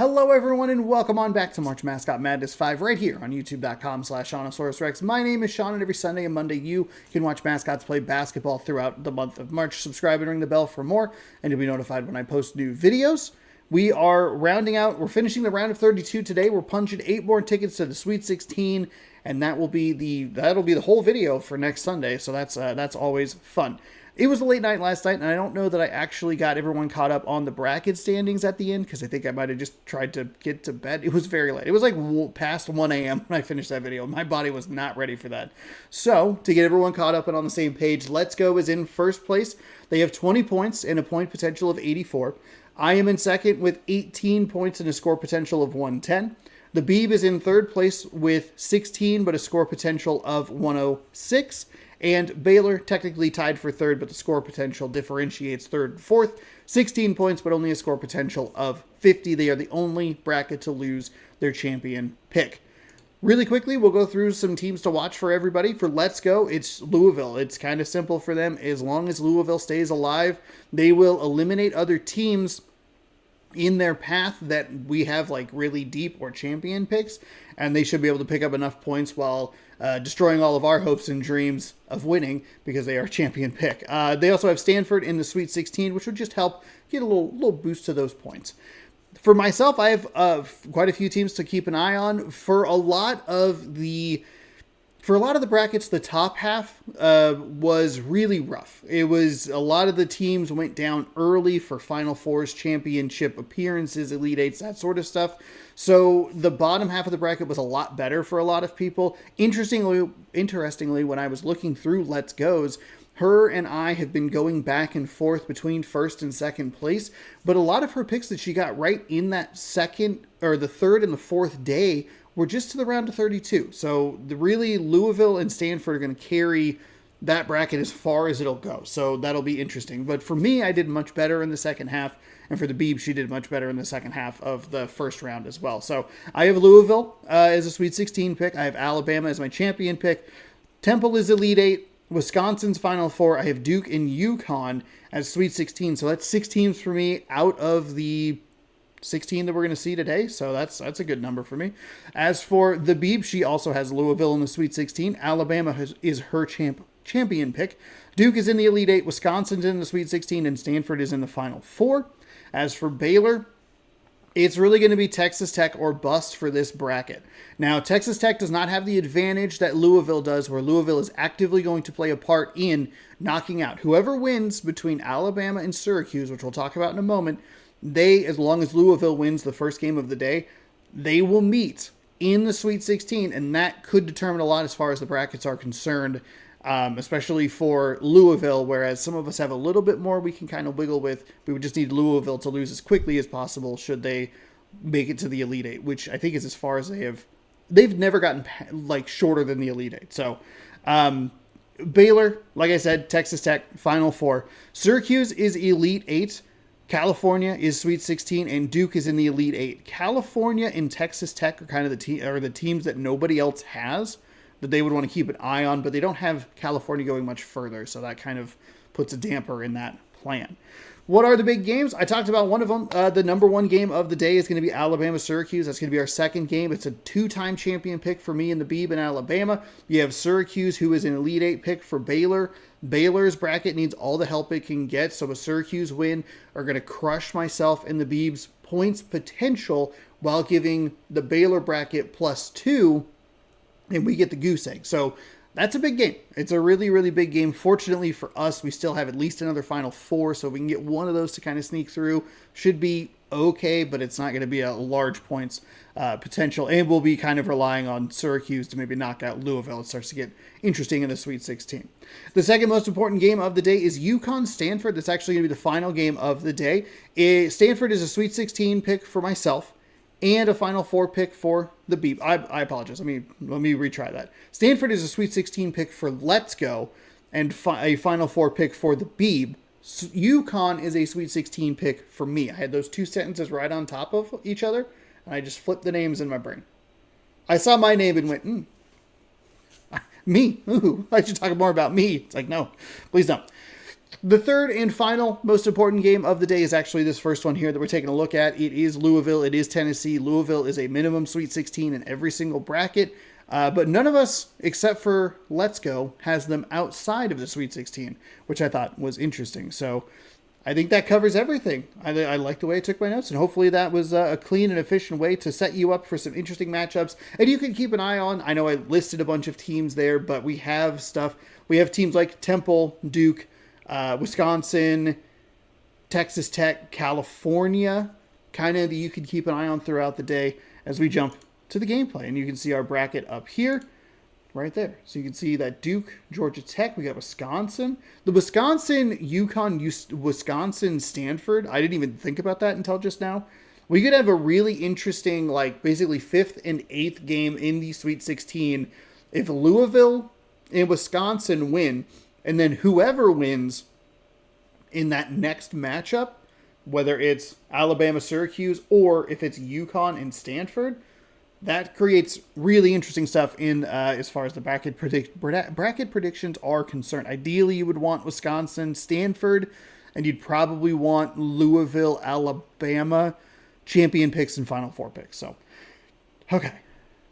Hello everyone and welcome on back to March Mascot Madness 5 right here on youtube.com/Seannosaurus Rex. My name is Sean and every Sunday and Monday you can watch mascots play basketball throughout the month of March. Subscribe and ring the bell for more and you'll be notified when I post new videos. We are rounding out, we're finishing the round of 32 today. We're punching 8 more tickets to the Sweet 16 and that'll be the whole video for next Sunday. So that's always fun. It was a late night last night, and I don't know that I actually got everyone caught up on the bracket standings at the end, because I think I might have just tried to get to bed. It was very late. It was like past 1 a.m. when I finished that video. My body was not ready for that. So, to get everyone caught up and on the same page, Let's Go is in first place. They have 20 points and a point potential of 84. I am in second with 18 points and a score potential of 110. The Beeb is in third place with 16, but a score potential of 106. And Baylor technically tied for third, but the score potential differentiates third and fourth. 16 points, but only a score potential of 50. They are the only bracket to lose their champion pick. Really quickly, we'll go through some teams to watch for everybody. For Let's Go, it's Louisville. It's kind of simple for them. As long as Louisville stays alive, they will eliminate other teams in their path that we have like really deep or champion picks, and they should be able to pick up enough points while destroying all of our hopes and dreams of winning because they are champion pick. They also have Stanford in the Sweet 16, which would just help get a little boost to those points. For myself, I have quite a few teams to keep an eye on. For a lot of the brackets, the top half was really rough. It was a lot of the teams went down early for Final Fours, championship appearances, Elite Eights, that sort of stuff. So the bottom half of the bracket was a lot better for a lot of people. Interestingly, when I was looking through Let's Go's, her and I have been going back and forth between first and second place, but a lot of her picks that she got right in that second or the third and the fourth day were just to the round of 32. So really Louisville and Stanford are going to carry that bracket as far as it'll go. So that'll be interesting. But for me, I did much better in the second half. And for the Beeb, she did much better in the second half of the first round as well. So I have Louisville as a Sweet 16 pick. I have Alabama as my champion pick. Temple is Elite 8. Wisconsin's Final Four. I have Duke and UConn as Sweet 16. So that's 6 teams for me out of the 16 that we're going to see today. So that's a good number for me. As for the Beeb, she also has Louisville in the Sweet 16. Alabama is her champion pick. Duke is in the Elite 8. Wisconsin's in the Sweet 16. And Stanford is in the Final Four. As for Baylor, it's really going to be Texas Tech or bust for this bracket. Now, Texas Tech does not have the advantage that Louisville does, where Louisville is actively going to play a part in knocking out whoever wins between Alabama and Syracuse, which we'll talk about in a moment. They, as long as Louisville wins the first game of the day, they will meet in the Sweet 16, and that could determine a lot as far as the brackets are concerned, especially for Louisville, whereas some of us have a little bit more we can kind of wiggle with. We would just need Louisville to lose as quickly as possible should they make it to the Elite 8, which I think is as far as they have. They've never gotten like shorter than the Elite 8. So Baylor, like I said, Texas Tech, Final Four. Syracuse is Elite 8. California is Sweet 16, and Duke is in the Elite 8. California and Texas Tech are kind of the teams that nobody else has that they would want to keep an eye on, but they don't have California going much further, so that kind of puts a damper in that plan. What are the big games? I talked about one of them. The number one game of the day is going to be Alabama-Syracuse. That's going to be our second game. It's a 2-time champion pick for me and the Beeb in Alabama. You have Syracuse, who is an Elite 8 pick for Baylor. Baylor's bracket needs all the help it can get, so a Syracuse win are going to crush myself and the Beeb's points potential while giving the Baylor bracket +2, and we get the goose egg. So that's a big game. It's a really, really big game. Fortunately for us, we still have at least another Final Four, so we can get one of those to kind of sneak through. Should be okay, but it's not going to be a large points potential, and we'll be kind of relying on Syracuse to maybe knock out Louisville. It starts to get interesting in the Sweet 16. The second most important game of the day is UConn-Stanford. That's actually going to be the final game of the day. Stanford is a Sweet 16 pick for myself and a Final Four pick for the Beeb. I apologize. Let me retry that. Stanford is a Sweet 16 pick for Let's Go and a Final Four pick for the Beeb. UConn is a Sweet 16 pick for me. I had those two sentences right on top of each other, and I just flipped the names in my brain. I saw my name and went, me. Ooh, I should talk more about me. It's like, no, please don't. The third and final most important game of the day is actually this first one here that we're taking a look at. It is Louisville. It is Tennessee. Louisville is a minimum Sweet 16 in every single bracket. But none of us, except for Let's Go, has them outside of the Sweet 16, which I thought was interesting. So I think that covers everything. I like the way I took my notes, and hopefully that was a clean and efficient way to set you up for some interesting matchups. And you can keep an eye on, I know I listed a bunch of teams there, but we have stuff. We have teams like Temple, Duke, Wisconsin, Texas Tech, California, kind of that you can keep an eye on throughout the day as we jump to the gameplay. And you can see our bracket up here, right there. So you can see that Duke, Georgia Tech, we got Wisconsin. The Wisconsin, UConn, Wisconsin, Stanford, I didn't even think about that until just now. We could have a really interesting, like, basically 5th and 8th game in the Sweet 16 if Louisville and Wisconsin win. And then whoever wins in that next matchup, whether it's Alabama-Syracuse or if it's UConn and Stanford, that creates really interesting stuff in as far as the bracket predictions are concerned. Ideally, you would want Wisconsin, Stanford, and you'd probably want Louisville, Alabama, champion picks and Final Four picks. So, okay,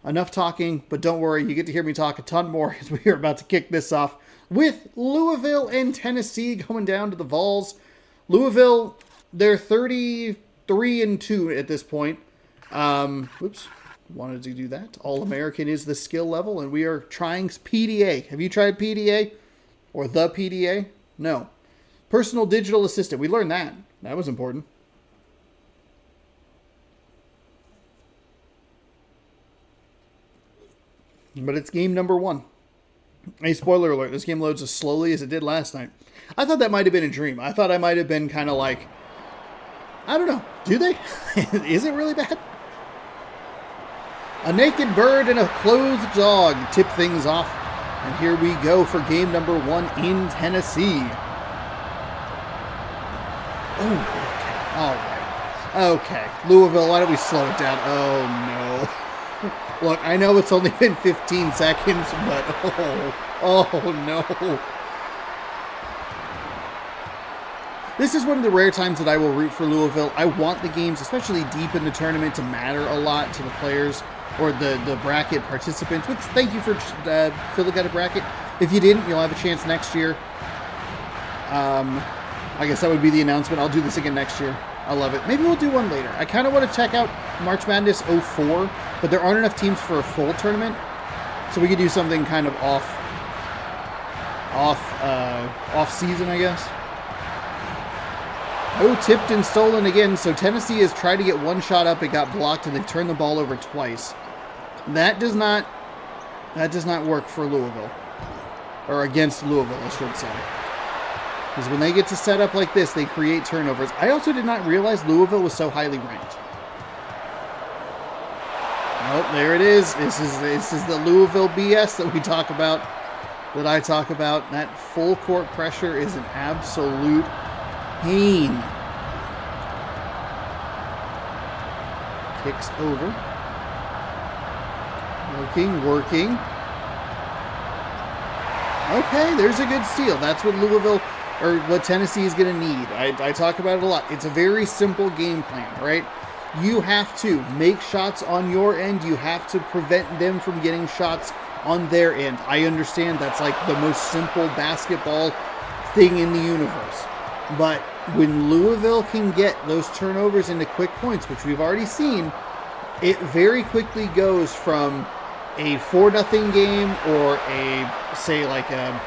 enough talking, but don't worry, you get to hear me talk a ton more as we are about to kick this off with Louisville and Tennessee going down to the Vols. Louisville, they're 33-2 at this point. Oops, wanted to do that. All-American is the skill level, and we are trying PDA. Have you tried PDA? Or the PDA? No. Personal Digital Assistant. We learned that. That was important. But it's game number 1. A spoiler alert, this game loads as slowly as it did last night. I thought that might have been a dream. I thought I might have been kind of like, I don't know, do they? Is it really bad? A naked bird and a clothed dog tip things off. And here we go for game number 1 in Tennessee. Oh, okay. All right. Okay. Louisville, why don't we slow it down? Oh, no. Look, I know it's only been 15 seconds, but oh no. This is one of the rare times that I will root for Louisville. I want the games, especially deep in the tournament, to matter a lot to the players or the bracket participants, which thank you for filling out a bracket. If you didn't, you'll have a chance next year. I guess that would be the announcement. I'll do this again next year. I love it. Maybe we'll do one later. I kind of want to check out March Madness 04, but there aren't enough teams for a full tournament, so we could do something kind of off season, I guess. Oh, tipped and stolen again. So Tennessee has tried to get one shot up. It got blocked, and they've turned the ball over twice. That does not work for Louisville, or against Louisville, I should say. Because when they get to set up like this, they create turnovers. I also did not realize Louisville was so highly ranked. Oh, there it is. This is the Louisville BS that we talk about, that I talk about. That full court pressure is an absolute pain. Kicks over. Working. Okay, there's a good steal. That's what Louisville, or what Tennessee is going to need. I talk about it a lot. It's a very simple game plan, right? You have to make shots on your end. You have to prevent them from getting shots on their end. I understand that's like the most simple basketball thing in the universe. But when Louisville can get those turnovers into quick points, which we've already seen, it very quickly goes from a 4-0 game or a, say, like a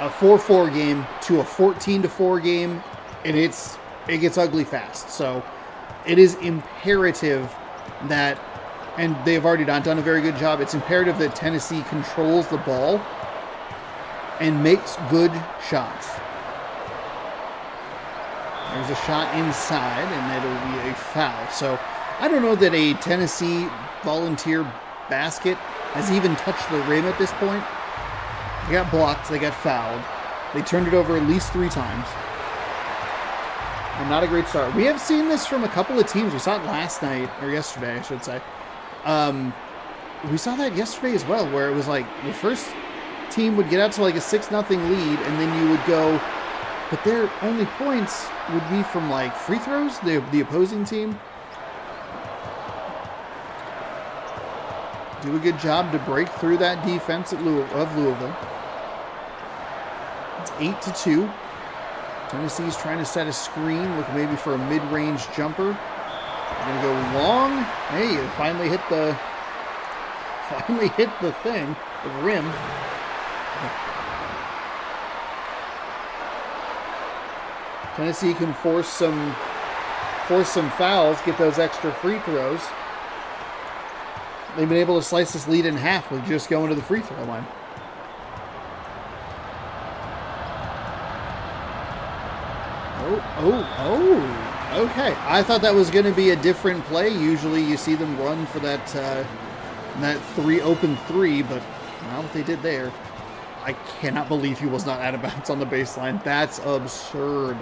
4-4 game to a 14-4 game, and it gets ugly fast. So it is imperative that, and they've already not done a very good job, it's imperative that Tennessee controls the ball and makes good shots. There's a shot inside, and it'll be a foul. So I don't know that a Tennessee volunteer basket has even touched the rim at this point. They got blocked, they got fouled. They turned it over at least 3 times. And not a great start. We have seen this from a couple of teams. We saw it last night, or yesterday, I should say. We saw that yesterday as well, where it was like the first team would get out to like a 6-0 lead, and then you would go but their only points would be from, like, free throws, the opposing team. Do a good job to break through that defense of Louisville. It's 8-2. Tennessee's trying to set a screen, look maybe for a mid-range jumper. They're going to go long. Hey, it finally hit the thing, the rim. Tennessee can force some fouls, get those extra free throws. They've been able to slice this lead in half with just going to the free throw line. Oh, okay. I thought that was going to be a different play. Usually you see them run for that open three, but not what they did there. I cannot believe he was not out of bounds on the baseline. That's absurd.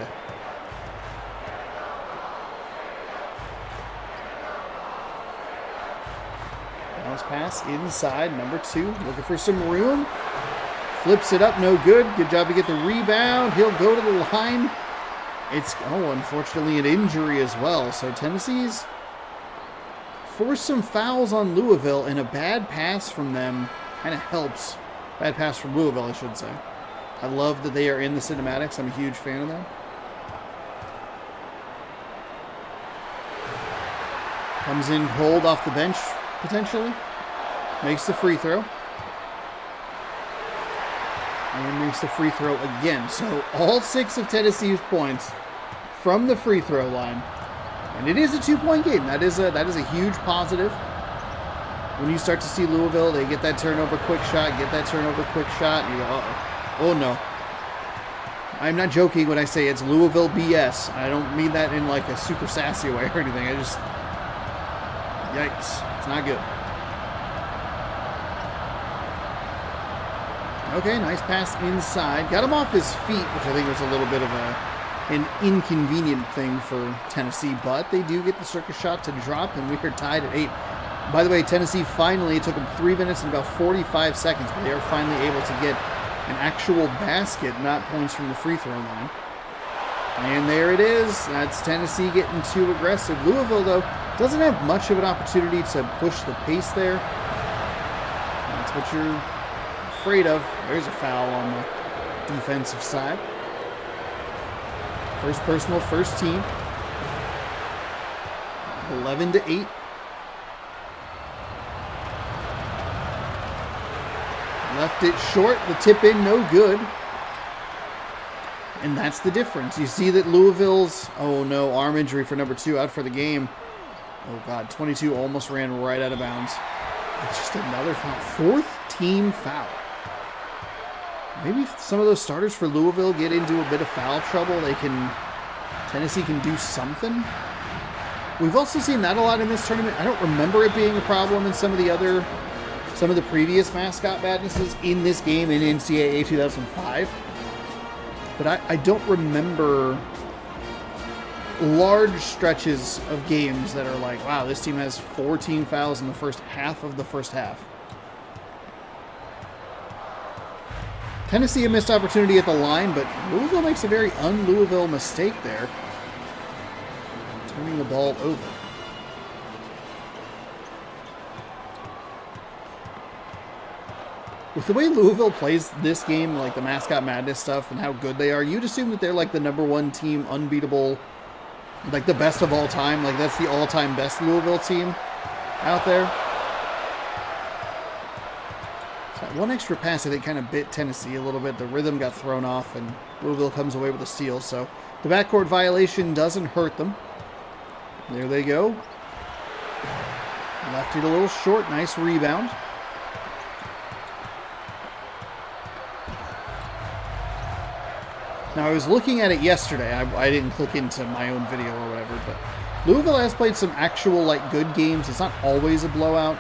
Bounce pass inside, number 2. Looking for some room. Flips it up, no good. Good job to get the rebound. He'll go to the line. It's, unfortunately an injury as well. So Tennessee's forced some fouls on Louisville, and a bad pass from them kind of helps. Bad pass from Louisville, I should say. I love that they are in the cinematics. I'm a huge fan of them. Comes in cold off the bench, potentially. Makes the free throw. And makes the free throw again. So all 6 of Tennessee's points from the free throw line. And it is a 2-point game. That is a huge positive. When you start to see Louisville, they get that turnover, quick shot, and you go, uh-oh. Oh, no. I'm not joking when I say it's Louisville BS. I don't mean that in like a super sassy way or anything. I just, yikes. It's not good. Okay, nice pass inside. Got him off his feet, which I think was a little bit of an inconvenient thing for Tennessee, but they do get the circus shot to drop, and we are tied at 8. By the way, Tennessee finally, it took them 3 minutes and about 45 seconds, but they are finally able to get an actual basket, not points from the free throw line. And there it is. That's Tennessee getting too aggressive. Louisville, though, doesn't have much of an opportunity to push the pace there. That's what you're afraid of. There's a foul on the defensive side. First personal, first team. 11-8. Left it short. The tip in, no good. And that's the difference. You see that Louisville's, oh no, arm injury for number 2, out for the game. Oh God, 22 almost ran right out of bounds. It's just another foul. 4th team foul. Maybe some of those starters for Louisville get into a bit of foul trouble. Tennessee can do something. We've also seen that a lot in this tournament. I don't remember it being a problem in some of the previous Mascot madnesses in this game in NCAA 2005. But I don't remember large stretches of games that are like, wow, this team has 4 team fouls in the first half of the first half. Tennessee a missed opportunity at the line, but Louisville makes a very un-Louisville mistake there. Turning the ball over. With the way Louisville plays this game, like the Mascot Madness stuff and how good they are, you'd assume that they're like the number 1 team, unbeatable, like the best of all time. Like that's the all-time best Louisville team out there. So that one extra pass, I think, kind of bit Tennessee a little bit. The rhythm got thrown off, and Louisville comes away with a steal. So the backcourt violation doesn't hurt them. There they go. Left it a little short. Nice rebound. Now, I was looking at it yesterday. I didn't click into my own video or whatever, but Louisville has played some actual, like, good games. It's not always a blowout,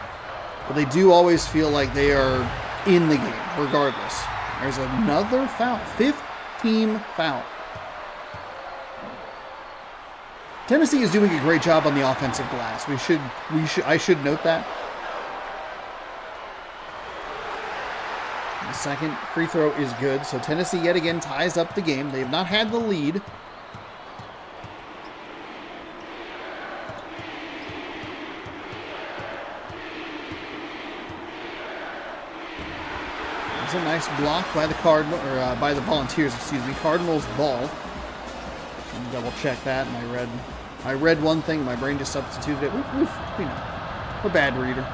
but they do always feel like they are in the game, regardless. There's another foul. 5th team foul. Tennessee is doing a great job on the offensive glass. I should note that. The second free throw is good, so Tennessee yet again ties up the game. They have not had the lead. There's a nice block by the by the Volunteers, excuse me. Cardinals ball. Let me double check that, and I read one thing, my brain just substituted it. Oof, oof, you know, a bad reader.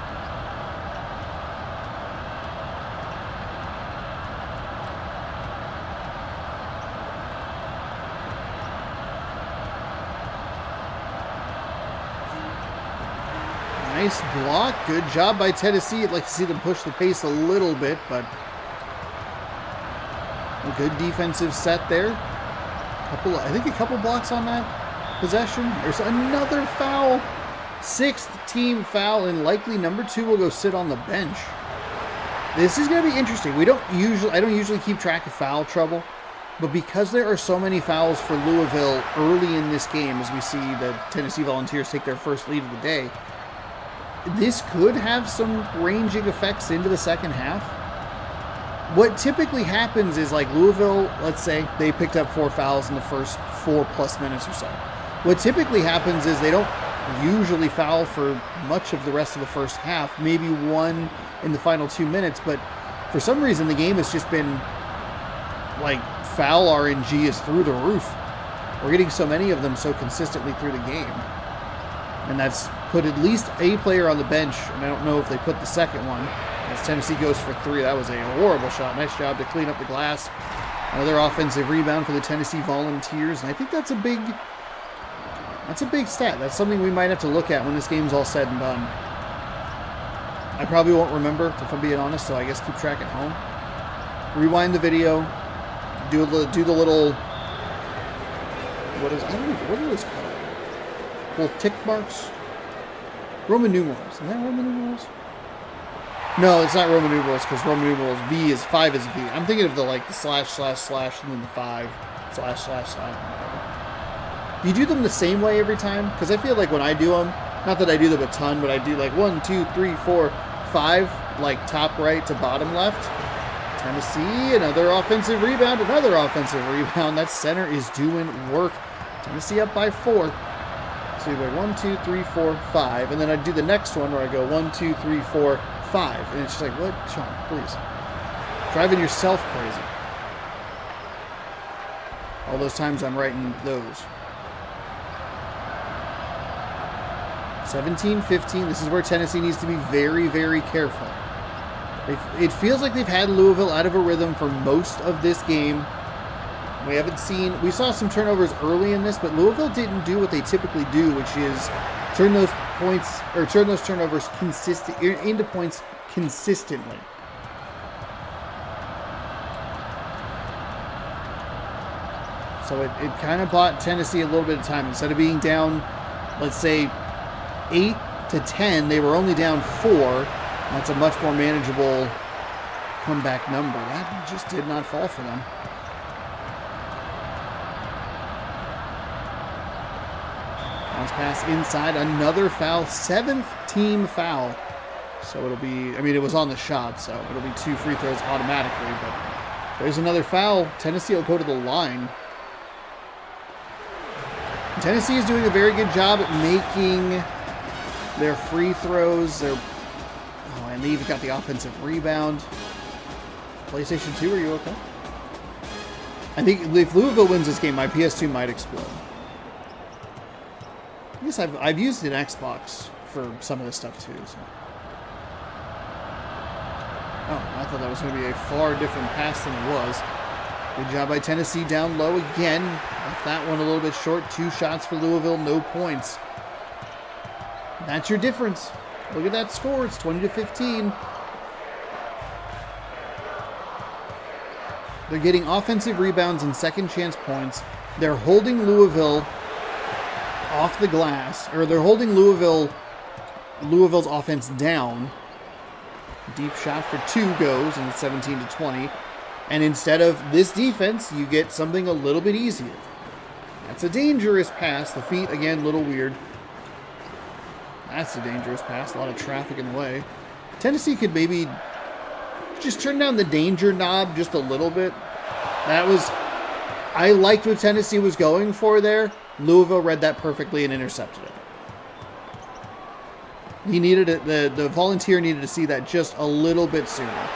Nice block. Good job by Tennessee. I'd like to see them push the pace a little bit, but a good defensive set there. I think a couple blocks on that possession. There's another foul. 6th team foul, and likely number 2 will go sit on the bench. This is going to be interesting. I don't usually keep track of foul trouble, but because there are so many fouls for Louisville early in this game, as we see the Tennessee Volunteers take their first lead of the day, this could have some ranging effects into the second half. What typically happens is, like, Louisville, let's say, they picked up 4 fouls in the first 4+ minutes or so. What typically happens is they don't usually foul for much of the rest of the first half, maybe 1 in the final 2 minutes, but for some reason the game has just been, like, foul RNG is through the roof. We're getting so many of them so consistently through the game. And that's put at least a player on the bench, and I don't know if they put the second one. As Tennessee goes for 3, that was a horrible shot. Nice job to clean up the glass. Another offensive rebound for the Tennessee Volunteers, and I think that's a big stat. That's something we might have to look at when this game's all said and done. I probably won't remember, if I'm being honest, so I guess keep track at home. Rewind the video, do the little, what are those called? Little tick marks? Roman numerals. Is that Roman numerals? No, it's not Roman numerals, because Roman numerals, 5 is V. I'm thinking of the slash, and then the 5, slash, whatever. Do you do them the same way every time? Because I feel like when I do them, not that I do them a ton, but I do like 1, 2, 3, 4, 5, like top right to bottom left. Tennessee, another offensive rebound. That center is doing work. Tennessee up by 4. So you go 1, 2, 3, 4, 5, and then I do the next one where I go 1, 2, 3, 4, 5, and it's just like, what, Sean? Please, driving yourself crazy. All those times I'm writing those. 17-15. This is where Tennessee needs to be very, very careful. It feels like they've had Louisville out of a rhythm for most of this game. We saw some turnovers early in this, but Louisville didn't do what they typically do, which is turn those turnovers into points consistently. So it kind of bought Tennessee a little bit of time. Instead of being down, let's say, 8 to 10, they were only down 4. That's a much more manageable comeback number. That just did not fall for them. Bounce pass inside, another foul, 7th team foul. So it'll be, it was on the shot, so it'll be 2 free throws automatically, but there's another foul. Tennessee will go to the line. Tennessee is doing a very good job at making their free throws. And they even got the offensive rebound. PlayStation 2, are you okay? I think if Louisville wins this game, my PS2 might explode. I guess I've used an Xbox for some of this stuff too. So. Oh, I thought that was going to be a far different pass than it was. Good job by Tennessee down low again. Left that one a little bit short. 2 shots for Louisville, no points. That's your difference. Look at that score. It's 20-15. They're getting offensive rebounds and second chance points. They're holding Louisville off the glass, or they're holding Louisville's offense down. Deep shot for 2 goes, and it's 17-20. And instead of this defense, you get something a little bit easier. That's a dangerous pass. The feet, again, a little weird. That's a dangerous pass. A lot of traffic in the way. Tennessee could maybe just turn down the danger knob just a little bit. I liked what Tennessee was going for there. Louisville read that perfectly and intercepted it. He needed it. The Volunteer needed to see that just a little bit sooner.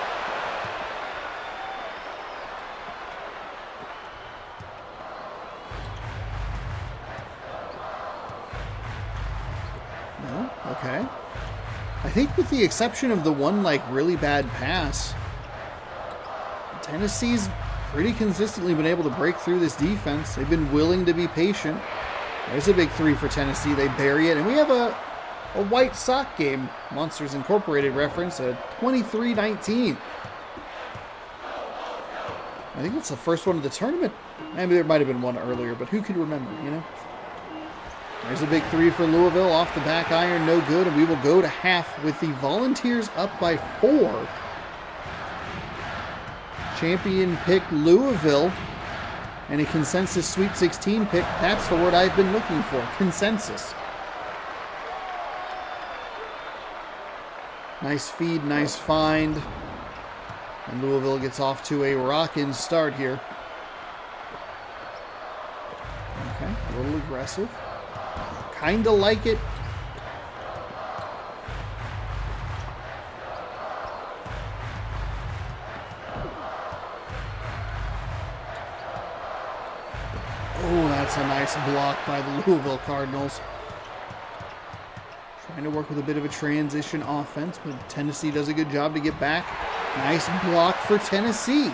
No? Okay. I think with the exception of the one, like, really bad pass, Tennessee's pretty consistently been able to break through this defense. They've been willing to be patient. There's a big 3 for Tennessee. They bury it. And we have a White Sox game, Monsters Incorporated reference, a 23-19. I think that's the first one of the tournament. Maybe there might have been one earlier, but who could remember, you know? There's a big 3 for Louisville off the back iron, no good, and we will go to half with the Volunteers up by 4. Champion pick Louisville, and a consensus Sweet 16 pick. That's the word I've been looking for, consensus. Nice feed, nice find. And Louisville gets off to a rockin' start here. Okay, a little aggressive. Kinda like it. Oh, that's a nice block by the Louisville Cardinals. Trying to work with a bit of a transition offense, but Tennessee does a good job to get back. Nice block for Tennessee.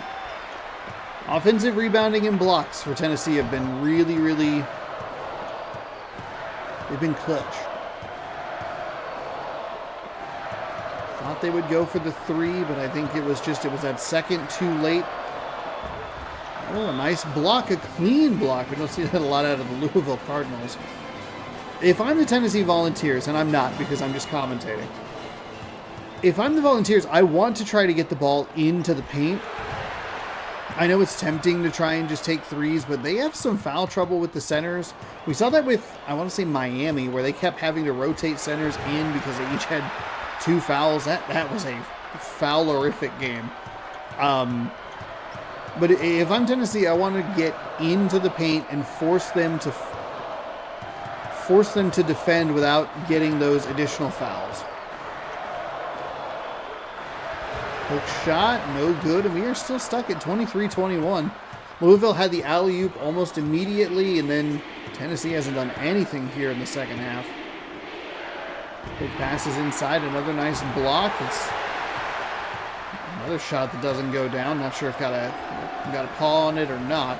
Offensive rebounding and blocks for Tennessee have been really, they've been clutch. Thought they would go for the 3, but I think it was that second too late. Oh, a nice block, a clean block. We don't see that a lot out of the Louisville Cardinals. If I'm the Tennessee Volunteers, and I'm not because I'm just commentating. If I'm the Volunteers, I want to try to get the ball into the paint. I know it's tempting to try and just take 3s, but they have some foul trouble with the centers. We saw that with, I want to say, Miami, where they kept having to rotate centers in because they each had 2 fouls. That was a foul-orific game. But if I'm Tennessee, I want to get into the paint and force them to defend without getting those additional fouls. Hook shot, no good, and we are still stuck at 23-21. Louisville had the alley-oop almost immediately, and then Tennessee hasn't done anything here in the second half. Big passes inside, another nice block. It's another shot that doesn't go down. Not sure if got a call on it or not.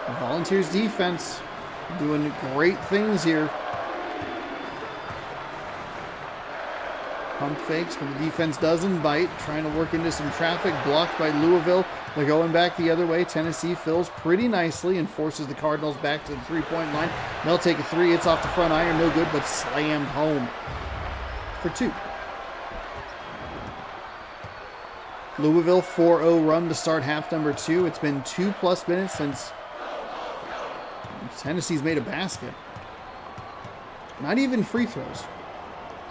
The Volunteers defense doing great things here. Pump fakes, but the defense doesn't bite. Trying to work into some traffic, blocked by Louisville. They're going back the other way. Tennessee fills pretty nicely and forces the Cardinals back to the 3-point line. They'll take a 3. It's off the front iron, no good, but slammed home for 2. Louisville 4-0 run to start half number 2. It's been 2+ minutes since Tennessee's made a basket. Not even free throws.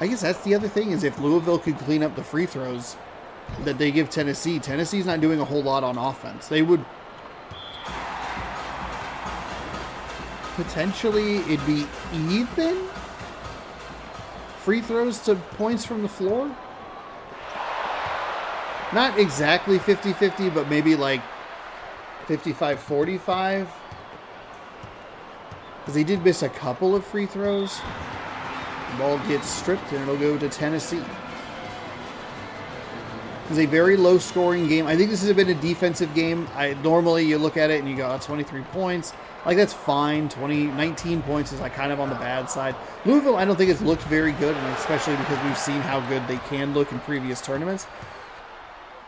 I guess that's the other thing, is if Louisville could clean up the free throws that they give Tennessee. Tennessee's not doing a whole lot on offense. They would potentially, it'd be even free throws to points from the floor. Not exactly 50-50, but maybe like 55-45. Because they did miss a couple of free throws. The ball gets stripped and it'll go to Tennessee. It's a very low-scoring game. I think this has been a defensive game. Normally you look at it and you go, oh, 23 points. Like, that's fine. 19 points is like kind of on the bad side. Louisville, I don't think it's looked very good, and especially because we've seen how good they can look in previous tournaments.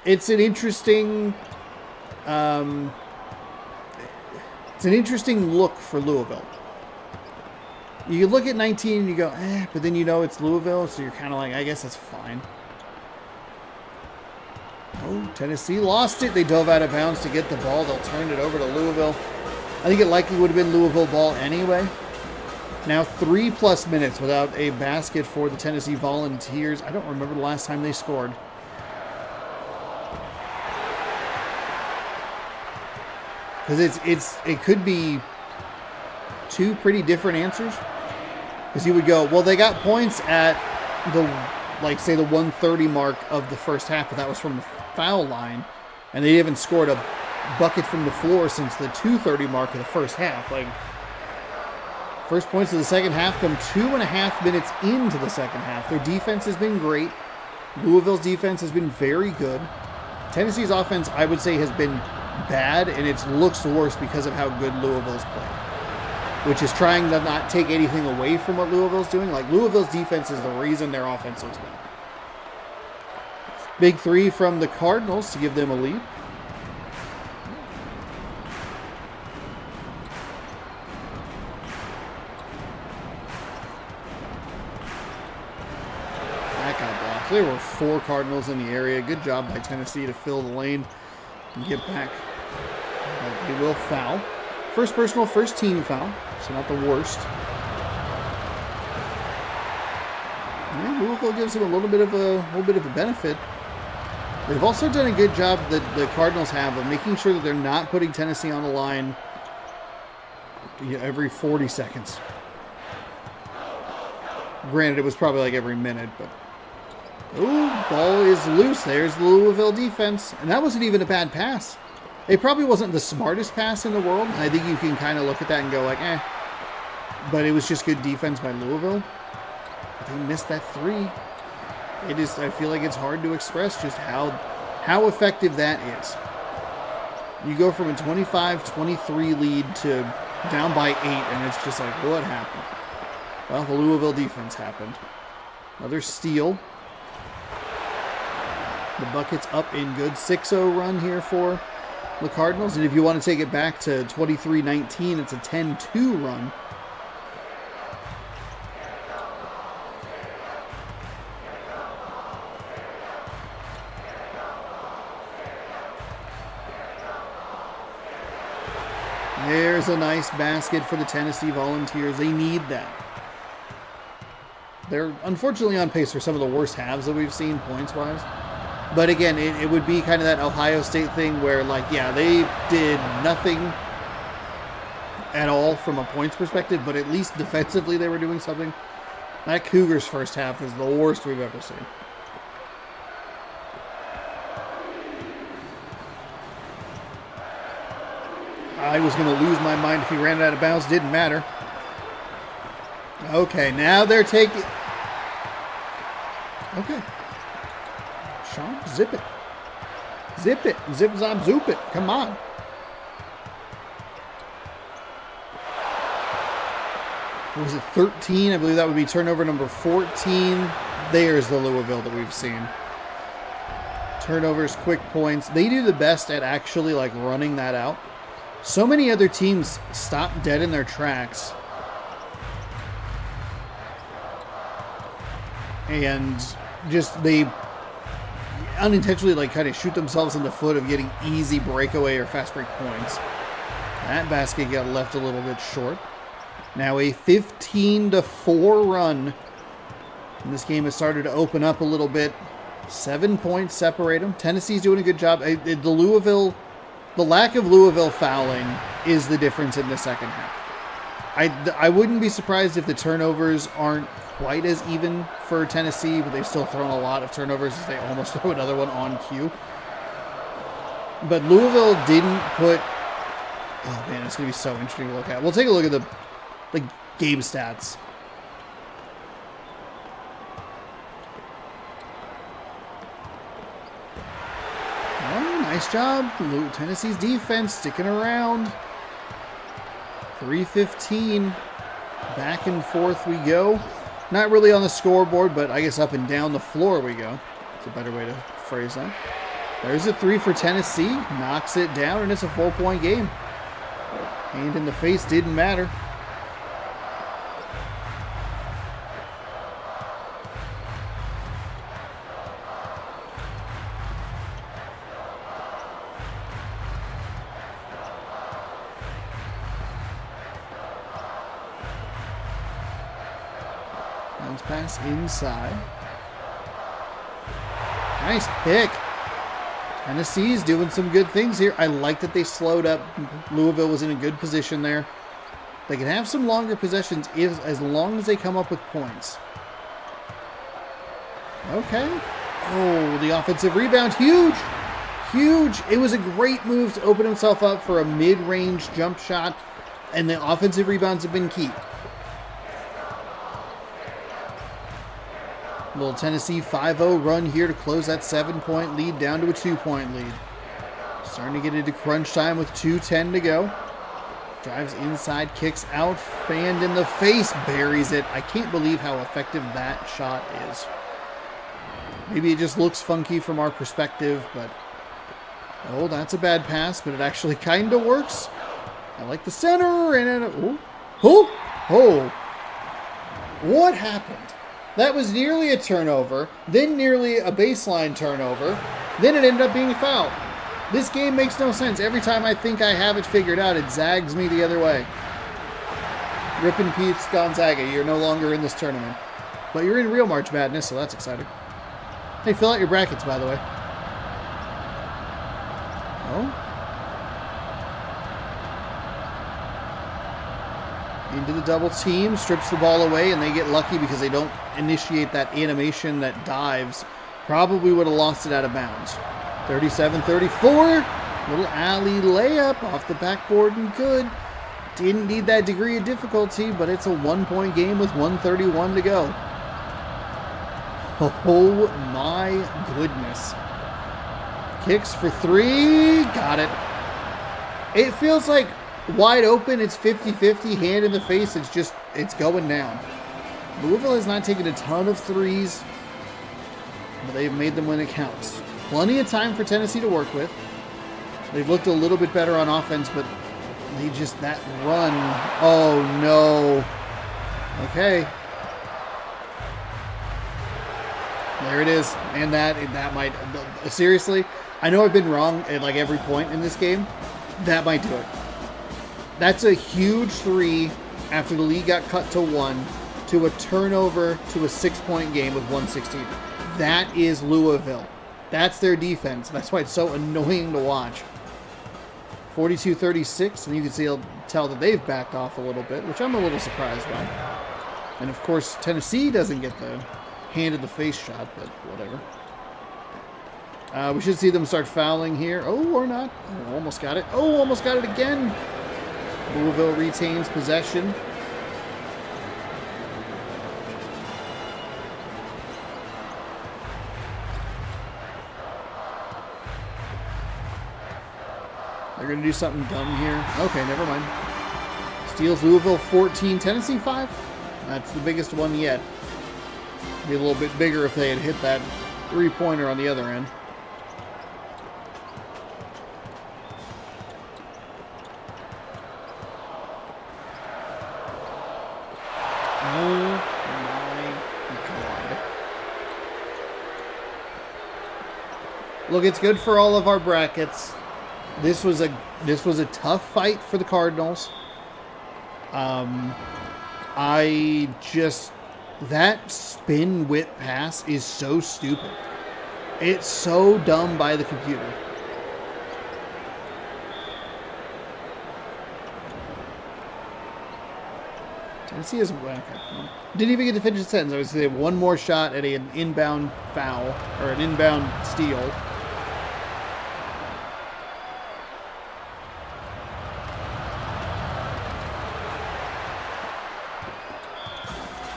It's an interesting look for Louisville. You look at 19 and you go, but then you know it's Louisville, so you're kind of like, I guess that's fine. Oh, Tennessee lost it. They dove out of bounds to get the ball. They'll turn it over to Louisville. I think it likely would have been Louisville ball anyway. Now 3+ minutes without a basket for the Tennessee Volunteers. I don't remember the last time they scored. Because it could be two pretty different answers. Because you would go, well, they got points at the, like, say the 1:30 mark of the first half, but that was from the foul line. And they haven't scored a bucket from the floor since the 2:30 mark of the first half. Like, first points of the second half come 2.5 minutes into the second half. Their defense has been great. Louisville's defense has been very good. Tennessee's offense, I would say, has been bad, and it looks worse because of how good Louisville's played, which is trying to not take anything away from what Louisville's doing. Like, Louisville's defense is the reason their offense looks bad. Big three from the Cardinals to give them a lead. That got blocked. There were 4 Cardinals in the area. Good job by Tennessee to fill the lane and get back. But they will foul. First personal, first team foul, so not the worst. Yeah, Louisville gives them a little bit of a benefit. They've also done a good job, that the Cardinals have, of making sure that they're not putting Tennessee on the line every 40 seconds. Granted, it was probably like every minute, but... Ooh, ball is loose. There's the Louisville defense. And that wasn't even a bad pass. It probably wasn't the smartest pass in the world. I think you can kind of look at that and go like, eh. But it was just good defense by Louisville. But they missed that 3. It is, I feel like it's hard to express just how effective that is. You go from a 25-23 lead to down by 8, and it's just like, what happened? Well, the Louisville defense happened. Another steal. The bucket's up in good. 6-0 run here for the Cardinals. And if you want to take it back to 23-19, it's a 10-2 run. There's a nice basket for the Tennessee Volunteers. They need that. They're unfortunately on pace for some of the worst halves that we've seen points-wise. But again, it would be kind of that Ohio State thing where, like, yeah, they did nothing at all from a points perspective, but at least defensively they were doing something. That Cougars first half is the worst we've ever seen. I was going to lose my mind if he ran it out of bounds. Didn't matter. Okay, now they're taking... Okay. Sean, zip it. Zip it. Zip, zop, zoop it. Come on. What was it, 13? I believe that would be turnover number 14. There's the Louisville that we've seen. Turnovers, quick points. They do the best at actually, like, running that out. So many other teams stop dead in their tracks. And just, they unintentionally, like, kind of shoot themselves in the foot of getting easy breakaway or fast break points. That basket got left a little bit short. Now a 15-4 run. And this game has started to open up a little bit. 7 points separate them. Tennessee's doing a good job. The lack of Louisville fouling is the difference in the second half. I wouldn't be surprised if the turnovers aren't quite as even for Tennessee, but they've still thrown a lot of turnovers as they almost throw another one on cue. But Louisville didn't put... Oh, man, it's going to be so interesting to look at. We'll take a look at the game stats. Oh, nice job. Tennessee's defense sticking around. 3:15. Back and forth we go. Not really on the scoreboard, but I guess up and down the floor we go. It's a better way to phrase that. There's a 3 for Tennessee. Knocks it down, and it's a 4-point game. Hand in the face didn't matter. Bounce pass inside. Nice pick. Tennessee's doing some good things here. I like that they slowed up. Louisville was in a good position there. They can have some longer possessions as long as they come up with points. Okay. Oh, the offensive rebound. Huge. Huge. It was a great move to open himself up for a mid-range jump shot. And the offensive rebounds have been key. Little Tennessee 5-0 run here to close that 7-point lead down to a 2-point lead. Starting to get into crunch time with 2:10 to go. Drives inside, kicks out, fanned in the face, buries it. I can't believe how effective that shot is. Maybe it just looks funky from our perspective, but... Oh, that's a bad pass, but it actually kind of works. I like the center, and it... Oh! What happened? That was nearly a turnover, then nearly a baseline turnover, then it ended up being a foul. This game makes no sense. Every time I think I have it figured out, it zags me the other way. Rip in peace, Gonzaga. You're no longer in this tournament. But you're in real March Madness, so that's exciting. Hey, fill out your brackets, by the way. Oh. Into the double team, strips the ball away, and they get lucky because they don't initiate that animation that dives. Probably would have lost it out of bounds. 37-34. Little alley layup off the backboard and good. Didn't need that degree of difficulty, but it's a 1-point game with 1:31 to go. Oh my goodness. Kicks for three. Got it. It feels like wide open. It's 50-50. Hand in the face. It's going down. Louisville has not taken a ton of threes, but they've made them when it counts. Plenty of time for Tennessee to work with. They've looked a little bit better on offense, but that run. Oh no. Okay. There it is. And that might, seriously, I know I've been wrong at like every point in this game. That might do it. That's a huge three after the lead got cut to 1 to a turnover to a 6-point game with 1:16. That is Louisville. That's their defense. That's why it's so annoying to watch. 42-36, and you can tell that they've backed off a little bit, which I'm a little surprised by. And of course, Tennessee doesn't get the hand in the face shot, but whatever. We should see them start fouling here. Oh, or not. Oh, almost got it. Oh, almost got it again. Louisville retains possession. They're going to do something dumb here. Okay, never mind. Steals Louisville 14, Tennessee 5. That's the biggest one yet. Be a little bit bigger if they had hit that three-pointer on the other end. Oh my God. Look, it's good for all of our brackets. This was a tough fight for the Cardinals. That spin whip pass is so stupid. It's so dumb by the computer. Tennessee is okay. Didn't even get to finish the sentence. I was saying one more shot at an inbound foul or an inbound steal.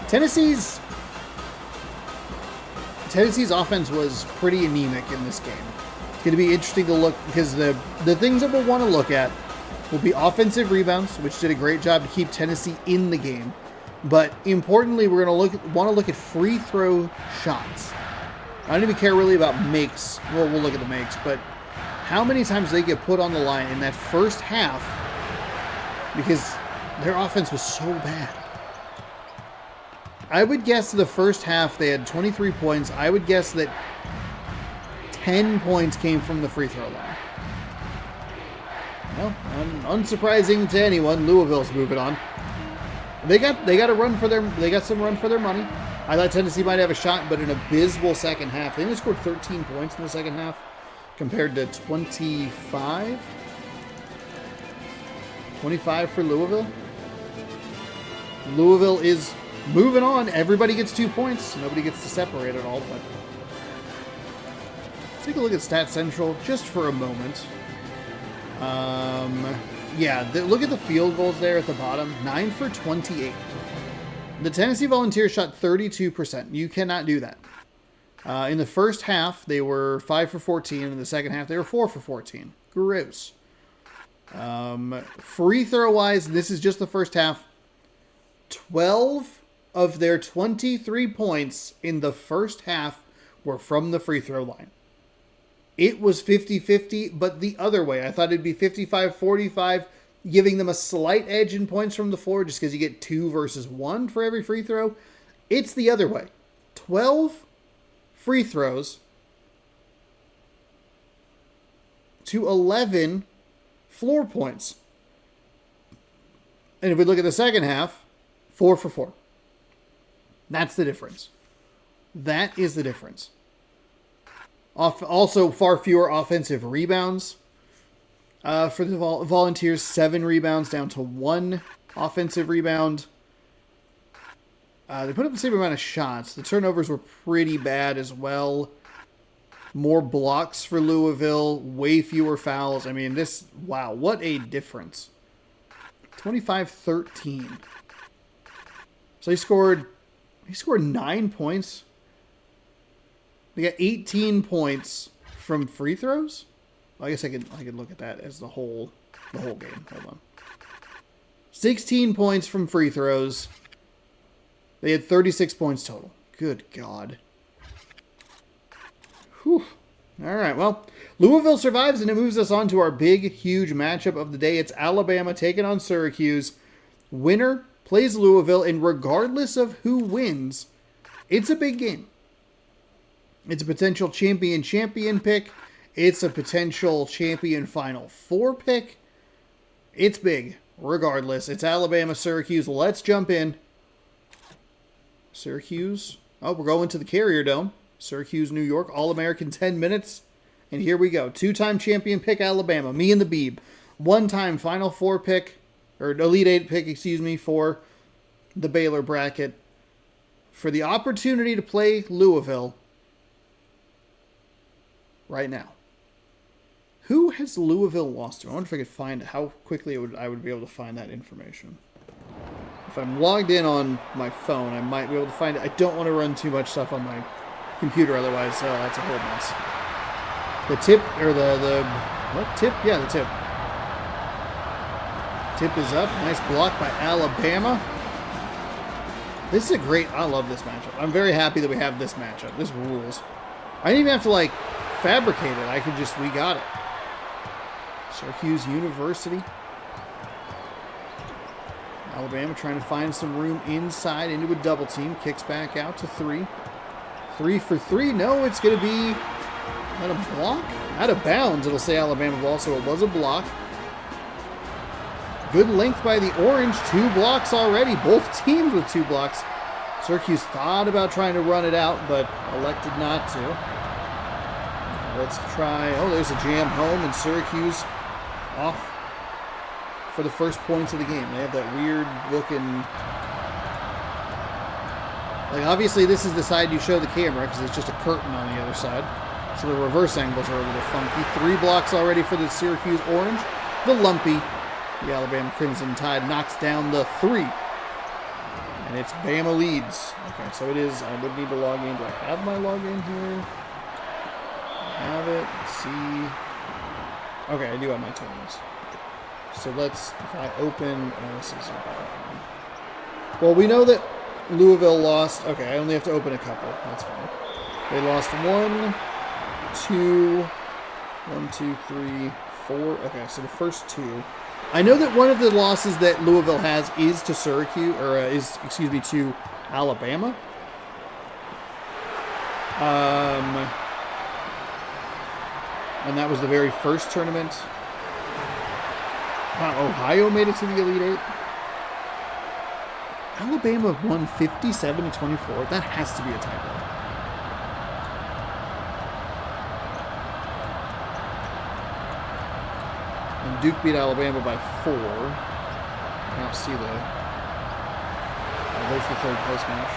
Tennessee's offense was pretty anemic in this game. It's going to be interesting to look because the things that we'll want to look at will be offensive rebounds, which did a great job to keep Tennessee in the game. But importantly, we're going to want to look at free throw shots. I don't even care really about makes. Well, we'll look at the makes, but how many times they get put on the line in that first half because their offense was so bad. I would guess the first half they had 23 points. I would guess that 10 points came from the free throw line. Well, unsurprising to anyone, Louisville's moving on. They got some run for their money. I thought Tennessee might have a shot, but an abysmal second half. They only scored 13 points in the second half. compared to 25. 25 for Louisville. Louisville is moving on. Everybody gets 2 points. Nobody gets to separate at all. But let's take a look at Stat Central just for a moment. Yeah, look at the field goals there at the bottom. 9 for 28. The Tennessee Volunteers shot 32%. You cannot do that. In the first half, they were 5 for 14. In the second half, they were 4 for 14. Gross. Free throw-wise, this is just the first half. 12 of their 23 points in the first half were from the free throw line. It was 50-50, but the other way. I thought it'd be 55-45, giving them a slight edge in points from the floor just because you get 2 versus 1 for every free throw. It's the other way. 12 free throws to 11 floor points. And if we look at the second half, 4 for 4. That's the difference. That is the difference. Also, far fewer offensive rebounds for the Volunteers. 7 rebounds down to 1 offensive rebound. They put up the same amount of shots. The turnovers were pretty bad as well. More blocks for Louisville. Way fewer fouls. I mean, wow, what a difference. 25-13. So he scored 9 points. They got 18 points from free throws. Well, I guess I could look at that as the whole game. Hold on. 16 points from free throws. They had 36 points total. Good God. Whew. All right, well, Louisville survives, and it moves us on to our big, huge matchup of the day. It's Alabama taking on Syracuse. Winner plays Louisville, and regardless of who wins, it's a big game. It's a potential champion pick. It's a potential champion Final Four pick. It's big, regardless. It's Alabama, Syracuse. Let's jump in. Syracuse. Oh, we're going to the Carrier Dome. Syracuse, New York. All-American 10 minutes. And here we go. 2-time champion pick, Alabama. Me and the Beeb. 1-time Final Four pick, or Elite 8 pick, excuse me, for the Baylor bracket. For the opportunity to play Louisville right now. Who has Louisville lost to? I wonder if I could find how quickly I would be able to find that information. If I'm logged in on my phone, I might be able to find it. I don't want to run too much stuff on my computer, otherwise that's a whole mess. The tip, or what tip? Yeah, the tip. Tip is up. Nice block by Alabama. This is I love this matchup. I'm very happy that we have this matchup. This rules. I didn't even have to, fabricate it. We got it. Syracuse University. Alabama trying to find some room inside into a double team. Kicks back out to 3. 3 for 3. No, it's going to be not a block. Out of bounds, it'll say Alabama ball, so it was a block. Good length by the Orange. 2 blocks already. Both teams with 2 blocks. Syracuse thought about trying to run it out, but elected not to. Let's try. Oh, there's a jam home, and Syracuse off for the first points of the game. They have that weird looking. Obviously, this is the side you show the camera because it's just a curtain on the other side. So the reverse angles are a little funky. 3 blocks already for the Syracuse Orange. The Lumpy, the Alabama Crimson Tide knocks down the 3. And it's Bama leads. Okay, so it is. I would need to log in. Do I have my login here? Have it. Let's see. Okay, I do have my tournaments. So if I open, this is a bad one. Well, we know that Louisville lost. Okay, I only have to open a couple. That's fine. They lost 1, 2, 3, 4. Okay, so the first 2. I know that one of the losses that Louisville has is to Syracuse, or to Alabama. And that was the very first tournament. Ohio made it to the Elite 8. Alabama won 57-24. That has to be a typo. And Duke beat Alabama by 4. I don't see there's the third place match.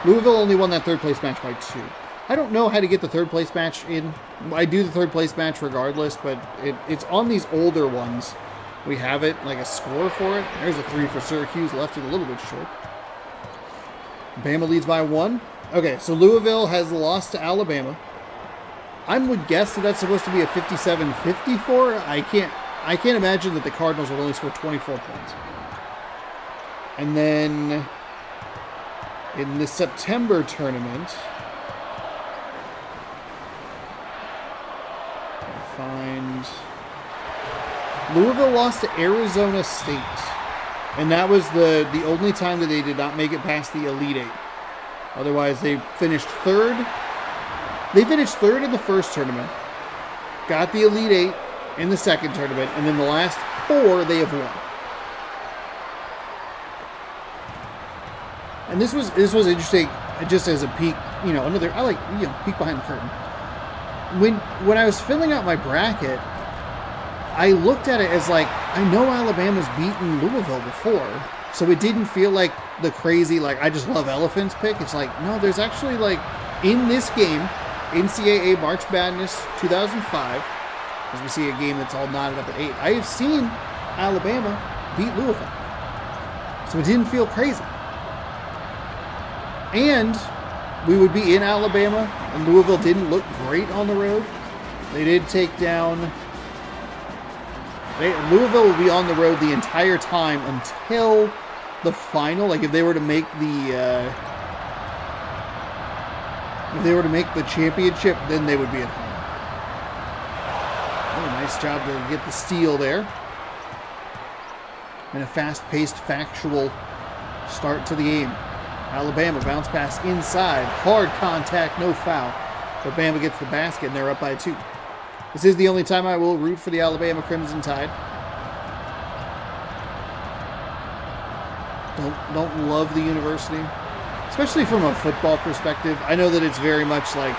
Louisville only won that third place match by 2. I don't know how to get the third place match in. I do the third place match regardless, but it's on these older ones. We have it, like a score for it. There's a 3 for Syracuse, left it a little bit short. Bama leads by 1. Okay, so Louisville has lost to Alabama. I would guess that that's supposed to be a 57-54. I can't imagine that the Cardinals would only score 24 points. And then in the September tournament, I find Louisville lost to Arizona State. And that was the only time that they did not make it past the Elite Eight. Otherwise, they finished third. They finished third in the first tournament, got the Elite Eight in the second tournament, and then the last 4 they have won. And this was interesting, just as a peek, another, I like, peek behind the curtain. When I was filling out my bracket, I looked at it as like, I know Alabama's beaten Louisville before, so it didn't feel like the crazy, like, I just love elephants pick. It's like, no, there's actually, like, in this game, NCAA March Madness 2005, as we see a game that's all knotted up at 8, I have seen Alabama beat Louisville. So it didn't feel crazy. And we would be in Alabama, and Louisville didn't look great on the road. They did take down... Louisville will be on the road the entire time until the final. Like, if they were to make the... if they were to make the championship, then they would be at home. Oh, nice job to get the steal there. And a fast-paced, factual start to the game. Alabama bounce pass inside. Hard contact, no foul. But Bama gets the basket, and they're up by 2. This is the only time I will root for the Alabama Crimson Tide. Don't love the university, especially from a football perspective. I know that it's very much like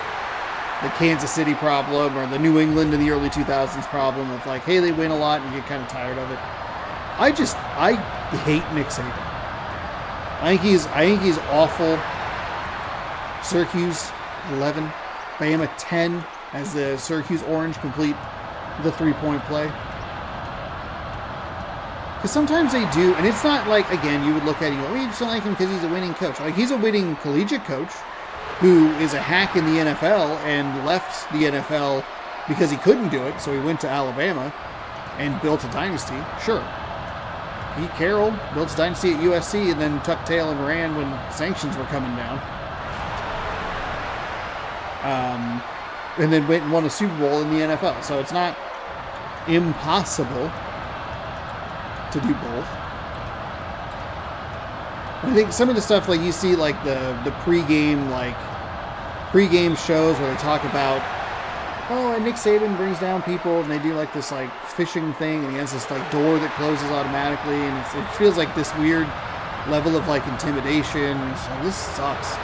the Kansas City problem or the New England in the early 2000s problem of like, hey, they win a lot and you get kind of tired of it. I hate Nick Saban. I think he's awful. Syracuse 11, Bama 10 as the Syracuse Orange complete the 3-point play. Because sometimes they do, and it's not like, again, you would look at it and go, well, you just don't like him because he's a winning coach. Like, he's a winning collegiate coach who is a hack in the NFL and left the NFL because he couldn't do it, so he went to Alabama and built a dynasty. Sure. Pete Carroll built a dynasty at USC and then tucked tail and ran when sanctions were coming down. And then went and won a Super Bowl in the NFL. So it's not impossible to do both. I think some of the stuff, like you see, like the pregame shows where they talk about, oh, and Nick Saban brings down people, and they do like this like fishing thing, and he has this like door that closes automatically, and it feels like this weird level of like intimidation. And it's like, this sucks.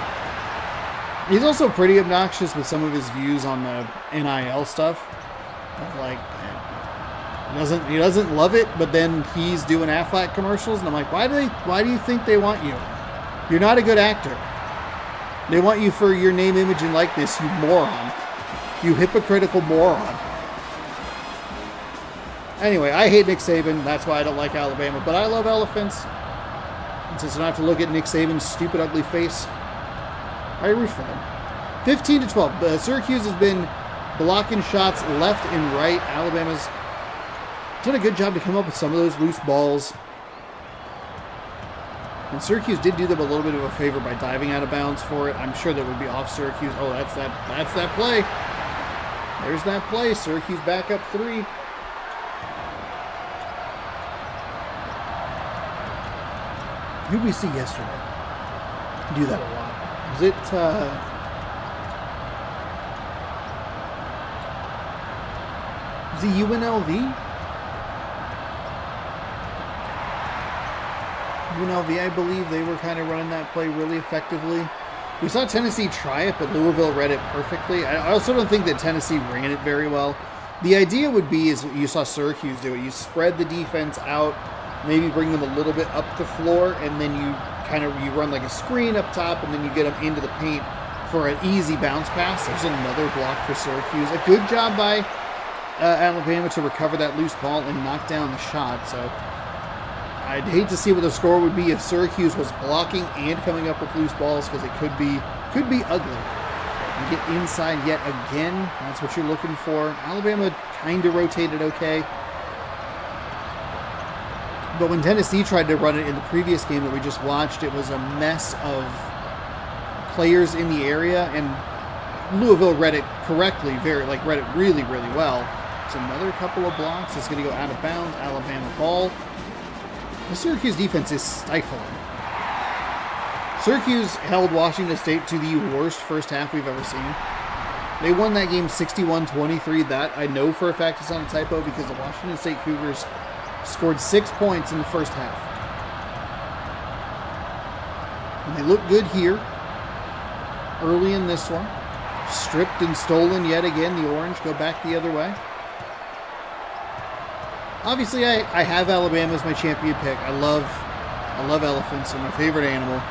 He's also pretty obnoxious with some of his views on the NIL stuff. Of like, he doesn't love it, but then he's doing Aflac commercials, and I'm like, why do you think they want you? You're not a good actor. They want you for your name, image, and likeness, you moron. You hypocritical moron. Anyway, I hate Nick Saban. That's why I don't like Alabama, but I love elephants. And since I don't have to look at Nick Saban's stupid, ugly face, I root for them. 15-12. Syracuse has been blocking shots left and right. Alabama's done a good job to come up with some of those loose balls. And Syracuse did do them a little bit of a favor by diving out of bounds for it. I'm sure that would be off Syracuse. Oh, that's that play. There's that play. Syracuse back up 3. Who did we see yesterday do that a lot? Was it UNLV? UNLV, I believe they were kind of running that play really effectively. We saw Tennessee try it, but Louisville read it perfectly. I also don't think that Tennessee ran it very well. The idea would be, is what you saw Syracuse do it. You spread the defense out, maybe bring them a little bit up the floor, and then you run like a screen up top, and then you get them into the paint for an easy bounce pass. There's another block for Syracuse. A good job by Alabama to recover that loose ball and knock down the shot. So I'd hate to see what the score would be if Syracuse was blocking and coming up with loose balls, because it could be ugly. You get inside yet again. That's what you're looking for. Alabama kind of rotated okay. But when Tennessee tried to run it in the previous game that we just watched, it was a mess of players in the area, and Louisville read it correctly, read it really, really well. It's another couple of blocks. It's going to go out of bounds. Alabama ball. The Syracuse defense is stifling. Syracuse held Washington State to the worst first half we've ever seen. They won that game 61-23. That I know for a fact is not a typo, because the Washington State Cougars scored 6 points in the first half. And they look good here early in this one. Stripped and stolen yet again. The Orange go back the other way. Obviously, I have Alabama as my champion pick. I love elephants. They're my favorite animal.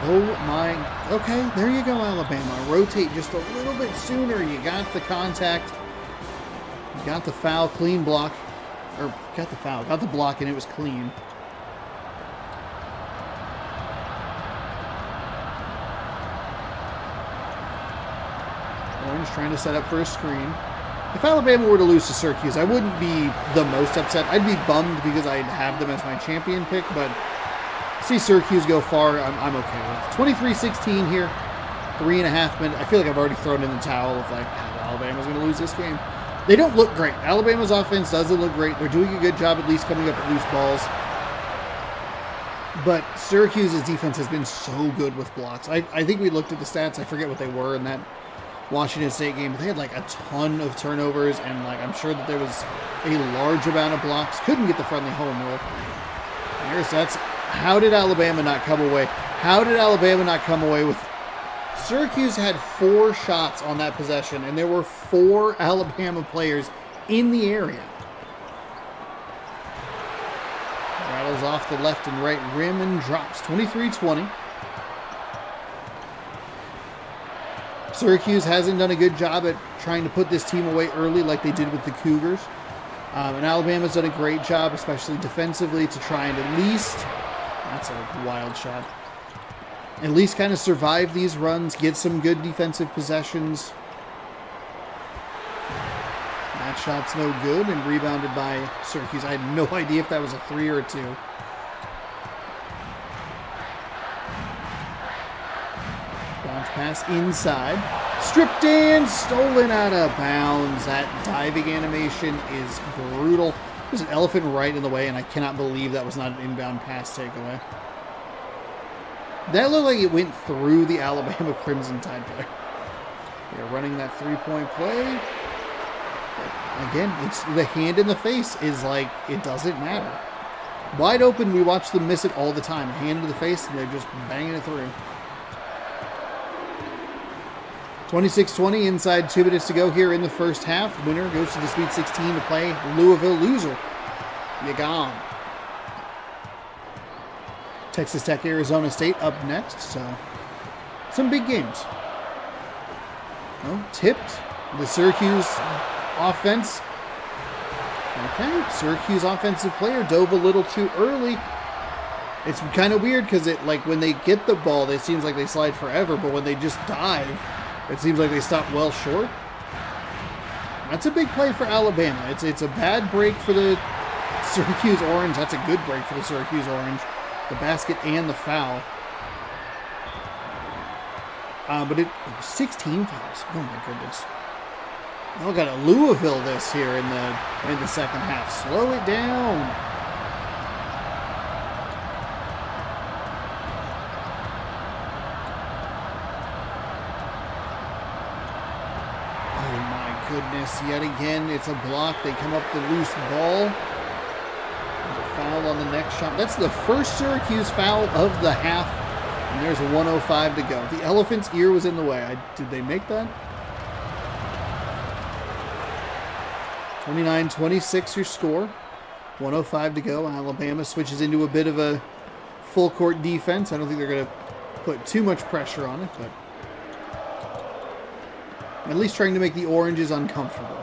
Oh my, okay, there you go, Alabama. Rotate just a little bit sooner. You got the contact. You got the foul, clean block. Or, got the block, and it was clean. Orange trying to set up for a screen. If Alabama were to lose to Syracuse, I wouldn't be the most upset. I'd be bummed because I'd have them as my champion pick, but see Syracuse go far, I'm okay with. 23-16 here, 3.5 minutes. I feel like I've already thrown in the towel of like, Alabama's going to lose this game. They don't look great. Alabama's offense doesn't look great. They're doing a good job at least coming up with loose balls. But Syracuse's defense has been so good with blocks. I think we looked at the stats. I forget what they were in that Washington State game. But they had like a ton of turnovers, and like I'm sure that there was a large amount of blocks. Couldn't get the friendly home rule. How did Alabama not come away? How did Alabama not come away with... Syracuse had 4 shots on that possession, and there were 4 Alabama players in the area. Rattles off the left and right rim and drops. 23-20. Syracuse hasn't done a good job at trying to put this team away early like they did with the Cougars. And Alabama's done a great job, especially defensively, to try and at least... That's a wild shot. At least kind of survive these runs, get some good defensive possessions. That shot's no good and rebounded by Syracuse. I had no idea if that was a 3 or a 2. Bounce pass inside. Stripped in, stolen out of bounds. That diving animation is brutal. There's an elephant right in the way, and I cannot believe that was not an inbound pass takeaway. That looked like it went through the Alabama Crimson Tide player. They're running that three-point play. Again, it's the hand in the face is like, it doesn't matter. Wide open, we watch them miss it all the time. A hand in the face, and they're just banging it through. 26-20, inside 2 minutes to go here in the first half. Winner goes to the Sweet 16 to play Louisville. Loser, you gone. Texas Tech, Arizona State up next, so some big games. Oh, tipped. The Syracuse offense. Okay, Syracuse offensive player dove a little too early. It's kind of weird because it, like, when they get the ball, it seems like they slide forever, but when they just dive, it seems like they stop well short. That's a big play for Alabama. It's a bad break for the Syracuse Orange. That's a good break for the Syracuse Orange. The basket and the foul. But it was 16 fouls. Oh my goodness. Y'all got to Louisville this here in the second half. Slow it down. Oh my goodness. Yet again, it's a block. They come up with the loose ball. Foul on the next shot. That's the first Syracuse foul of the half, and there's 1:05 to go. The elephant's ear was in the way. Did they make that? 29-26 your score. 1:05 to go. Alabama switches into a bit of a full court defense. I don't think they're going to put too much pressure on it, but at least trying to make the Oranges uncomfortable.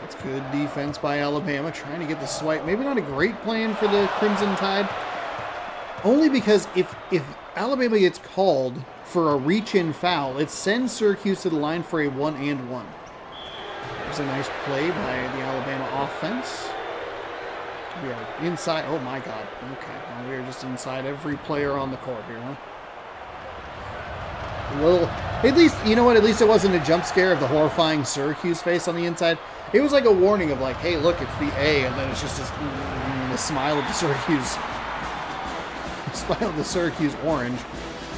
That's good defense by Alabama, trying to get the swipe. Maybe not a great plan for the Crimson Tide, only because if Alabama gets called for a reach-in foul, it sends Syracuse to the line for a 1-and-1. There's a nice play by the Alabama offense. We are inside. Oh, my God. Okay. Well, we are just inside every player on the court here, huh? A little. At least, you know what? At least it wasn't a jump scare of the horrifying Syracuse face on the inside. It was like a warning of like, hey, look, it's the A, and then it's just this, the smile of the Syracuse. Smile of the Syracuse orange.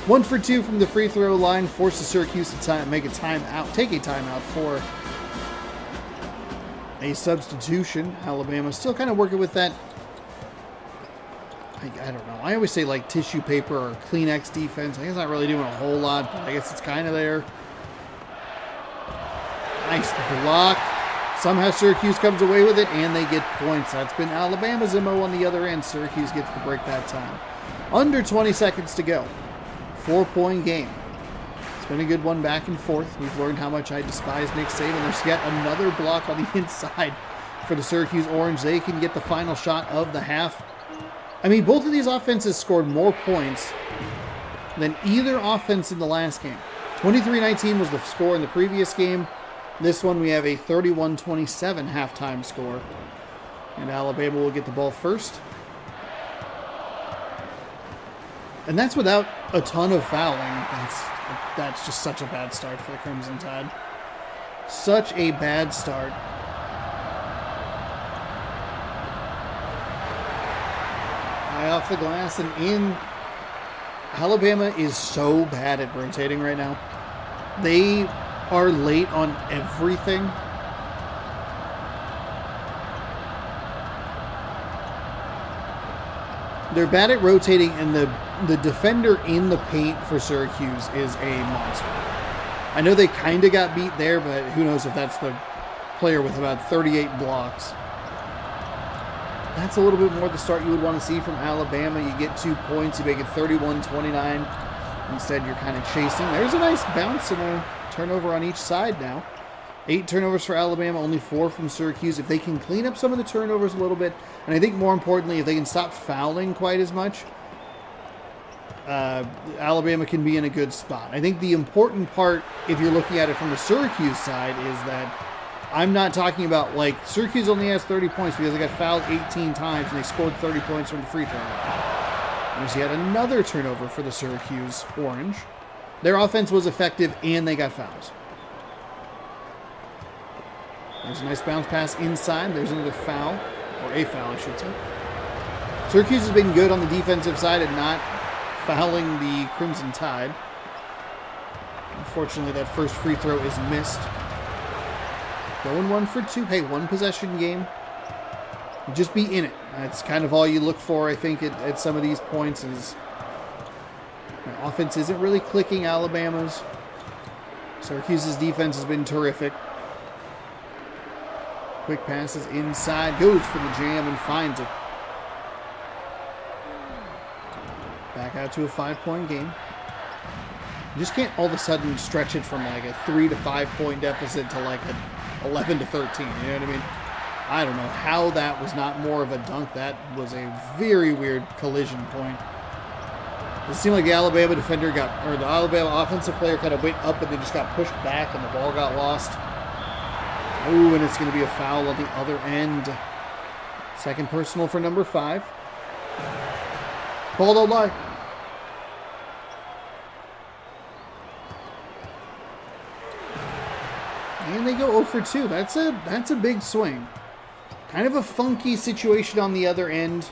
1 for 2 from the free throw line. Forces Syracuse to make a timeout. Take a timeout for a substitution. Alabama still kind of working with that, I don't know. I always say like tissue paper or Kleenex defense. I guess not really doing a whole lot, but I guess it's kind of there. Nice block. Somehow Syracuse comes away with it, and they get points. That's been Alabama's MO on the other end. Syracuse gets the break that time. Under 20 seconds to go. 4-point game. It's been a good one back and forth. We've learned how much I despise Nick Saban. There's yet another block on the inside for the Syracuse Orange. They can get the final shot of the half. I mean, both of these offenses scored more points than either offense in the last game. 23-19 was the score in the previous game. This one we have a 31-27 halftime score. And Alabama will get the ball first. And that's without a ton of fouling. That's just such a bad start for the Crimson Tide. Such a bad start. High off the glass and in. Alabama is so bad at rotating right now. They are late on everything. They're bad at rotating, and the defender in the paint for Syracuse is a monster. I know they kind of got beat there, but who knows if that's the player with about 38 blocks. That's a little bit more the start you would want to see from Alabama. You get 2 points, you make it 31-29. Instead, you're kind of chasing. There's a nice bounce and a turnover on each side now. 8 turnovers for Alabama, only 4 from Syracuse. If they can clean up some of the turnovers a little bit, and I think more importantly, if they can stop fouling quite as much, Alabama can be in a good spot. I think the important part, if you're looking at it from the Syracuse side, is that I'm not talking about, like, Syracuse only has 30 points because they got fouled 18 times and they scored 30 points from the free throw line. There's yet another turnover for the Syracuse Orange. Their offense was effective and they got fouls. There's a nice bounce pass inside. There's another foul, or a foul, I should say. Syracuse has been good on the defensive side at not fouling the Crimson Tide. Unfortunately, that first free throw is missed. Going 1 for 2. Hey, one possession game. Just be in it. That's kind of all you look for, I think, at some of these points is offense isn't really clicking Alabama's. Syracuse's defense has been terrific. Quick passes inside. Goes for the jam and finds it. Back out to a 5-point game. You just can't all of a sudden stretch it from like a 3 to 5 point deficit to like a 11 to 13. You know what I mean? I don't know how that was not more of a dunk. That was a very weird collision point. It seemed like the Alabama defender the Alabama offensive player kind of went up and then just got pushed back and the ball got lost. Ooh, and it's going to be a foul on the other end. Second personal for number 5. Ball don't lie. And they go 0 for 2. That's a big swing. Kind of a funky situation on the other end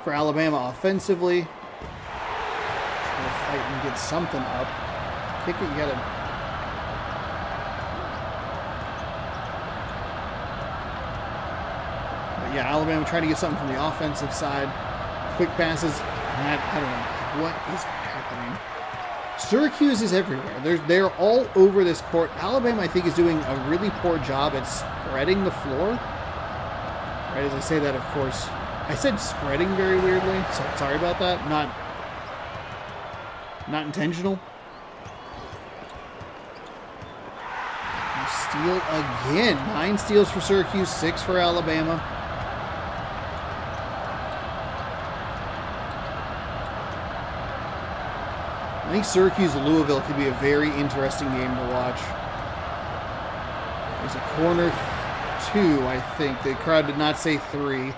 for Alabama offensively. Trying to fight and get something up. Kick it, you gotta. But yeah, Alabama trying to get something from the offensive side. Quick passes. And I don't know what is happening. Syracuse is everywhere. They're all over this court. Alabama, I think, is doing a really poor job at spreading the floor. Right as I say that, of course, I said spreading very weirdly, so sorry about that. Not intentional. Steal again. 9 steals for Syracuse, 6 for Alabama. I think Syracuse-Louisville could be a very interesting game to watch. There's a corner 2, I think. The crowd did not say 3.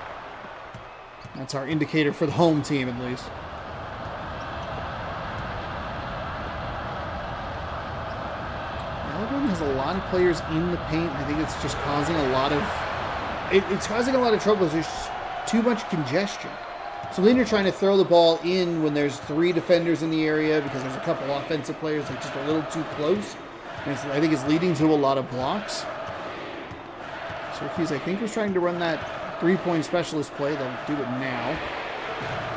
That's our indicator for the home team, at least. Alabama has a lot of players in the paint. I think it's just causing a lot of... It's causing a lot of trouble. There's too much congestion. So then you're trying to throw the ball in when there's 3 defenders in the area because there's a couple offensive players that are just a little too close. And I think it's leading to a lot of blocks. Syracuse, I think, was trying to run that 3-point specialist play. They'll do it now.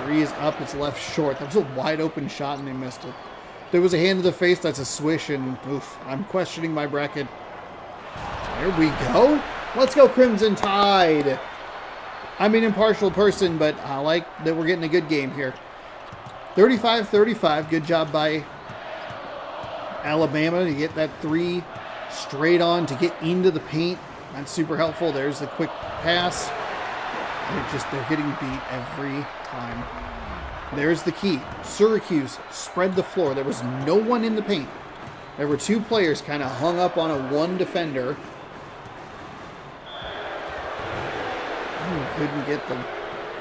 3 is up. It's left short. That was a wide open shot and they missed it. There was a hand to the face. That's a swish. And oof, I'm questioning my bracket. There we go. Let's go Crimson Tide. I'm an impartial person, but I like that we're getting a good game here. 35-35. Good job by Alabama to get that 3 straight on to get into the paint. That's super helpful. There's the quick pass. They're getting beat every time. There's the key. Syracuse spread the floor. There was no one in the paint. There were 2 players kind of hung up on a 1 defender.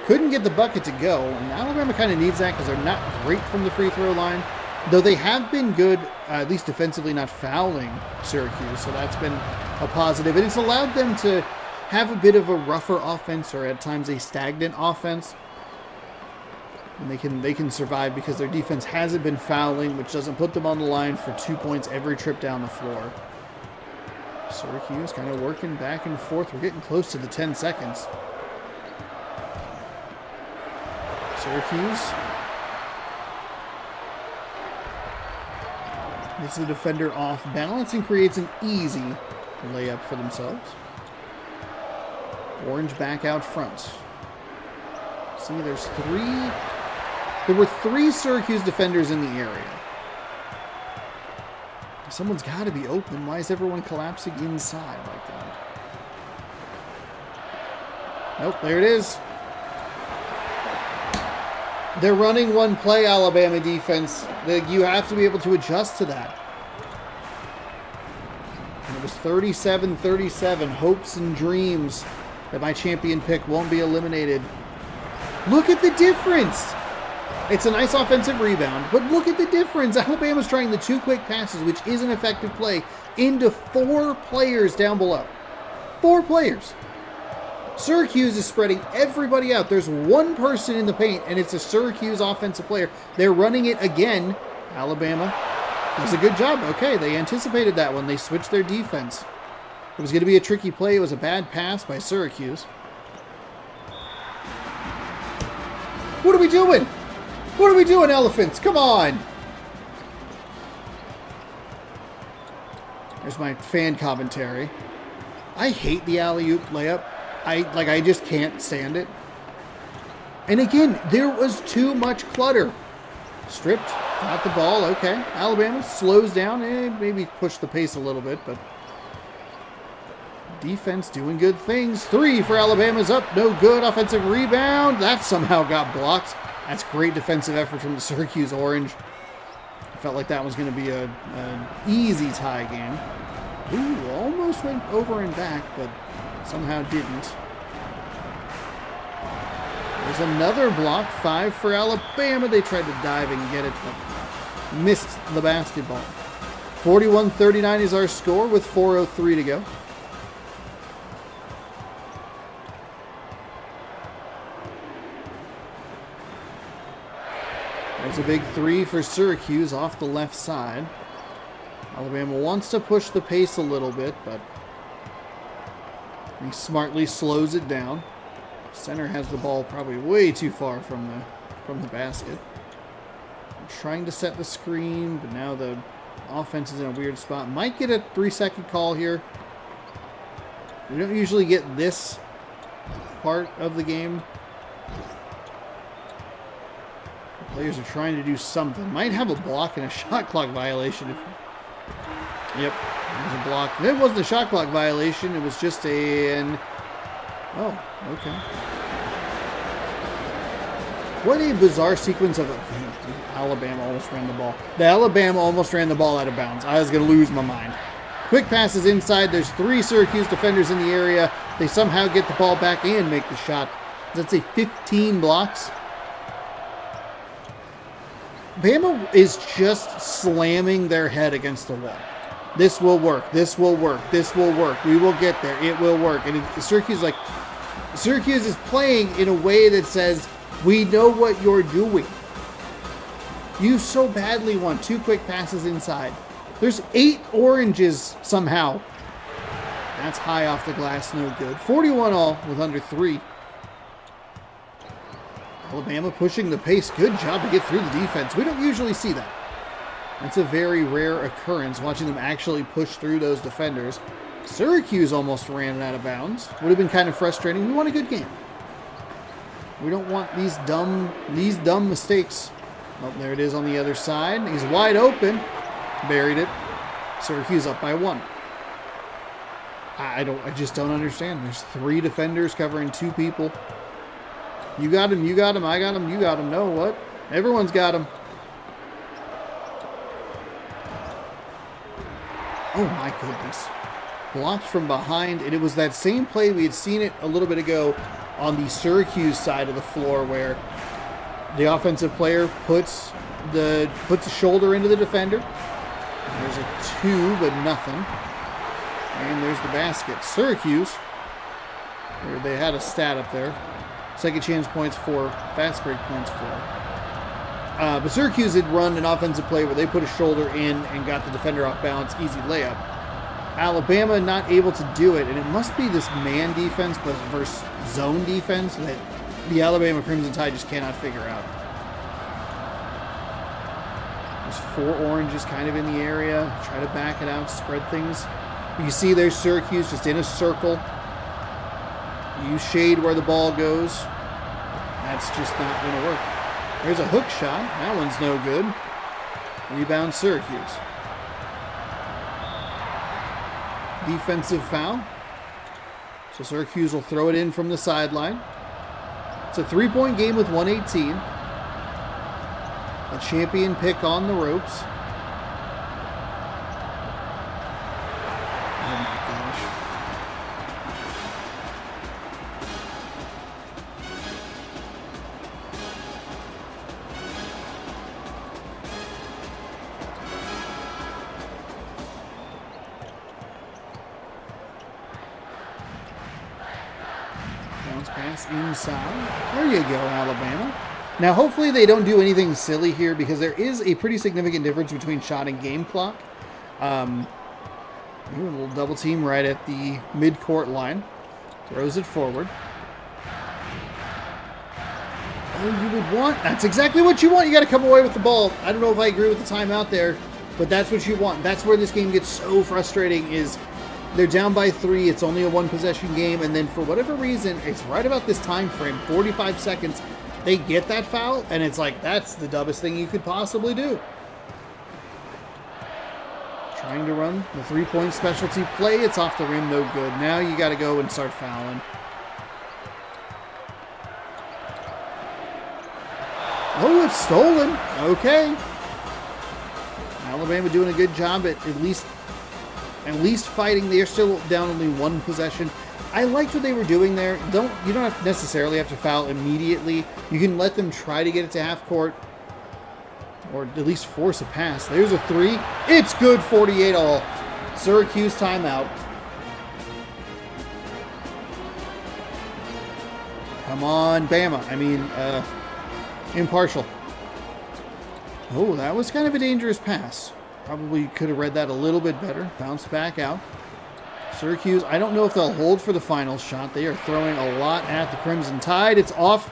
Couldn't get the bucket to go, and Alabama kind of needs that because they're not great from the free throw line, though they have been good, at least defensively, not fouling Syracuse, so that's been a positive, and it's allowed them to have a bit of a rougher offense, or at times a stagnant offense, and they can survive because their defense hasn't been fouling, which doesn't put them on the line for 2 points every trip down the floor. Syracuse kind of working back and forth. We're getting close to the 10 seconds. Syracuse gets the defender off balance and creates an easy layup for themselves. Orange back out front. See, there were 3 Syracuse defenders in the area. Someone's got to be open. Why is everyone collapsing inside like that? Nope, there it is. They're running one play, Alabama defense. You have to be able to adjust to that. And it was 37-37. Hopes and dreams that my champion pick won't be eliminated. Look at the difference. It's a nice offensive rebound, but look at the difference. Alabama's trying the 2 quick passes, which is an effective play, into 4 players down below. 4 players. Syracuse is spreading everybody out. There's 1 person in the paint, and it's a Syracuse offensive player. They're running it again. Alabama does a good job. Okay, they anticipated that one. They switched their defense. It was going to be a tricky play. It was a bad pass by Syracuse. What are we doing? What are we doing, Elephants? Come on! There's my fan commentary. I hate the alley-oop layup. I just can't stand it. And again, there was too much clutter. Stripped, got the ball, okay. Alabama slows down and maybe push the pace a little bit, but defense doing good things. 3 for Alabama's up, no good. Offensive rebound. That somehow got blocked. That's great defensive effort from the Syracuse Orange. I felt like that was going to be an easy tie game. Ooh, almost went over and back, but somehow didn't. There's another block. 5 for Alabama. They tried to dive and get it, but missed the basketball. 41-39 is our score with 4:03 to go. There's a big 3 for Syracuse off the left side. Alabama wants to push the pace a little bit, but he smartly slows it down. Center has the ball probably way too far from the basket. trying to set the screen, but now the offense is in a weird spot. Might get a 3-second call here. We don't usually get this part of the game. The players are trying to do something. Might have a block and a shot clock violation. Yep, there's a block. It wasn't a shot clock violation. It was just an... Oh, okay. What a bizarre sequence of... Alabama almost ran the ball. The Alabama almost ran the ball out of bounds. I was going to lose my mind. Quick passes inside. There's 3 Syracuse defenders in the area. They somehow get the ball back and make the shot. That's a 15 blocks. Bama is just slamming their head against the wall. This will work. This will work. This will work. We will get there. It will work. And Syracuse is playing in a way that says, we know what you're doing. You so badly want 2 quick passes inside. There's 8 oranges somehow. That's high off the glass, no good. 41 all with under 3. Alabama pushing the pace. Good job to get through the defense. We don't usually see that. That's a very rare occurrence, watching them actually push through those defenders. Syracuse almost ran it out of bounds. Would have been kind of frustrating. We want a good game. We don't want these dumb mistakes. Oh, there it is on the other side. He's wide open. Buried it. Syracuse up by 1. I just don't understand. There's 3 defenders covering 2 people. You got him, you got him, I got him, you got him. No, what? Everyone's got him. Oh my goodness. Blocked from behind, and it was that same play. We had seen it a little bit ago on the Syracuse side of the floor where the offensive player puts a shoulder into the defender. There's a 2, but nothing. And there's the basket. Syracuse, they had a stat up there. Second chance points for, fast break points for. But Syracuse had run an offensive play where they put a shoulder in and got the defender off balance, easy layup. Alabama not able to do it, and it must be this man defense versus zone defense that the Alabama Crimson Tide just cannot figure out. There's 4 oranges kind of in the area. Try to back it out, spread things. You see there's Syracuse just in a circle. You shade where the ball goes. That's just not going to work. There's a hook shot. That one's no good. Rebound Syracuse. Defensive foul. So Syracuse will throw it in from the sideline. It's a 3-point game with 118. A champion pick on the ropes. Oh my gosh. Bounce pass inside. There you go, Alabama. Now, hopefully they don't do anything silly here because there is a pretty significant difference between shot and game clock. A little double team right at the mid-court line. Throws it forward. Oh, you would want... That's exactly what you want. You got to come away with the ball. I don't know if I agree with the timeout there, but that's what you want. That's where this game gets so frustrating is they're down by 3. It's only a 1-possession game, and then for whatever reason, it's right about this time frame, 45 seconds, they get that foul, and it's like, that's the dumbest thing you could possibly do. Trying to run the 3-point specialty play. It's off the rim, no good. Now you got to go and start fouling. Oh, it's stolen. Okay. Alabama doing a good job at least fighting. They're still down only 1 possession. I liked what they were doing there. You don't necessarily have to foul immediately. You can let them try to get it to half court, or at least force a pass. There's a 3. It's good. 48 all. Syracuse timeout. Come on, Bama. I mean, impartial. Oh, that was kind of a dangerous pass. Probably could have read that a little bit better. Bounce back out. Syracuse, I don't know if they'll hold for the final shot. They are throwing a lot at the Crimson Tide. It's off.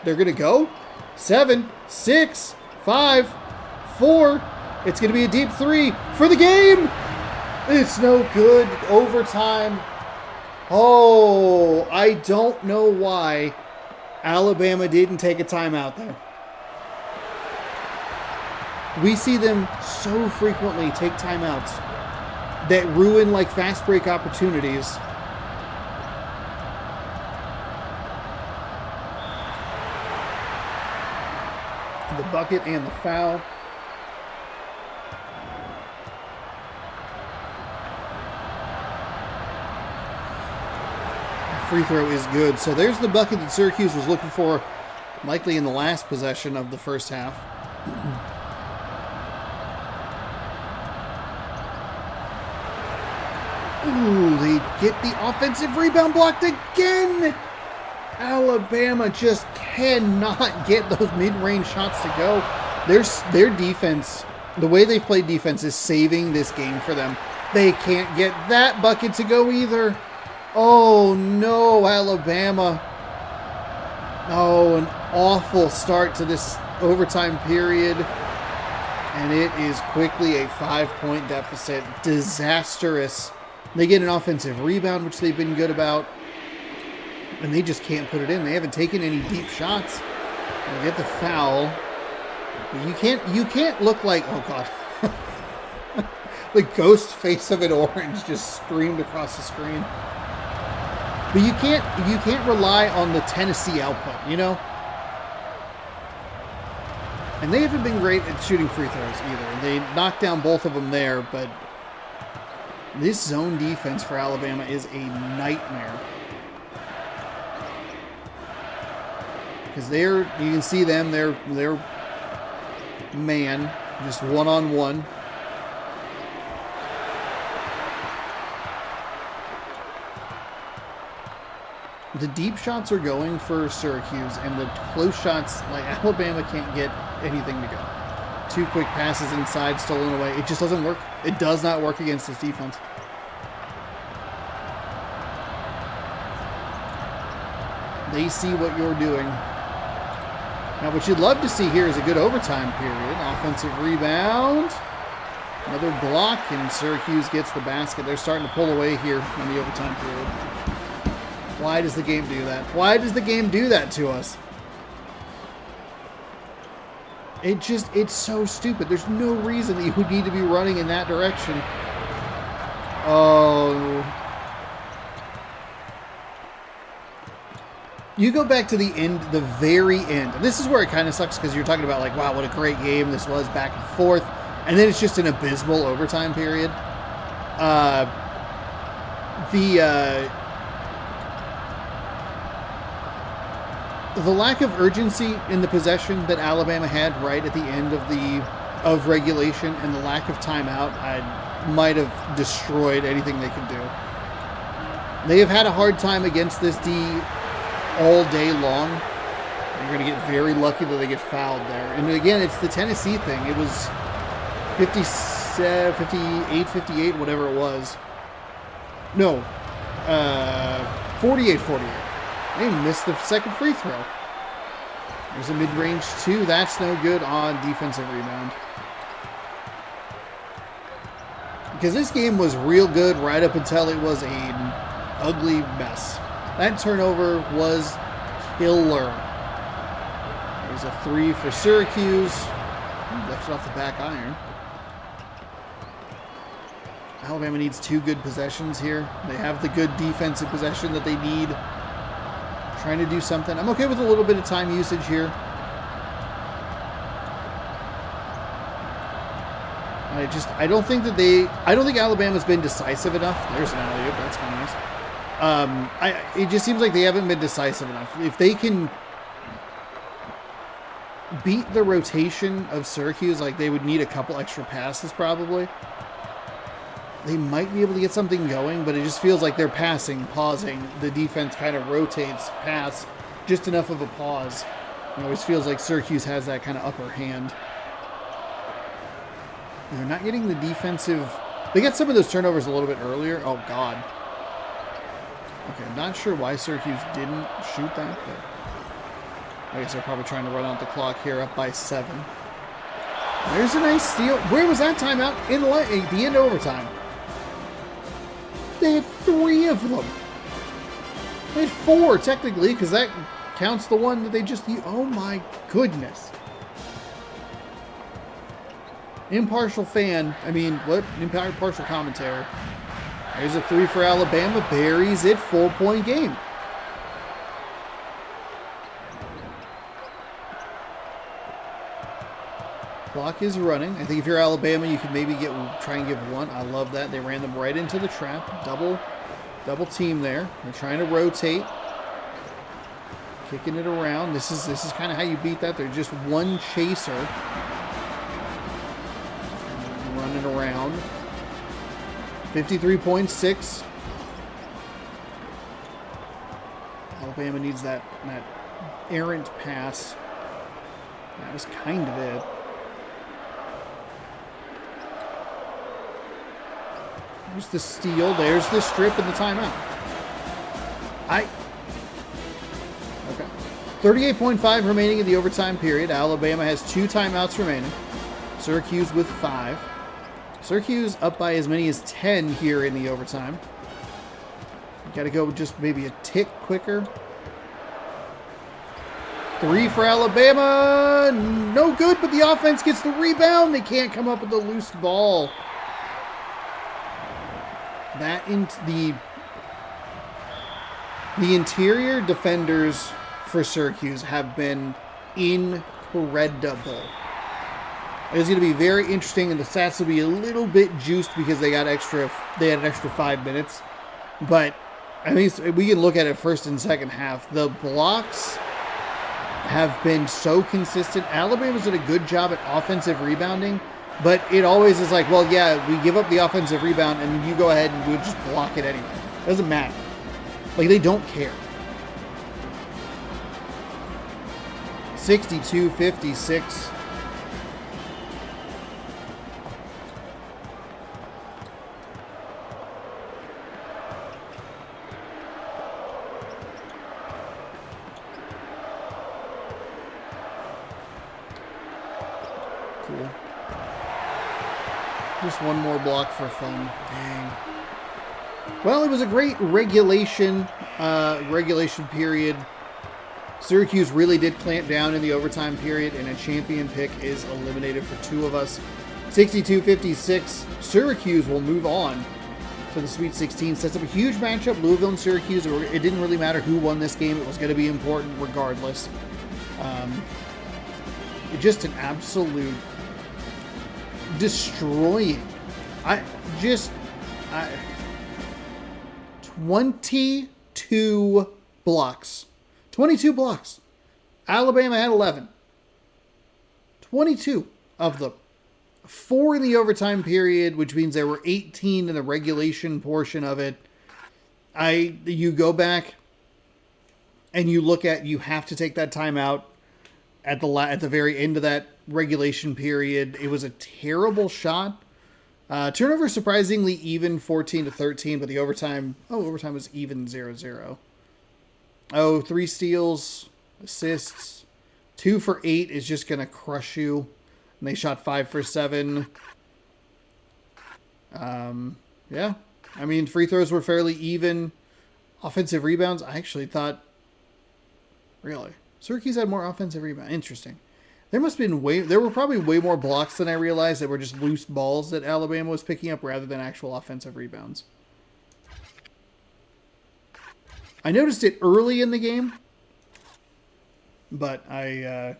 They're going to go. 7, 6, 5, 4. It's going to be a deep 3 for the game. It's no good. Overtime. Oh, I don't know why Alabama didn't take a timeout there. We see them so frequently take timeouts that ruin like fast break opportunities. The bucket and the foul. The free throw is good. So there's the bucket that Syracuse was looking for, likely in the last possession of the first half. Ooh, they get the offensive rebound blocked again. Alabama just cannot get those mid-range shots to go. Their defense, the way they played defense, is saving this game for them. They can't get that bucket to go either. Oh no, Alabama. Oh, an awful start to this overtime period. And it is quickly a 5-point deficit. Disastrous. They get an offensive rebound, which they've been good about. And they just can't put it in. They haven't taken any deep shots. They get the foul. You can't look like, oh god. The ghost face of an orange just streamed across the screen. But you can't rely on the Tennessee output, you know? And they haven't been great at shooting free throws either. They knocked down both of them there, but this zone defense for Alabama is a nightmare. Because you can see them, they're man, just one-on-one. The deep shots are going for Syracuse, and the close shots, like Alabama can't get anything to go. 2 quick passes inside, stolen away. It just doesn't work. It does not work against this defense. They see what you're doing. Now, what you'd love to see here is a good overtime period. Offensive rebound. Another block, and Syracuse gets the basket. They're starting to pull away here in the overtime period. Why does the game do that? Why does the game do that to us? It's so stupid. There's no reason that you would need to be running in that direction. Oh. You go back to the end, the very end. This is where it kind of sucks because you're talking about like, wow, what a great game this was, back and forth. And then it's just an abysmal overtime period. The lack of urgency in the possession that Alabama had right at the end of regulation, and the lack of timeout, might have destroyed anything they could do. They have had a hard time against this D all day long. You're going to get very lucky that they get fouled there. And again, it's the Tennessee thing. It was 57, 58, 58, whatever it was. No, 48, 48. They missed the second free throw. There's a mid-range 2. That's no good on defensive rebound. Because this game was real good right up until it was an ugly mess. That turnover was killer. There's a 3 for Syracuse. Left it off the back iron. Alabama needs 2 good possessions here. They have the good defensive possession that they need. Trying to do something. I'm okay with a little bit of time usage here. I don't think Alabama's been decisive enough. There's an alley-oop. That's kind of nice. It just seems like they haven't been decisive enough. If they can beat the rotation of Syracuse, like they would need a couple extra passes probably. They might be able to get something going, but it just feels like they're passing, pausing. The defense kind of rotates, pass, just enough of a pause. It always feels like Syracuse has that kind of upper hand. And they're not getting the defensive... They got some of those turnovers a little bit earlier. Oh, God. Okay, I'm not sure why Syracuse didn't shoot that, but I guess they're probably trying to run out the clock here, up by 7. There's a nice steal. Where was that timeout? In the end of overtime. They had 3 of them. They had 4, technically, because that counts the one that they just used. Oh, my goodness. Impartial fan. I mean, what? Impartial commentary. There's a 3 for Alabama. Buries it. 4-point game. Clock is running. I think if you're Alabama, you could maybe try and give 1. I love that. They ran them right into the trap. Double team there. They're trying to rotate. Kicking it around. This is kind of how you beat that. They're just one chaser. Running around. 53.6. Alabama needs that errant pass. That was kind of it. There's the steal. There's the strip and the timeout. Okay. 38.5 remaining in the overtime period. Alabama has 2 timeouts remaining. Syracuse with 5. Syracuse up by as many as 10 here in the overtime. Got to go just maybe a tick quicker. 3 for Alabama. No good, but the offense gets the rebound. They can't come up with the loose ball. The interior defenders for Syracuse have been incredible. It's going to be very interesting, and the stats will be a little bit juiced because they had an extra 5 minutes. But at least we can look at it first and second half. The blocks have been so consistent. Alabama's did a good job at offensive rebounding. But it always is like, well, yeah, we give up the offensive rebound and you go ahead and we'll just block it anyway. It doesn't matter. Like, they don't care. 62-56. Cool. Just one more block for fun. Dang. Well, it was a great regulation period. Syracuse really did clamp down in the overtime period, and a champion pick is eliminated for 2 of us. 62-56. Syracuse will move on to the Sweet 16. Sets up a huge matchup. Louisville and Syracuse. It didn't really matter who won this game. It was going to be important regardless. Just an absolute destroying. 22 blocks. 22 blocks. Alabama had 11. 22 of them. 4 in the overtime period, which means there were 18 in the regulation portion of it. You go back and you look at, you have to take that timeout at the very end of that regulation period. It was a terrible shot. Turnover surprisingly even, 14-13, but the overtime was even 0-0. 3 steals, assists, 2 for 8 is just going to crush you. And they shot 5 for 7. Yeah. I mean, free throws were fairly even. Offensive rebounds, I actually thought, really? Syracuse had more offensive rebounds. Interesting. There were probably way more blocks than I realized that were just loose balls that Alabama was picking up rather than actual offensive rebounds. I noticed it early in the game, but I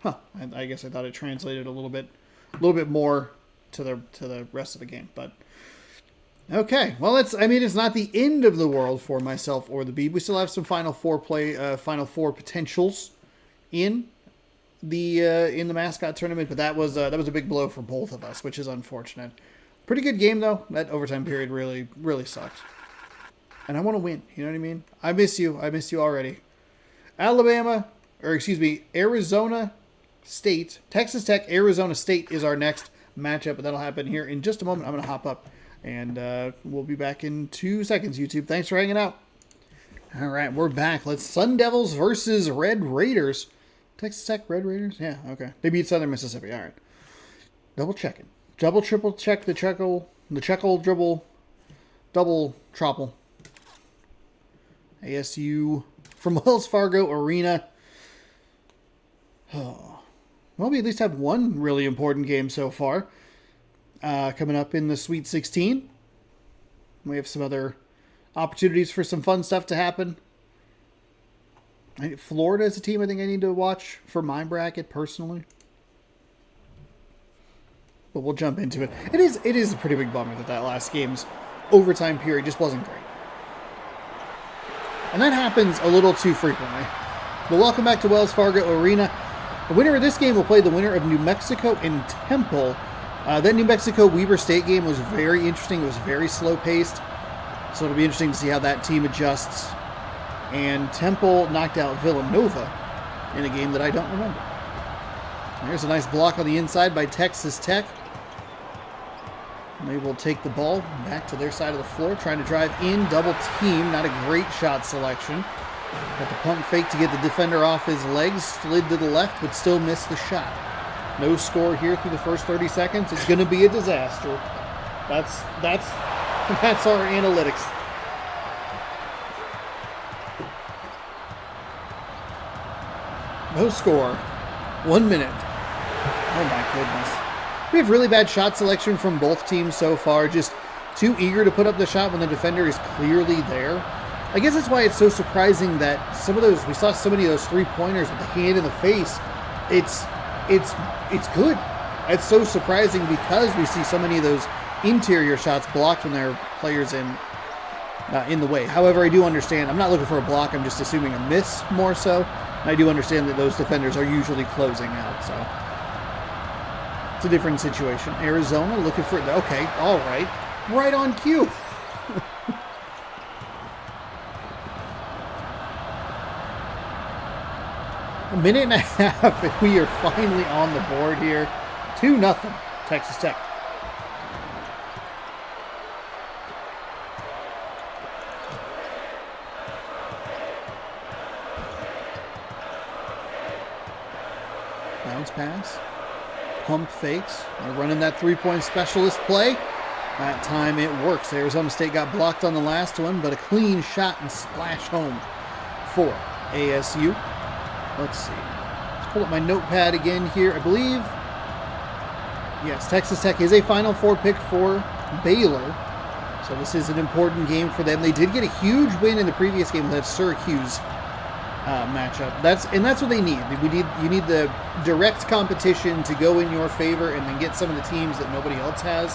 guess I thought it translated a little bit more to the rest of the game. But okay, well, it's not the end of the world for myself or the Beeb. We still have some Final Four potentials in the Mascot tournament, but that was a big blow for both of us, which is unfortunate. Pretty good game though. That overtime period really sucked. And I want to win. You know what I mean? I miss you already. Arizona State, Texas Tech, Arizona State is our next matchup, but that'll happen here in just a moment. I'm going to hop up, and we'll be back in 2 seconds, YouTube. Thanks for hanging out. All right, we're back. Let's Sun Devils versus Red Raiders. Texas Tech, Red Raiders? Yeah, okay. They beat Southern Mississippi. All right. Double checking. Double, triple check the checkle, dribble, double, trouble. ASU from Wells Fargo Arena. Oh. Well, we at least have one really important game so far. Coming up in the Sweet 16. We have some other opportunities for some fun stuff to happen. Florida is a team I think I need to watch for my bracket personally. But we'll jump into it. It is a pretty big bummer that last game's overtime period just wasn't great. And that happens a little too frequently. But welcome back to Wells Fargo Arena. The winner of this game will play the winner of New Mexico and Temple. That New Mexico-Weber State game was very interesting. It was very slow-paced. So it'll be interesting to see how that team adjusts. And Temple knocked out Villanova in a game that I don't remember. There's a nice block on the inside by Texas Tech. They will take the ball back to their side of the floor, trying to drive in, double team. Not a great shot selection. Got the pump fake to get the defender off his legs, slid to the left, but still missed the shot. No score here through the first 30 seconds. It's going to be a disaster. That's our analytics. No score. 1 minute. Oh my goodness. We have really bad shot selection from both teams so far. Just too eager to put up the shot when the defender is clearly there. I guess that's why it's so surprising that we saw so many of those three-pointers with the hand in the face. It's good. It's so surprising because we see so many of those interior shots blocked when there are players in the way. However, I do understand. I'm not looking for a block. I'm just assuming a miss more so. And I do understand that those defenders are usually closing out. So it's a different situation. Arizona looking for... Okay, all right. Right on cue. A minute and a half, and we are finally on the board here. 2-0, Texas Tech. Bounce pass. Pump fakes. They're running that three-point specialist play. That time it works. Arizona State got blocked on the last one, but a clean shot and splash home for ASU. Let's see. Let's pull up my notepad again here. I believe, yes, Texas Tech is a Final Four pick for Baylor. So this is an important game for them. They did get a huge win in the previous game with that Syracuse matchup. That's what they need. You need the direct competition to go in your favor, and then get some of the teams that nobody else has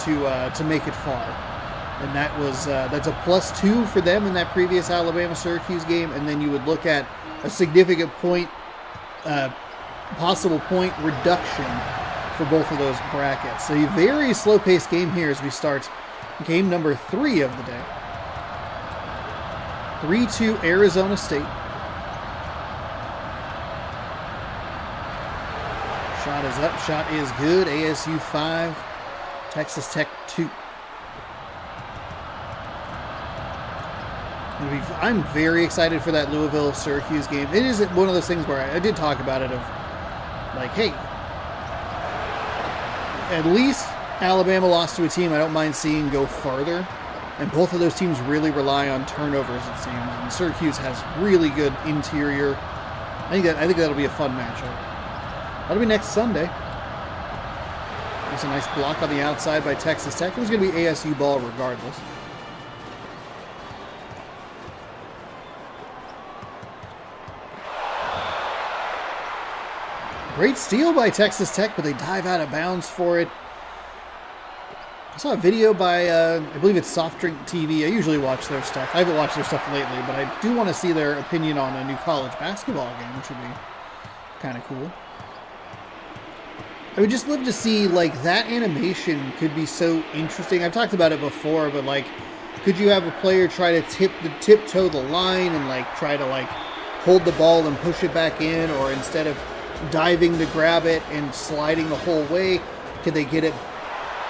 to make it far. And that's a +2 for them in that previous Alabama-Syracuse game. And then you would look at a significant possible point reduction for both of those brackets. So a very slow-paced game here as we start game number 3 of the day. 3-2 Arizona State. Shot is up. Shot is good. ASU 5. Texas Tech 2. I'm very excited for that Louisville-Syracuse game. It is one of those things where I did talk about it of, like, hey, at least Alabama lost to a team I don't mind seeing go further. And both of those teams really rely on turnovers, it seems. And Syracuse has really good interior. I think that'll be a fun matchup. That'll be next Sunday. There's a nice block on the outside by Texas Tech. It was going to be ASU ball regardless. Great steal by Texas Tech, but they dive out of bounds for it. I saw a video by, I believe it's Soft Drink TV. I usually watch their stuff. I haven't watched their stuff lately, but I do want to see their opinion on a new college basketball game, which would be kind of cool. I would just love to see, like, that animation could be so interesting. I've talked about it before, but, like, could you have a player try to tiptoe the line and, like, try to, like, hold the ball and push it back in, or instead of diving to grab it and sliding the whole way, could they get it,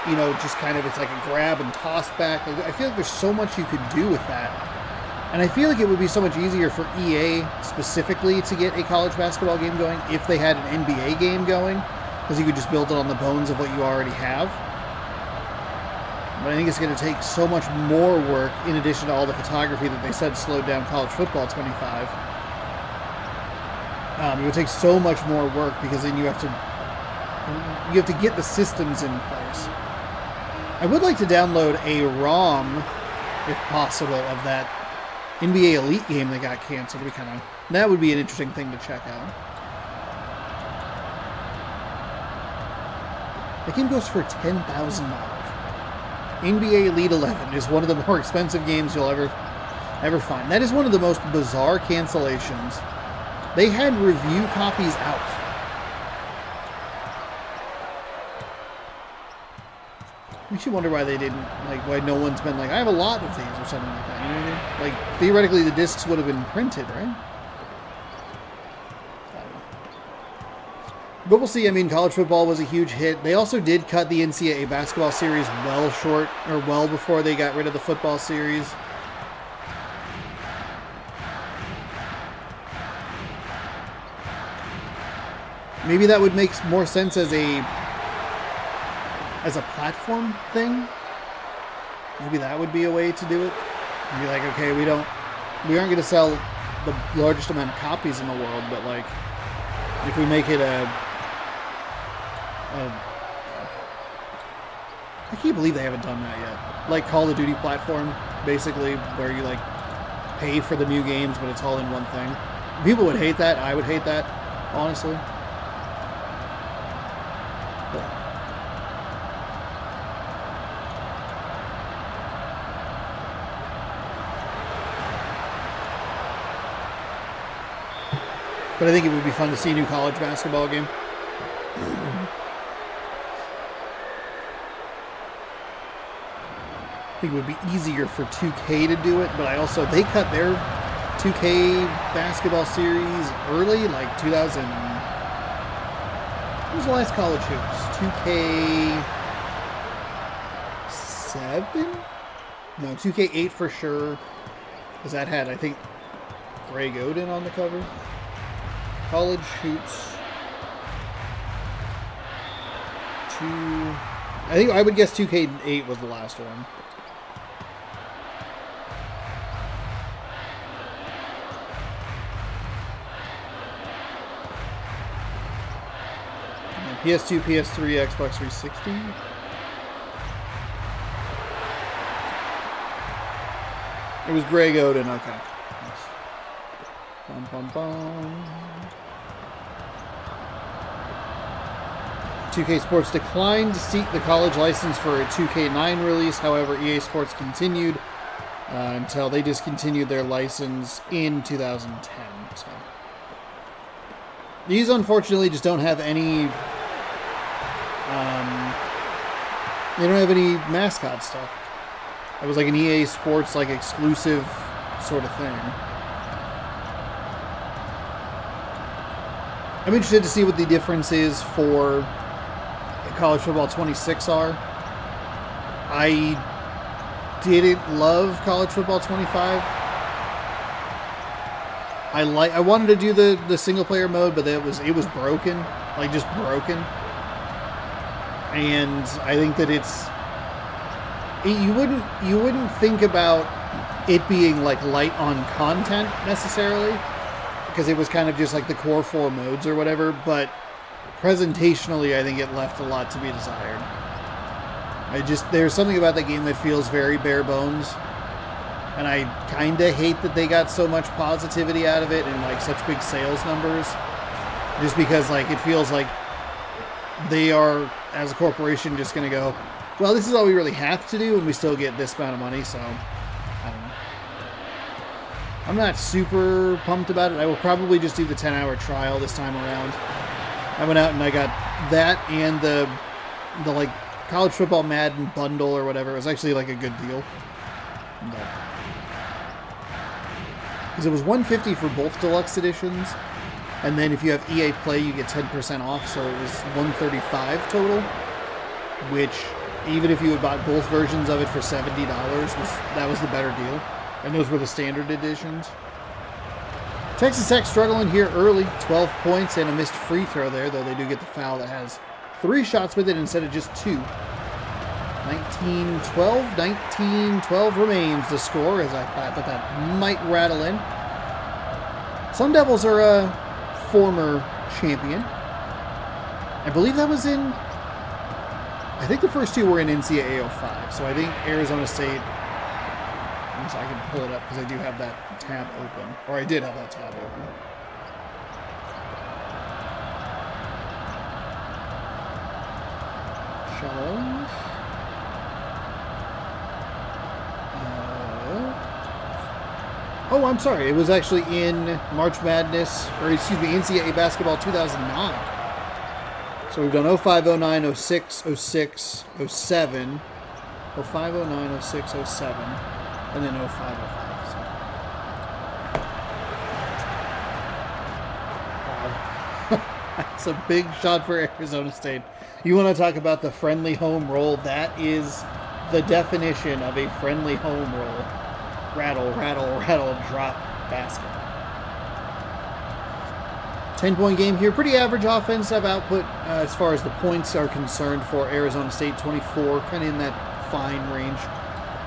you know, just kind of, it's like a grab and toss back. I feel like there's so much you could do with that. And I feel like it would be so much easier for EA specifically to get a college basketball game going if they had an NBA game going. because you could just build it on the bones of what you already have. But I think it's going to take so much more work in addition to all the photography that they said slowed down college football 25. It would take so much more work because then you have to get the systems in place. I would like to download a ROM, if possible, of that NBA Elite game that got canceled. That would be an interesting thing to check out. The game goes for $10,000. NBA Elite 11 is one of the more expensive games you'll ever find. That is one of the most bizarre cancellations. They had review copies out. Makes you wonder why they didn't, why no one's been like, I have a lot of these or something like that. You know what I mean? Theoretically, the discs would have been printed, right? But we'll see. I mean, college football was a huge hit. They also did cut the NCAA basketball series well before they got rid of the football series. Maybe that would make more sense as a platform thing. Maybe that would be a way to do it. And be like, okay, we aren't going to sell the largest amount of copies in the world, but if we make it I can't believe they haven't done that yet. Like Call of Duty platform, basically, where you pay for the new games, but it's all in one thing. People would hate that. I would hate that, honestly. But I think it would be fun to see a new college basketball game. I think it would be easier for 2K to do it, but they cut their 2K basketball series early, 2000. What was the last college hoops? 2K7? No, 2K8 for sure. Because that had, I think, Greg Oden on the cover. College hoops. I think I would guess 2K8 was the last one. PS2, PS3, Xbox 360. It was Greg Oden, okay. Bum, bum, bum. 2K Sports declined to seek the college license for a 2K9 release. However, EA Sports continued until they discontinued their license in 2010. So these, unfortunately, just don't have any... they don't have any Mascot stuff. It was an EA Sports exclusive sort of thing. I'm interested to see what the difference is for College Football 26 are. I didn't love College Football 25. I wanted to do the single player mode, but it was broken, just broken. And I think that you wouldn't think about it being light on content necessarily, because it was kind of just the core 4 modes or whatever, but presentationally I think it left a lot to be desired. There's something about that game that feels very bare bones, and I kind of hate that they got so much positivity out of it and such big sales numbers, just because it feels like they are, as a corporation, just going to go, well, this is all we really have to do, and we still get this amount of money, so I don't know. I'm not super pumped about it. I will probably just do the 10-hour trial this time around. I went out and I got that and the College Football Madden bundle or whatever. It was actually a good deal. Because it was $150 for both deluxe editions, and then if you have EA Play, you get 10% off, so it was $135 total, which, even if you had bought both versions of it for $70, that was the better deal. And those were the standard editions. Texas Tech struggling here early. 12 points and a missed free throw there, though they do get the foul that has 3 shots with it instead of just 2. 19-12 remains the score, as I thought that might rattle in. Sun Devils are a former champion. I believe that was in... I think the first 2 were in NCAA 05, so I think Arizona State... So I can pull it up because I do have that tab open. Or I did have that tab open. Challenge. Oh, I'm sorry. It was actually in March Madness, or excuse me, NCAA Basketball 2009. So we've done 05, 09, 06, 06, 07, 05, 09, 06, 07, and then 05, 05. So. Wow. That's a big shot for Arizona State. You want to talk about the friendly home roll? That is the definition of a friendly home roll. Rattle, rattle, rattle, drop, basket. 10-point game here. Pretty average offensive output as far as the points are concerned for Arizona State. 24, kind of in that fine range.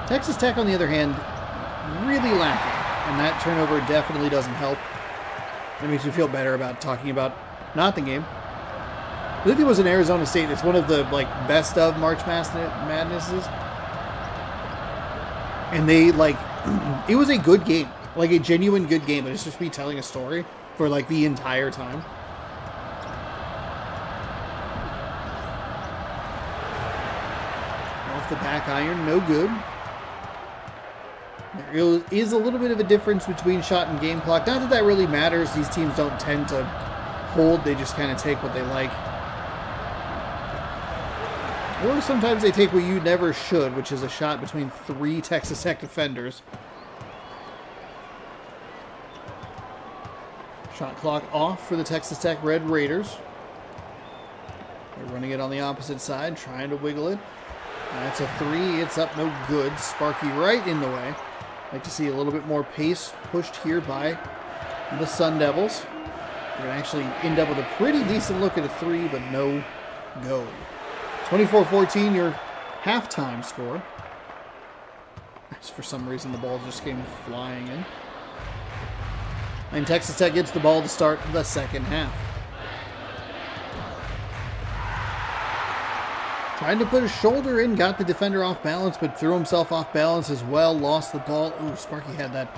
Texas Tech, on the other hand, really lacking. And that turnover definitely doesn't help. It makes me feel better about talking about not the game. I think it was in Arizona State. It's one of the best of March Madnesses. And they, it was a good game. Like, a genuine good game. But it's just me telling a story for, the entire time. Off the back iron, no good. There is a little bit of a difference between shot and game clock. Not that that really matters. These teams don't tend to hold. They just kind of take what they like. Or sometimes they take what you never should, which is a shot between 3 Texas Tech defenders. Shot clock off for the Texas Tech Red Raiders. They're running it on the opposite side, trying to wiggle it. That's a 3. It's up, no good. Sparky right in the way. Like to see a little bit more pace pushed here by the Sun Devils. We're going to actually end up with a pretty decent look at a 3, but no go. 24-14, your halftime score. For some reason, the ball just came flying in. And Texas Tech gets the ball to start the second half. Trying to put his shoulder in, got the defender off balance, but threw himself off balance as well. Lost the ball. Ooh, Sparky had that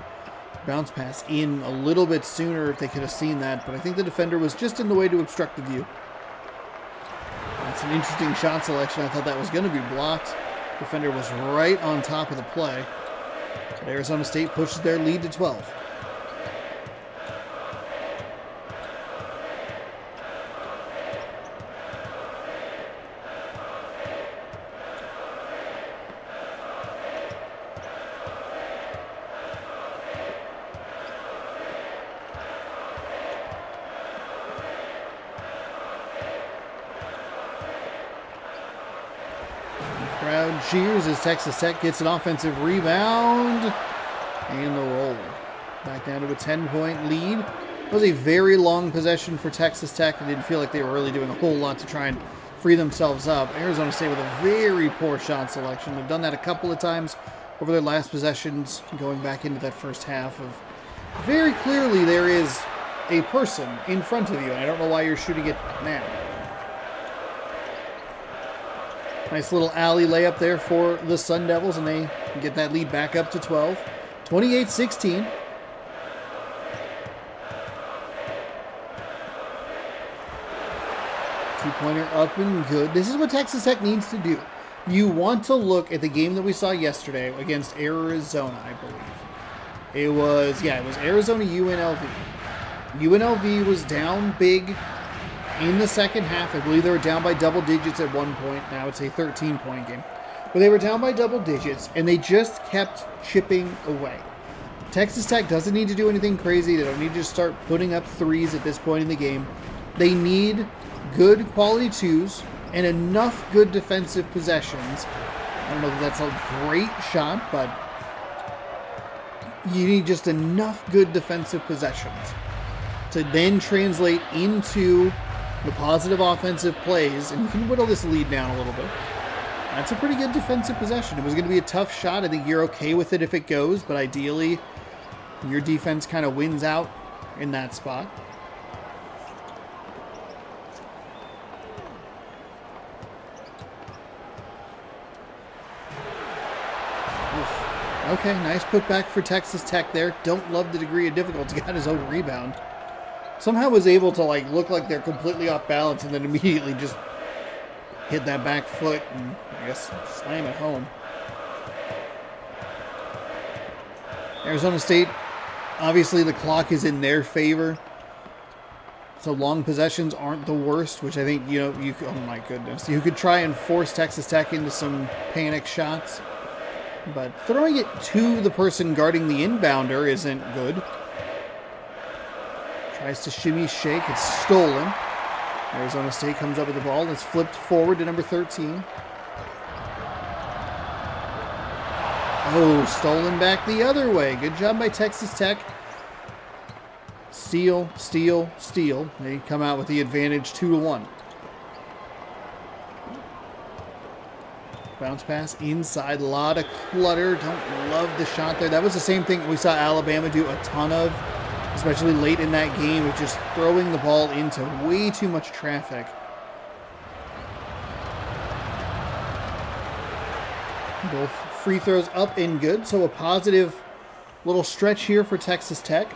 bounce pass in a little bit sooner if they could have seen that, but I think the defender was just in the way to obstruct the view. That's an interesting shot selection. I thought that was going to be blocked. Defender was right on top of the play. But Arizona State pushes their lead to 12. Crowd cheers as Texas Tech gets an offensive rebound and the roll. Back down to a 10-point lead. It was a very long possession for Texas Tech. It didn't feel like they were really doing a whole lot to try and free themselves up. Arizona State with a very poor shot selection. They've done that a couple of times over their last possessions, going back into that first half. Of very clearly there is a person in front of you, and I don't know why you're shooting it now. Nice little alley layup there for the Sun Devils, and they get that lead back up to 12. 28-16. Two-pointer up and good. This is what Texas Tech needs to do. You want to look at the game that we saw yesterday against Arizona, I believe. It was Arizona UNLV. UNLV was down big in the second half. I believe they were down by double digits at one point. Now it's a 13-point game. But they were down by double digits, and they just kept chipping away. Texas Tech doesn't need to do anything crazy. They don't need to start putting up threes at this point in the game. They need good quality twos and enough good defensive possessions. I don't know if that's a great shot, but you need just enough good defensive possessions to then translate into the positive offensive plays, and you can whittle this lead down a little bit. That's a pretty good defensive possession. It was going to be a tough shot. I think you're okay with it if it goes, but ideally your defense kind of wins out in that spot. Okay, nice putback for Texas Tech there. Don't love the degree of difficulty. Got his own rebound. Somehow was able to like look like they're completely off balance and then immediately just hit that back foot and I guess slam it home. Arizona State, obviously the clock is in their favor. So long possessions aren't the worst, which I think, oh my goodness. You could try and force Texas Tech into some panic shots. But throwing it to the person guarding the inbounder isn't good. Tries to shimmy shake. It's stolen. Arizona State comes up with the ball. It's flipped forward to number 13. Oh, stolen back the other way. Good job by Texas Tech. Steal, steal, steal. They come out with the advantage 2-1. Bounce pass inside, a lot of clutter. Don't love the shot there. That was the same thing we saw Alabama do a ton of, especially late in that game, with just throwing the ball into way too much traffic. Both free throws up and good, so a positive little stretch here for Texas Tech.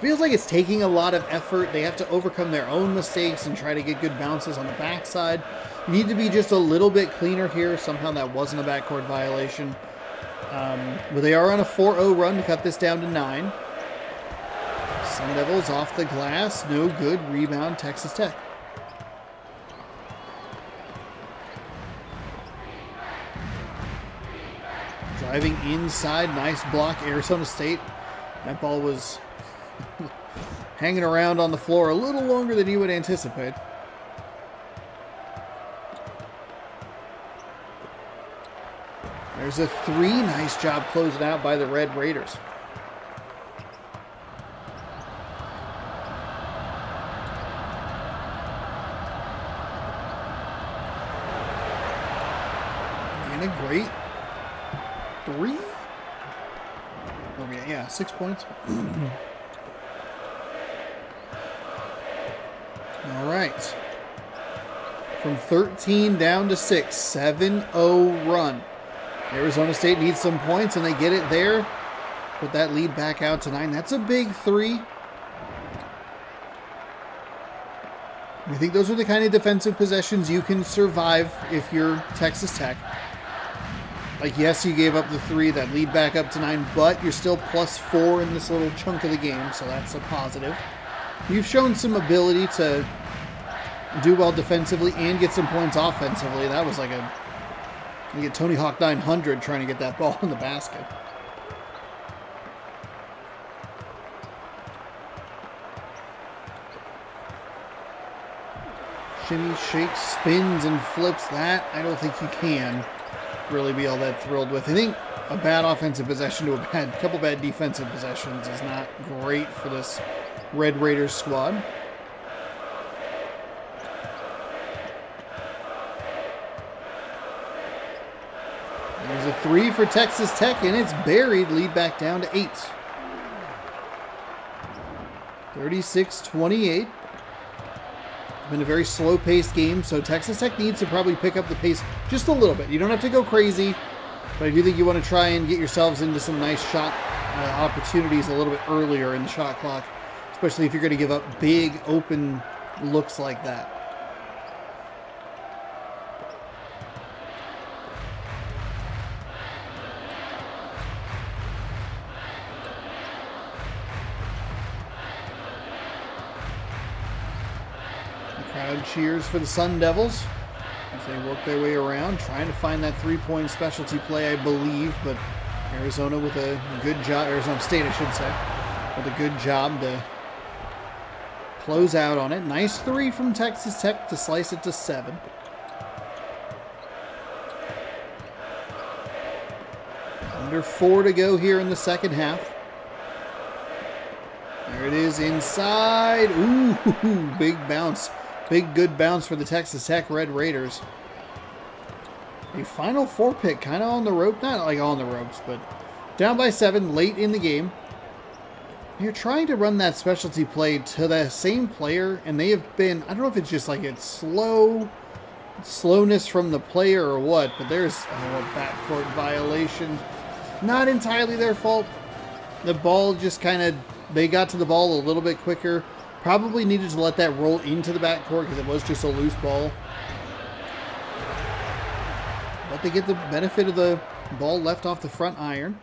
Feels like it's taking a lot of effort. They have to overcome their own mistakes and try to get good bounces on the backside. Need to be just a little bit cleaner here. Somehow that wasn't a backcourt violation. But they are on a 4-0 run to cut this down to 9. Sun Devils off the glass. No good. Rebound, Texas Tech. Driving inside. Nice block, Arizona State. That ball was hanging around on the floor a little longer than you would anticipate. There's a 3. Nice job closing out by the Red Raiders. And a great 3? Yeah, 6 points. All right. From 13 down to 6. 7-0 run. Arizona State needs some points, and they get it there. Put that lead back out to 9. That's a big 3. I think those are the kind of defensive possessions you can survive if you're Texas Tech. Like, yes, you gave up the 3, that lead back up to 9, but you're still +4 in this little chunk of the game, so that's a positive. You've shown some ability to do well defensively and get some points offensively. That was like you get Tony Hawk 900 trying to get that ball in the basket. Shimmy, shakes, spins, and flips. That I don't think you can really be all that thrilled with. I think a bad offensive possession to a couple bad defensive possessions is not great for this Red Raiders squad. There's a 3 for Texas Tech, and it's buried. Lead back down to 8. 36-28. Been a very slow-paced game, so Texas Tech needs to probably pick up the pace just a little bit. You don't have to go crazy, but I do think you want to try and get yourselves into some nice shot opportunities a little bit earlier in the shot clock, especially if you're going to give up big, open looks like that. Crowd cheers for the Sun Devils as they work their way around, trying to find that three-point specialty play, I believe, but Arizona with a good job, Arizona State, I should say, with a good job to close out on it. Nice 3 from Texas Tech to slice it to 7. Under 4 to go here in the second half. There it is inside. Ooh, big bounce. Big good bounce for the Texas Tech Red Raiders. A Final Four pick, kind of on the rope. Not like on the ropes, but down by 7 late in the game. You're trying to run that specialty play to the same player, and they have been, I don't know if it's just like it's slowness from the player or what, but there's a backcourt violation. Not entirely their fault. The ball just kind of, they got to the ball a little bit quicker. Probably needed to let that roll into the backcourt because it was just a loose ball. But they get the benefit of the ball left off the front iron.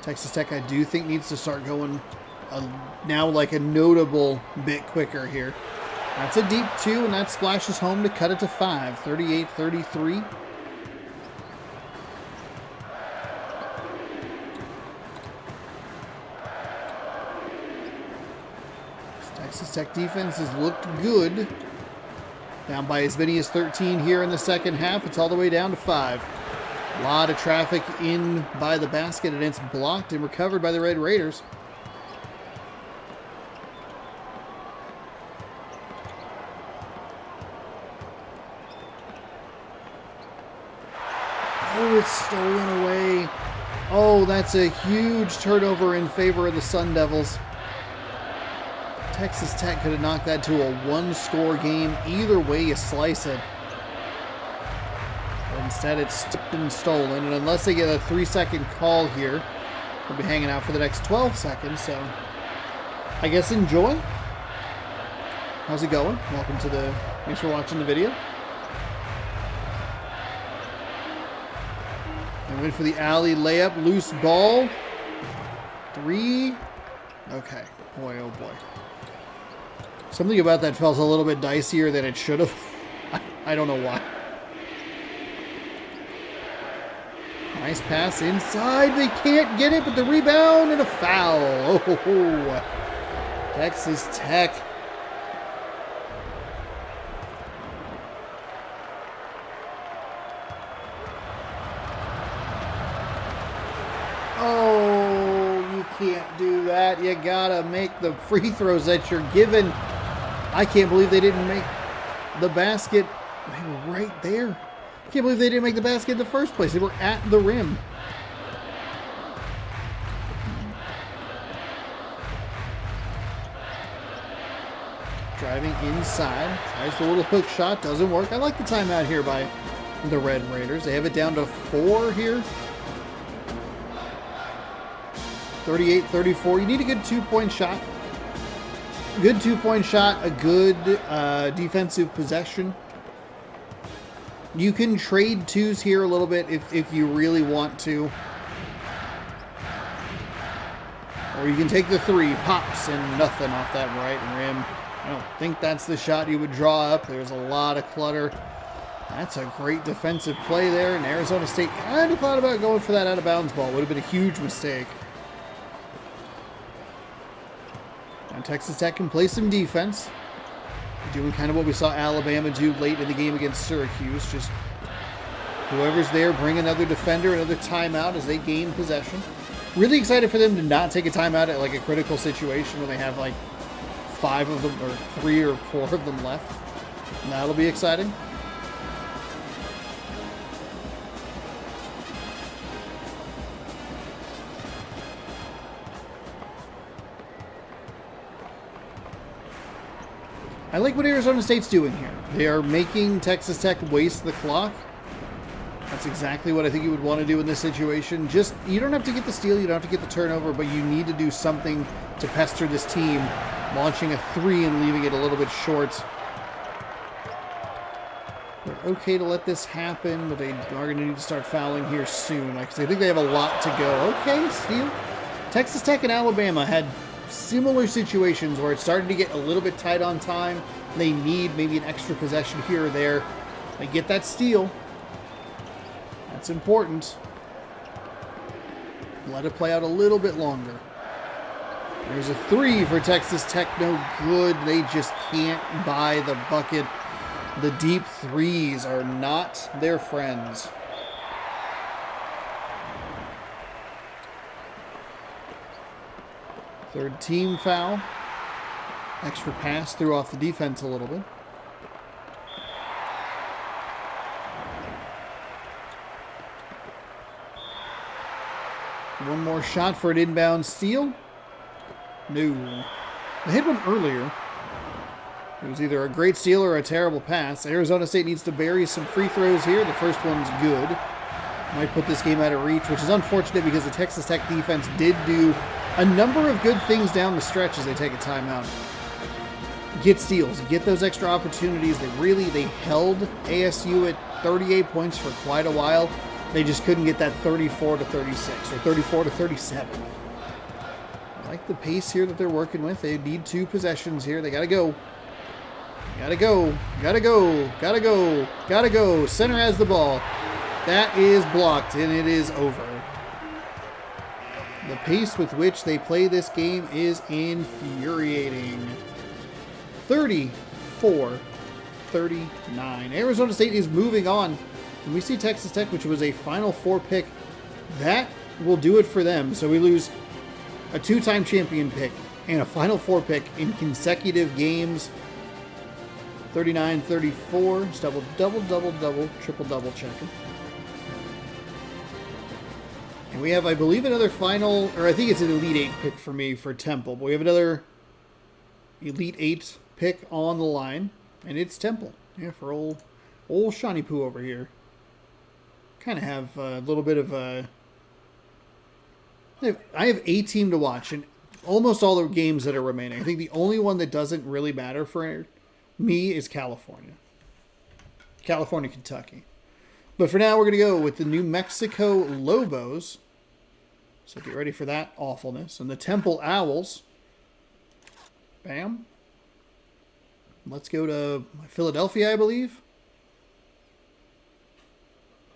Texas Tech, I do think, needs to start going now like a notable bit quicker here. That's a deep 2, and that splashes home to cut it to 5, 38-33. Texas Tech defense has looked good. Down by as many as 13 here in the second half. It's all the way down to 5. A lot of traffic in by the basket, and it's blocked and recovered by the Red Raiders. Oh, it's stolen away. Oh, that's a huge turnover in favor of the Sun Devils. Texas Tech could have knocked that to a 1-score game. Either way you slice it. But instead, it's been stolen. And unless they get a 3-second call here, they'll be hanging out for the next 12 seconds. So, I guess enjoy. How's it going? Welcome to the... Thanks for watching the video. And went for the alley layup. Loose ball. 3. Okay. Boy, oh boy. Something about that felt a little bit dicier than it should have. I don't know why. Nice pass inside. They can't get it, but the rebound and a foul. Oh, Texas Tech. Oh, you can't do that. You gotta make the free throws that you're given. I can't believe they didn't make the basket. They were right there. I can't believe they didn't make the basket in the first place. They were at the rim. Driving inside. Tries the little hook shot. Doesn't work. I like the timeout here by the Red Raiders. They have it down to 4 here. 38-34. You need a good 2-point shot. Good 2-point shot. A good defensive possession. You can trade 2s here a little bit if you really want to. Or you can take the 3. Pops and nothing off that right rim. I don't think that's the shot you would draw up. There's a lot of clutter. That's a great defensive play there. And Arizona State kind of thought about going for that out of bounds ball. Would have been a huge mistake. Now Texas Tech can play some defense. Doing kind of what we saw Alabama do late in the game against Syracuse. Just whoever's there, bring another defender, another timeout as they gain possession. Really excited for them to not take a timeout at like a critical situation when they have like 5 of them, or 3 or 4 of them left. And that'll be exciting. I like what Arizona State's doing here. They are making Texas Tech waste the clock. That's exactly what I think you would want to do in this situation. Just, you don't have to get the steal, you don't have to get the turnover, but you need to do something to pester this team. Launching a 3 and leaving it a little bit short. They're okay to let this happen, but they are going to need to start fouling here soon. Because I think they have a lot to go. Okay, steal. Texas Tech and Alabama had similar situations where it's starting to get a little bit tight on time. They need maybe an extra possession here or there. They get that steal. That's important. Let it play out a little bit longer. There's a 3 for Texas Tech. No good. They just can't buy the bucket. The deep 3s are not their friends. Third team foul. Extra pass threw off the defense a little bit. One more shot for an inbound steal. No. They hit one earlier. It was either a great steal or a terrible pass. Arizona State needs to bury some free throws here. The first one's good. Might put this game out of reach, which is unfortunate because the Texas Tech defense did do a number of good things down the stretch as they take a timeout. Get steals, get those extra opportunities. They held ASU at 38 points for quite a while. They just couldn't get that 34 to 36 or 34 to 37. I like the pace here that they're working with. They need 2 possessions here. They got to go. Gotta go. Gotta go. Gotta go. Gotta go. Center has the ball. That is blocked, and it is over. The pace with which they play this game is infuriating. 34-39. Arizona State is moving on. And we see Texas Tech, which was a Final Four pick. That will do it for them. So we lose a 2-time champion pick and a Final Four pick in consecutive games. 39-34. Just double, triple checking. And we have, I believe, another final, or I think it's an Elite 8 pick for me for Temple. But we have another Elite 8 pick on the line, and it's Temple. Yeah, for old Shawnee Poo over here. Kind of have a little bit of a... I have a team to watch, and almost all the games that are remaining. I think the only one that doesn't really matter for me is California. California, Kentucky. But for now, we're going to go with the New Mexico Lobos. So get ready for that awfulness. And the Temple Owls. Bam. Let's go to Philadelphia, I believe.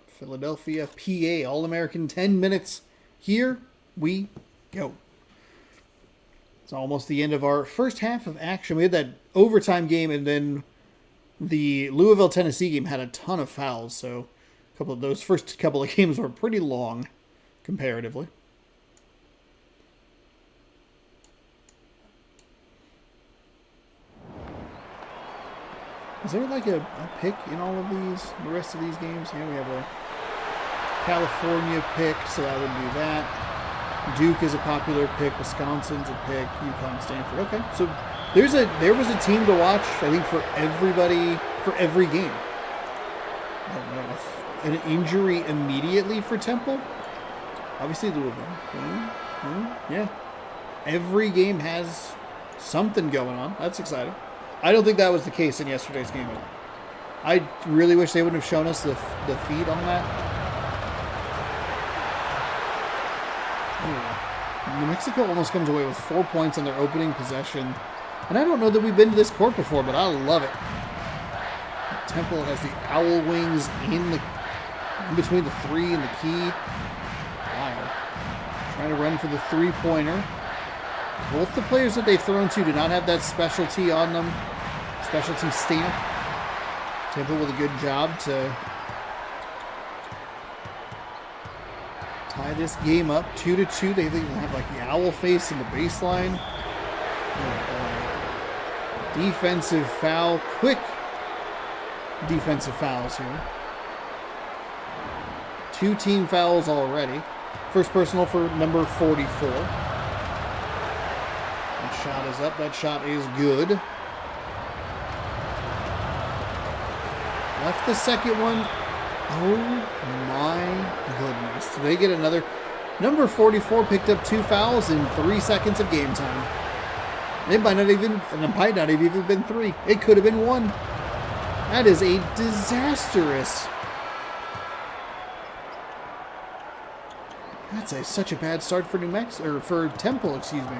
Philadelphia, PA, All-American 10 minutes. Here we go. It's almost the end of our first half of action. We had that overtime game, and then the Louisville, Tennessee game had a ton of fouls. So those first couple of games were pretty long, comparatively. Is there like a pick in all of these, the rest of these games? Yeah, we have a California pick, so that would be that. Duke is a popular pick. Wisconsin's a pick. UConn, Stanford. Okay, so there was a team to watch, I think, for everybody, for every game. I don't know if an injury immediately for Temple. Obviously, Louisville. Yeah. Every game has something going on. That's exciting. I don't think that was the case in yesterday's game at all. I really wish they wouldn't have shown us the feed on that. Anyway, New Mexico almost comes away with 4 points on their opening possession. And I don't know that we've been to this court before, but I love it. Temple has the owl wings in between the 3 and the key. Wow. Trying to run for the 3-pointer. Both the players that they've thrown to do not have that specialty on them. Specialty stamp. Temple with a good job to tie this game up 2-2. They even have like the owl face in the baseline. Oh boy. Defensive foul. Quick defensive fouls here. 2 team fouls already. First personal for number 44. That shot is up. That shot is good. Left the second one. Oh my goodness. They get another. Number 44 picked up 2 fouls in 3 seconds of game time. It might not have even been 3. It could have been 1. That is a disastrous. That's such a bad start for New Mexico, or for Temple, excuse me.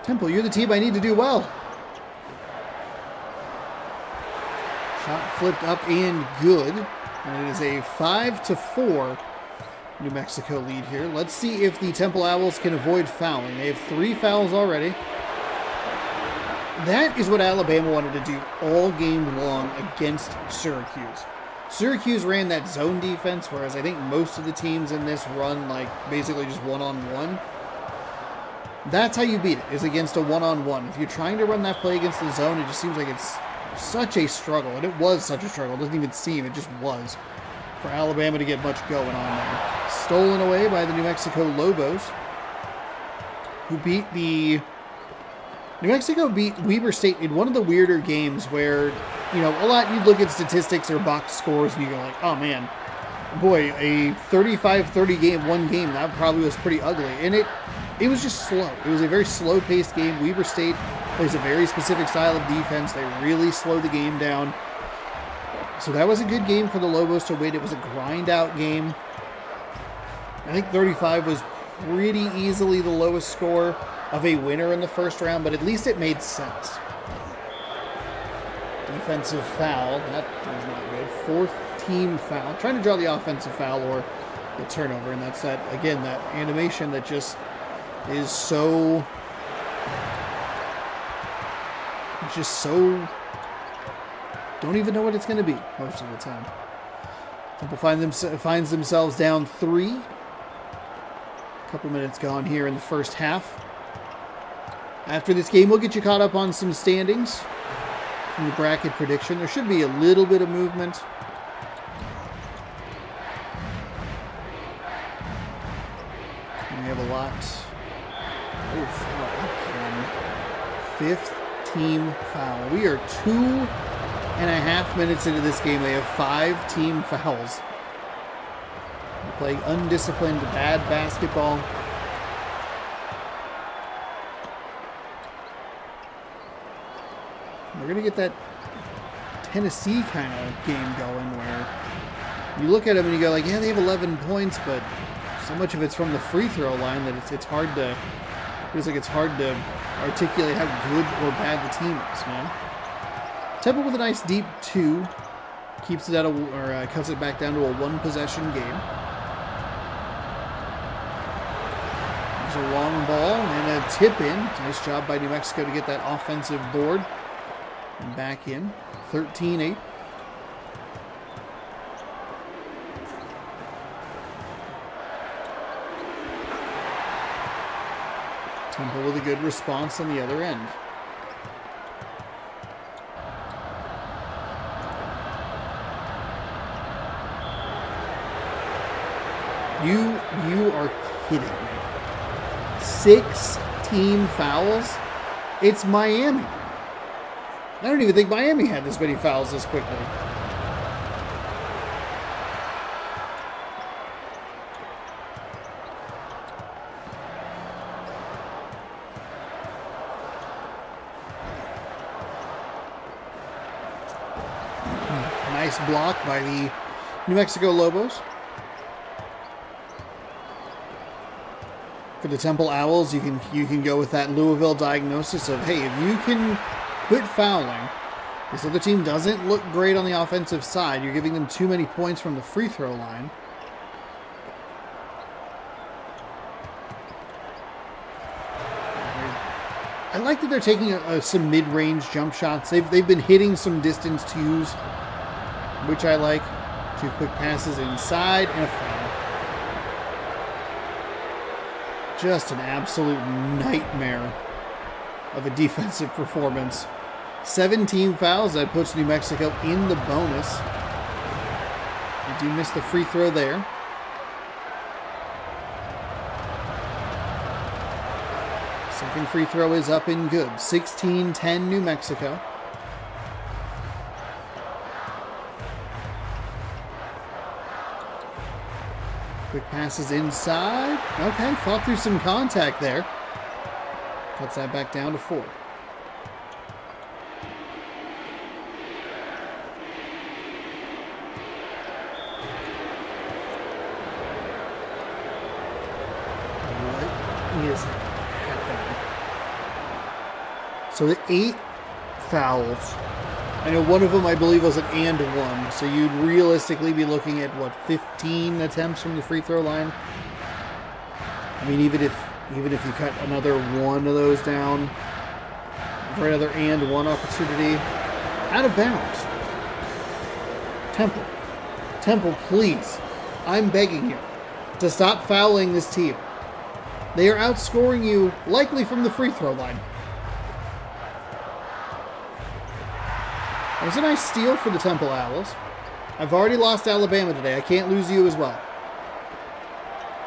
Temple, you're the team I need to do well. Shot flipped up and good. And it is a 5-4 New Mexico lead here. Let's see if the Temple Owls can avoid fouling. They have 3 fouls already. That is what Alabama wanted to do all game long against Syracuse. Syracuse ran that zone defense, whereas I think most of the teams in this run like basically just one-on-one. That's how you beat it, is against a one-on-one. If you're trying to run that play against the zone, it just seems like it's such a struggle. And it was such a struggle. It doesn't even seem, it just was. for Alabama to get much going on there. Stolen away by the New Mexico Lobos, who beat the... New Mexico beat Weber State in one of the weirder games where, you know, a lot, you'd look at statistics or box scores and you go like, oh man, boy, a 35-30 game, one game, that probably was pretty ugly. And it was just slow. It was a very slow-paced game. Weber State plays a very specific style of defense. They really slow the game down. So that was a good game for the Lobos to win. It was a grind-out game. I think 35 was pretty easily the lowest score of a winner in the first round, but at least it made sense. Defensive foul. That was not good. Fourth team foul. Trying to draw the offensive foul or the turnover, and that's that, again, that animation that just is so... just so... don't even know what it's going to be most of the time. Temple finds themselves down 3. A couple minutes gone here in the first half. After this game, we'll get you caught up on some standings from the bracket prediction. There should be a little bit of movement. And we have a lot. Oh, foul again. 5th team foul. We are 2.5 minutes into this game. They have 5 team fouls. They play undisciplined, bad basketball. We're going to get that Tennessee kind of game going where you look at them and you go like, yeah, they have 11 points, but so much of it's from the free throw line that it's hard to, feels like it's hard to articulate how good or bad the team is, you know? Temple with a nice deep 2, keeps it at cuts it back down to a 1-possession game. There's a long ball and a tip in. Nice job by New Mexico to get that offensive board. And back in, 13-8. Temple with a good response on the other end. You are kidding me. 6 team fouls? It's Miami. I don't even think Miami had this many fouls this quickly. Nice block by the New Mexico Lobos. For the Temple Owls, you can go with that Louisville diagnosis of, hey, if you can quit fouling, this other team doesn't look great on the offensive side, you're giving them too many points from the free throw line. I like that they're taking some mid-range jump shots. They've been hitting some distance 2s, which I like. 2 quick passes inside and a foul. Just an absolute nightmare of a defensive performance. 17 fouls. That puts New Mexico in the bonus. They do miss the free throw there. Second free throw is up and good. 16-10 New Mexico. Quick passes inside. Okay, fought through some contact there. Cuts that back down to 4. What is happening? So the 8 fouls. I know one of them, I believe, was an and 1. So you'd realistically be looking at, what, 15 attempts from the free throw line? I mean, even if you cut another one of those down for another and 1 opportunity, out of bounds. Temple, please. I'm begging you to stop fouling this team. They are outscoring you, likely from the free throw line. There's a nice steal for the Temple Owls. I've already lost Alabama today. I can't lose you as well.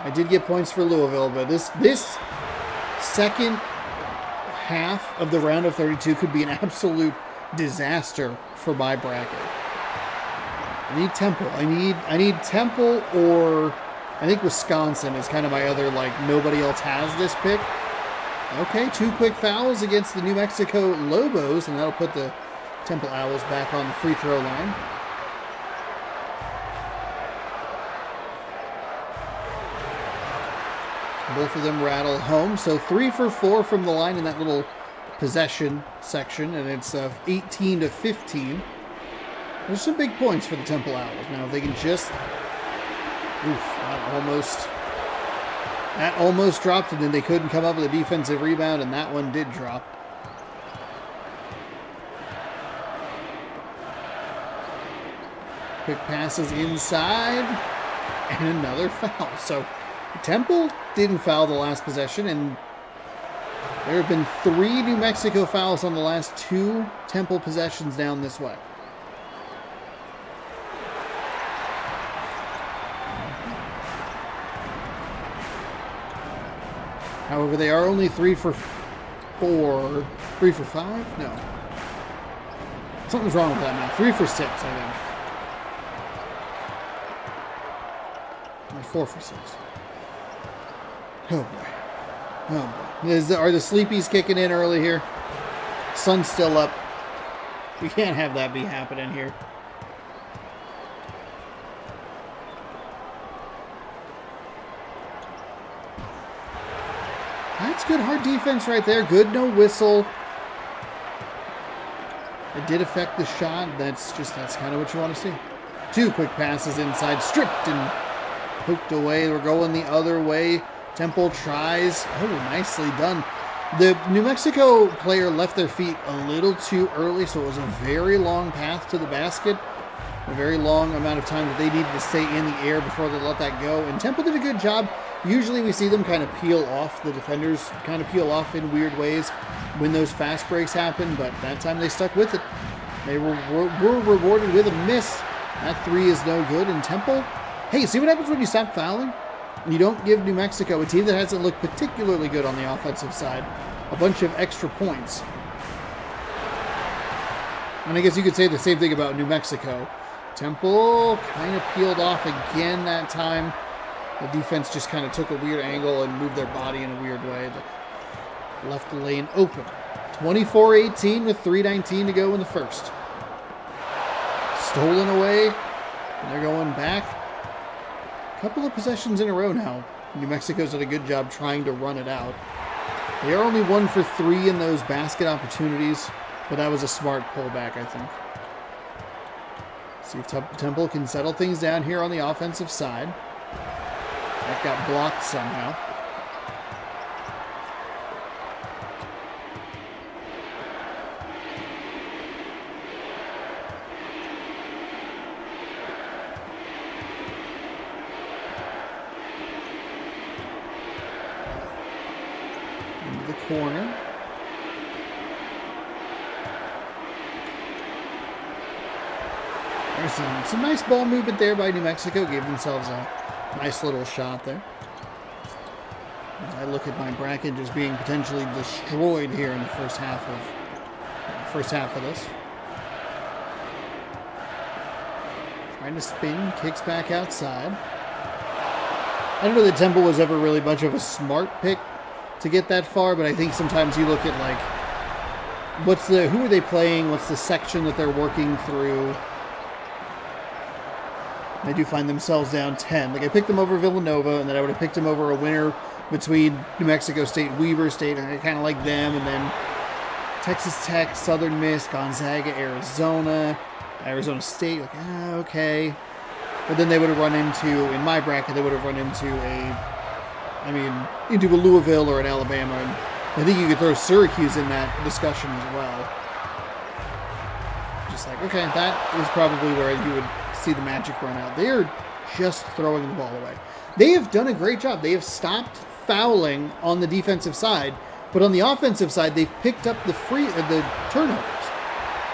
I did get points for Louisville, but this second half of the round of 32 could be an absolute disaster for my bracket. I need Temple. I need Temple, or I think Wisconsin is kind of my other, like, nobody else has this pick. Okay, 2 quick fouls against the New Mexico Lobos, and that'll put the Temple Owls back on the free throw line. Both of them rattle home, so 3 for 4 from the line in that little possession section, and it's 18 to 15. There's some big points for the Temple Owls. Now, if they can just... Oof, that almost dropped, and then they couldn't come up with a defensive rebound, and that one did drop. Quick passes inside, and another foul. So Temple didn't foul the last possession, and there have been 3 New Mexico fouls on the last 2 Temple possessions down this way. However, they are only 3 for 4. 3 for 5? No. Something's wrong with that math. 3 for 6, I think. 4 for 6. Oh boy. Oh boy. Are the sleepies kicking in early here? Sun's still up. We can't have that be happening here. That's good hard defense right there. Good no whistle. It did affect the shot. That's kind of what you want to see. 2 quick passes inside. Stripped and hooked away. We're going the other way. Temple tries. Oh, nicely done. The New Mexico player left their feet a little too early, so it was a very long path to the basket. A very long amount of time that they needed to stay in the air before they let that go. And Temple did a good job. Usually we see them kind of peel off. The defenders kind of peel off in weird ways when those fast breaks happen, but that time they stuck with it. They were rewarded with a miss. That 3 is no good. And Temple, hey, see what happens when you stop fouling? You don't give New Mexico, a team that hasn't looked particularly good on the offensive side, a bunch of extra points. And I guess you could say the same thing about New Mexico. Temple kind of peeled off again that time. The defense just kind of took a weird angle and moved their body in a weird way that left the lane open. 24-18 with 3:19 to go in the first. Stolen away, and they're going back. A couple of possessions in a row now. New Mexico's did a good job trying to run it out. They are only 1 for 3 in those basket opportunities, but that was a smart pullback, I think. See if Temple can settle things down here on the offensive side. That got blocked somehow. Into the corner. There's some nice ball movement there by New Mexico. Gave themselves a nice little shot there. As I look at my bracket just being potentially destroyed here in the first half of this. Trying to spin, kicks back outside. I don't know that Temple was ever really much of a smart pick to get that far, but I think sometimes you look at like who are they playing? What's the section that they're working through? They do find themselves down 10. Like I picked them over Villanova, and then I would have picked them over a winner between New Mexico State, Weber State, and I kind of like them, and then Texas Tech, Southern Miss, Gonzaga, Arizona State. Like, okay. But then they would have run into, in my bracket, they would have run into a Louisville or an Alabama. And I think you could throw Syracuse in that discussion as well. Just like, okay, that is probably where you would see the magic run out. They are just throwing the ball away. They have done a great job. They have stopped fouling on the defensive side, but on the offensive side, they've picked up the turnovers.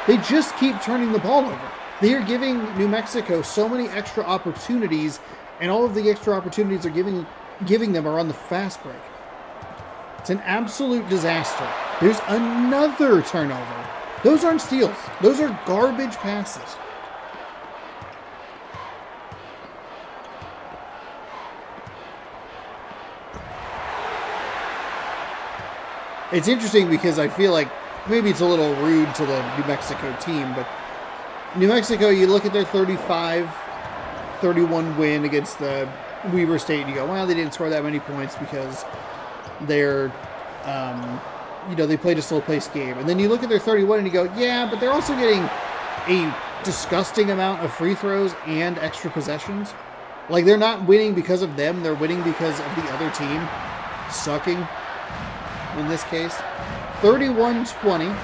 They just keep turning the ball over. They are giving New Mexico so many extra opportunities, and all of the extra opportunities are giving them are on the fast break. It's an absolute disaster. There's another turnover. Those aren't steals. Those are garbage passes. It's interesting because I feel like maybe it's a little rude to the New Mexico team, but New Mexico, you look at their 35-31 win against the Weber State, and you go, well, they didn't score that many points because they're, they played a slow-paced game. And then you look at their 31 and you go, yeah, but they're also getting a disgusting amount of free throws and extra possessions. Like, they're not winning because of them. They're winning because of the other team sucking, in this case. 31-20.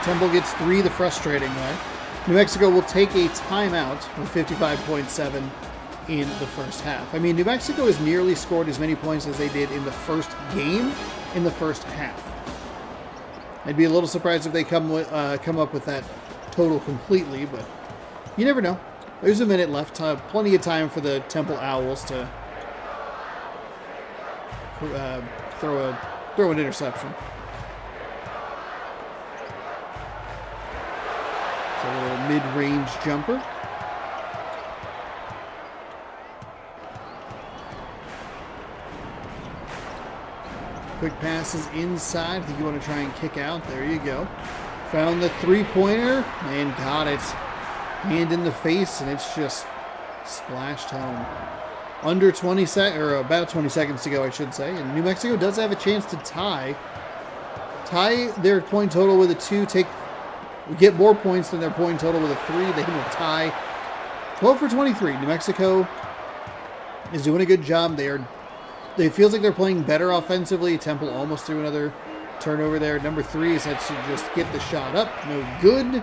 Temple gets 3 the frustrating way. New Mexico will take a timeout with 55.7 in the first half. I mean, New Mexico has nearly scored as many points as they did in the first game in the first half. I'd be a little surprised if they come up with that total completely, but you never know. There's a minute left. Plenty of time for the Temple Owls to throw an interception. It's a little mid-range jumper. Quick passes inside. I think you want to try and kick out. There you go. Found the three-pointer and got it. Hand in the face, and it's just splashed home. Under 20 seconds, or about 20 seconds to go, I should say. And New Mexico does have a chance to tie their point total with a 2. Get more points than their point total with a 3. They will tie 12 for 23. New Mexico is doing a good job. It feels like they're playing better offensively. Temple almost threw another turnover there. Number 3 is that should just get the shot up. No good.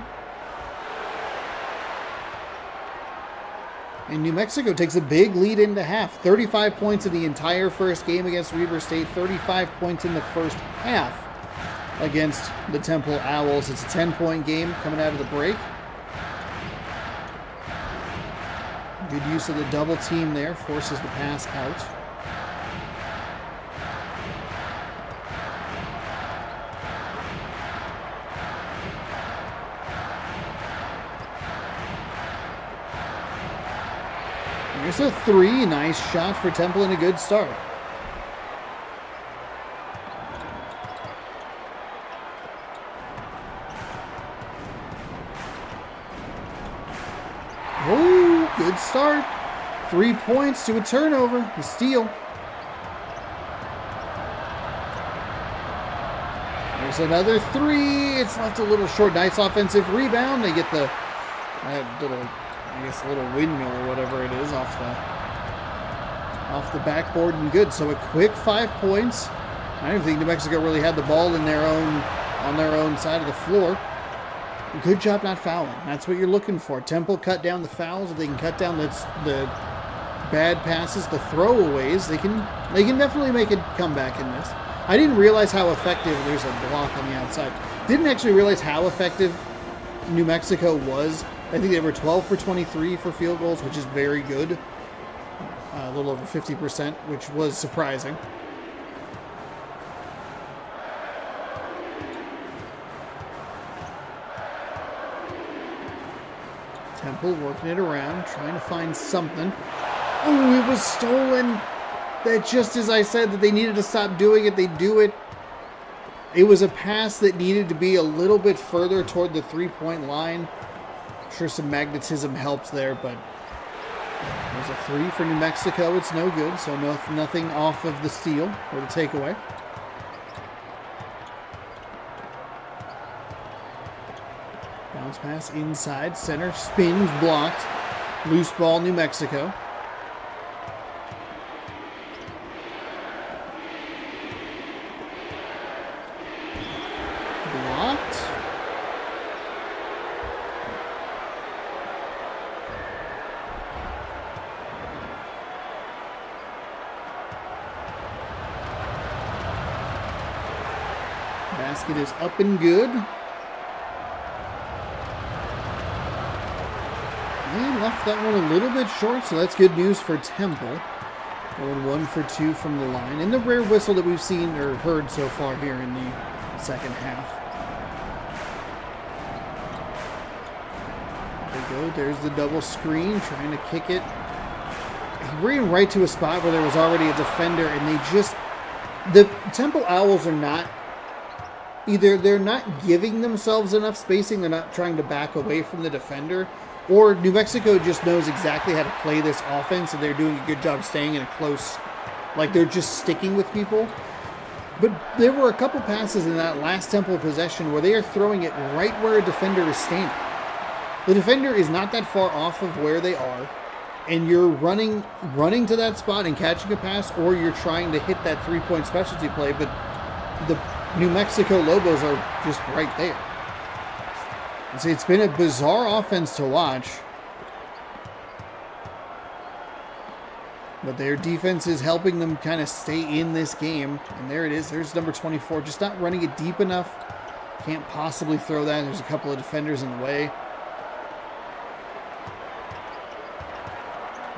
And New Mexico takes a big lead into half. 35 points in the entire first game against Weber State. 35 points in the first half against the Temple Owls. It's a 10-point game coming out of the break. Good use of the double team there. Forces the pass out. There's a 3. Nice shot for Temple and a good start. Oh, good start. 3 points to a turnover. A steal. There's another 3. It's left a little short. Nice offensive rebound. They get the little windmill or whatever it is off the backboard and good. So a quick 5 points. I don't think New Mexico really had the ball on their own side of the floor. Good job not fouling. That's what you're looking for. Temple cut down the fouls. If they can cut down the bad passes, the throwaways, they can definitely make a comeback in this. I didn't realize how effective. There's a block on the outside. Didn't actually realize how effective New Mexico was. I think they were 12 for 23 for field goals, which is very good. A little over 50%, which was surprising. Temple working it around, trying to find something. Oh, it was stolen. That just as I said that they needed to stop doing it, they do it. It was a pass that needed to be a little bit further toward the three-point line. I'm sure some magnetism helped there, but there's a 3 for New Mexico. It's no good, so nothing off of the steal or the takeaway. Bounce pass inside, center, spins, blocked. Loose ball, New Mexico. Blocked. Basket is up and good. They left that one a little bit short, so that's good news for Temple. Going 1 for 2 from the line. And the rare whistle that we've seen or heard so far here in the second half. There we go. There's the double screen, trying to kick it. He ran right to a spot where there was already a defender, and they just... The Temple Owls are not... Either they're not giving themselves enough spacing, they're not trying to back away from the defender, or New Mexico just knows exactly how to play this offense, and they're doing a good job staying in a close... Like, they're just sticking with people. But there were a couple passes in that last Temple possession where they are throwing it right where a defender is standing. The defender is not that far off of where they are, and you're running to that spot and catching a pass, or you're trying to hit that three-point specialty play, but the New Mexico Lobos are just right there. It's been a bizarre offense to watch, but their defense is helping them kind of stay in this game, and there it is. There's number 24, just not running it deep enough. Can't possibly throw that. There's a couple of defenders in the way.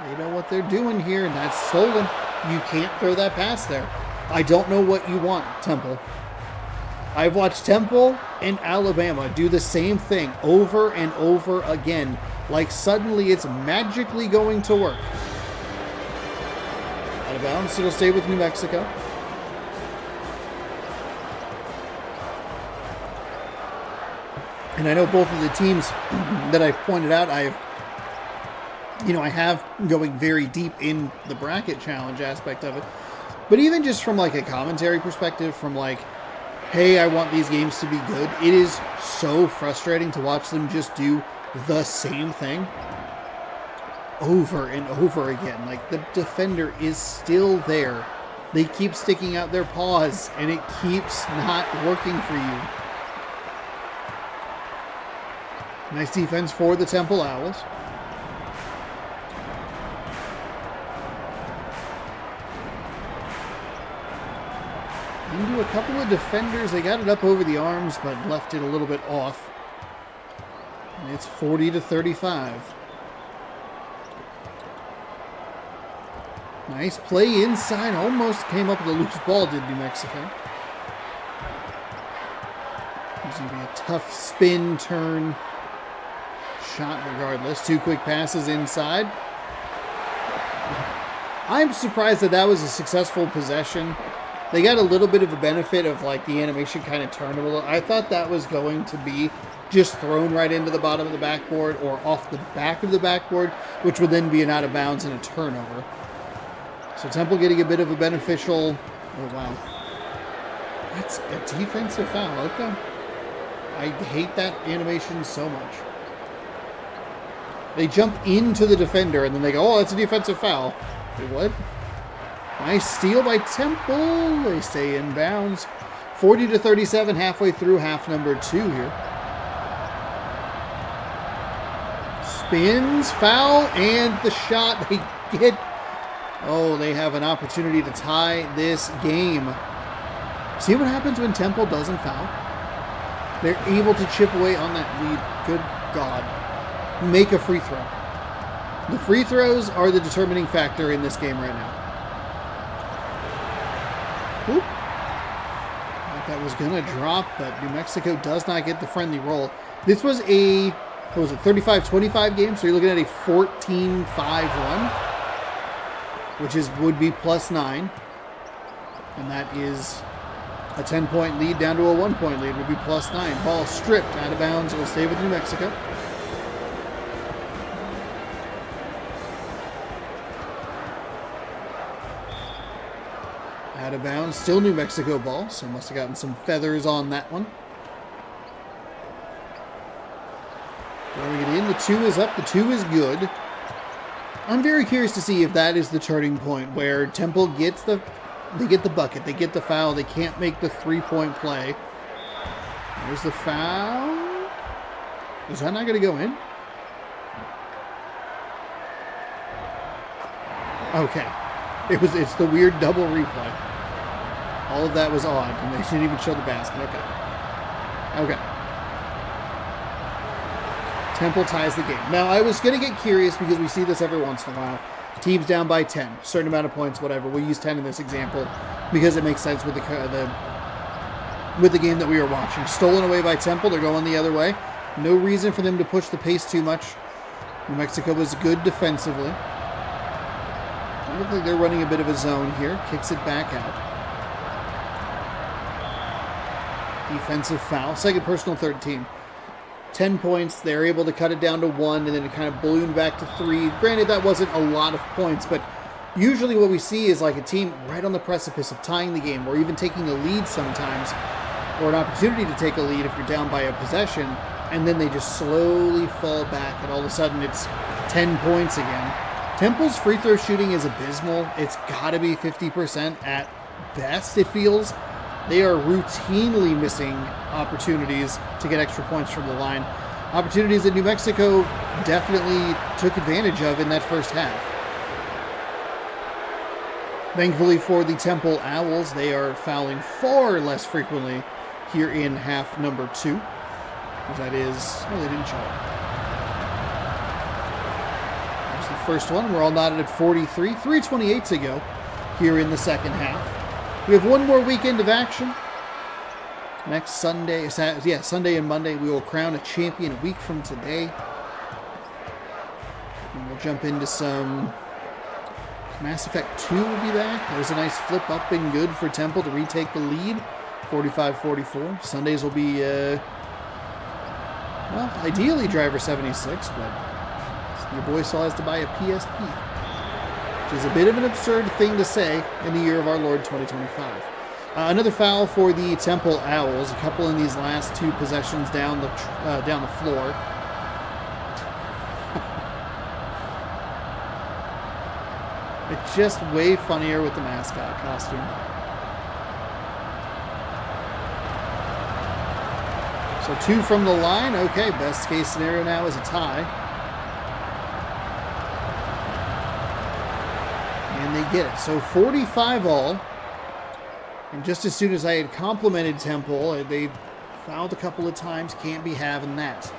They know what they're doing here, and that's stolen. You can't throw that pass there. I don't know what you want, Temple. I've watched Temple and Alabama do the same thing over and over again, like suddenly it's magically going to work. Out of bounds, it'll stay with New Mexico. And I know both of the teams that I've pointed out, I have going very deep in the bracket challenge aspect of it. But even just from like a commentary perspective, from like, hey, I want these games to be good, it is so frustrating to watch them just do the same thing over and over again. Like, the defender is still there. They keep sticking out their paws, and it keeps not working for you. Nice defense for the Temple Owls. Into a couple of defenders. They got it up over the arms, but left it a little bit off. And it's 40-35. Nice play inside. Almost came up with a loose ball, did New Mexico. There's going to be a tough spin, turn, shot regardless. 2 quick passes inside. I'm surprised that was a successful possession. They got a little bit of a benefit of like the animation kind of turned a little. I thought that was going to be just thrown right into the bottom of the backboard or off the back of the backboard, which would then be an out of bounds and a turnover. So Temple getting a bit of a beneficial. Oh wow, that's a defensive foul. Okay, I hate that animation so much. They jump into the defender and then they go, "Oh, that's a defensive foul." Wait, what? Nice steal by Temple. They stay in bounds. 40-37, halfway through half number 2 here. Spins, foul, and the shot they get. Oh, they have an opportunity to tie this game. See what happens when Temple doesn't foul? They're able to chip away on that lead. Good God. Make a free throw. The free throws are the determining factor in this game right now. Oop. That was going to drop, but New Mexico does not get the friendly roll. This was a, what was it, 35-25 game, so you're looking at a 14-5 run, which would be +9. And that is a 10-point lead down to a 1-point lead would be +9. Ball stripped out of bounds. It will stay with New Mexico. Out of bounds, still New Mexico ball, so must have gotten some feathers on that one. Throwing it in, the 2 is up, the 2 is good. I'm very curious to see if that is the turning point where Temple gets they get the bucket, they get the foul, they can't make the 3-point play. There's the foul. Is that not going to go in? Okay. It's the weird double replay. All of that was odd, and they didn't even show the basket. Okay. Temple ties the game. Now, I was going to get curious because we see this every once in a while. Teams down by 10, certain amount of points, whatever. We'll use 10 in this example because it makes sense with the game that we are watching. Stolen away by Temple. They're going the other way. No reason for them to push the pace too much. New Mexico was good defensively. They look like they're running a bit of a zone here. Kicks it back out. Defensive foul. Second personal, third team. 10 points. They're able to cut it down to 1, and then it kind of ballooned back to 3. Granted, that wasn't a lot of points, but usually what we see is like a team right on the precipice of tying the game, or even taking a lead sometimes, or an opportunity to take a lead if you're down by a possession, and then they just slowly fall back, and all of a sudden it's 10 points again. Temple's free throw shooting is abysmal. It's got to be 50% at best, it feels. They are routinely missing opportunities to get extra points from the line. Opportunities that New Mexico definitely took advantage of in that first half. Thankfully for the Temple Owls, they are fouling far less frequently here in half number 2. That is, oh, they didn't show it. There's the first one. We're all knotted at 43. 3:28 to go here in the second half. We have one more weekend of action. Next Sunday, Sunday and Monday, we will crown a champion a week from today. And we'll jump into some Mass Effect 2 will be back. There's a nice flip up and good for Temple to retake the lead. 45-44. Sundays will be, well, ideally Driver 76, but your boy still has to buy a PSP. Which is a bit of an absurd thing to say in the year of our Lord 2025. Another foul for the Temple Owls. A couple in these last 2 possessions down the floor. It's just way funnier with the mascot costume. So 2 from the line. Okay, best case scenario now is a tie. And they get it. So 45 all. And just as soon as I had complimented Temple, they fouled a couple of times. Can't be having that.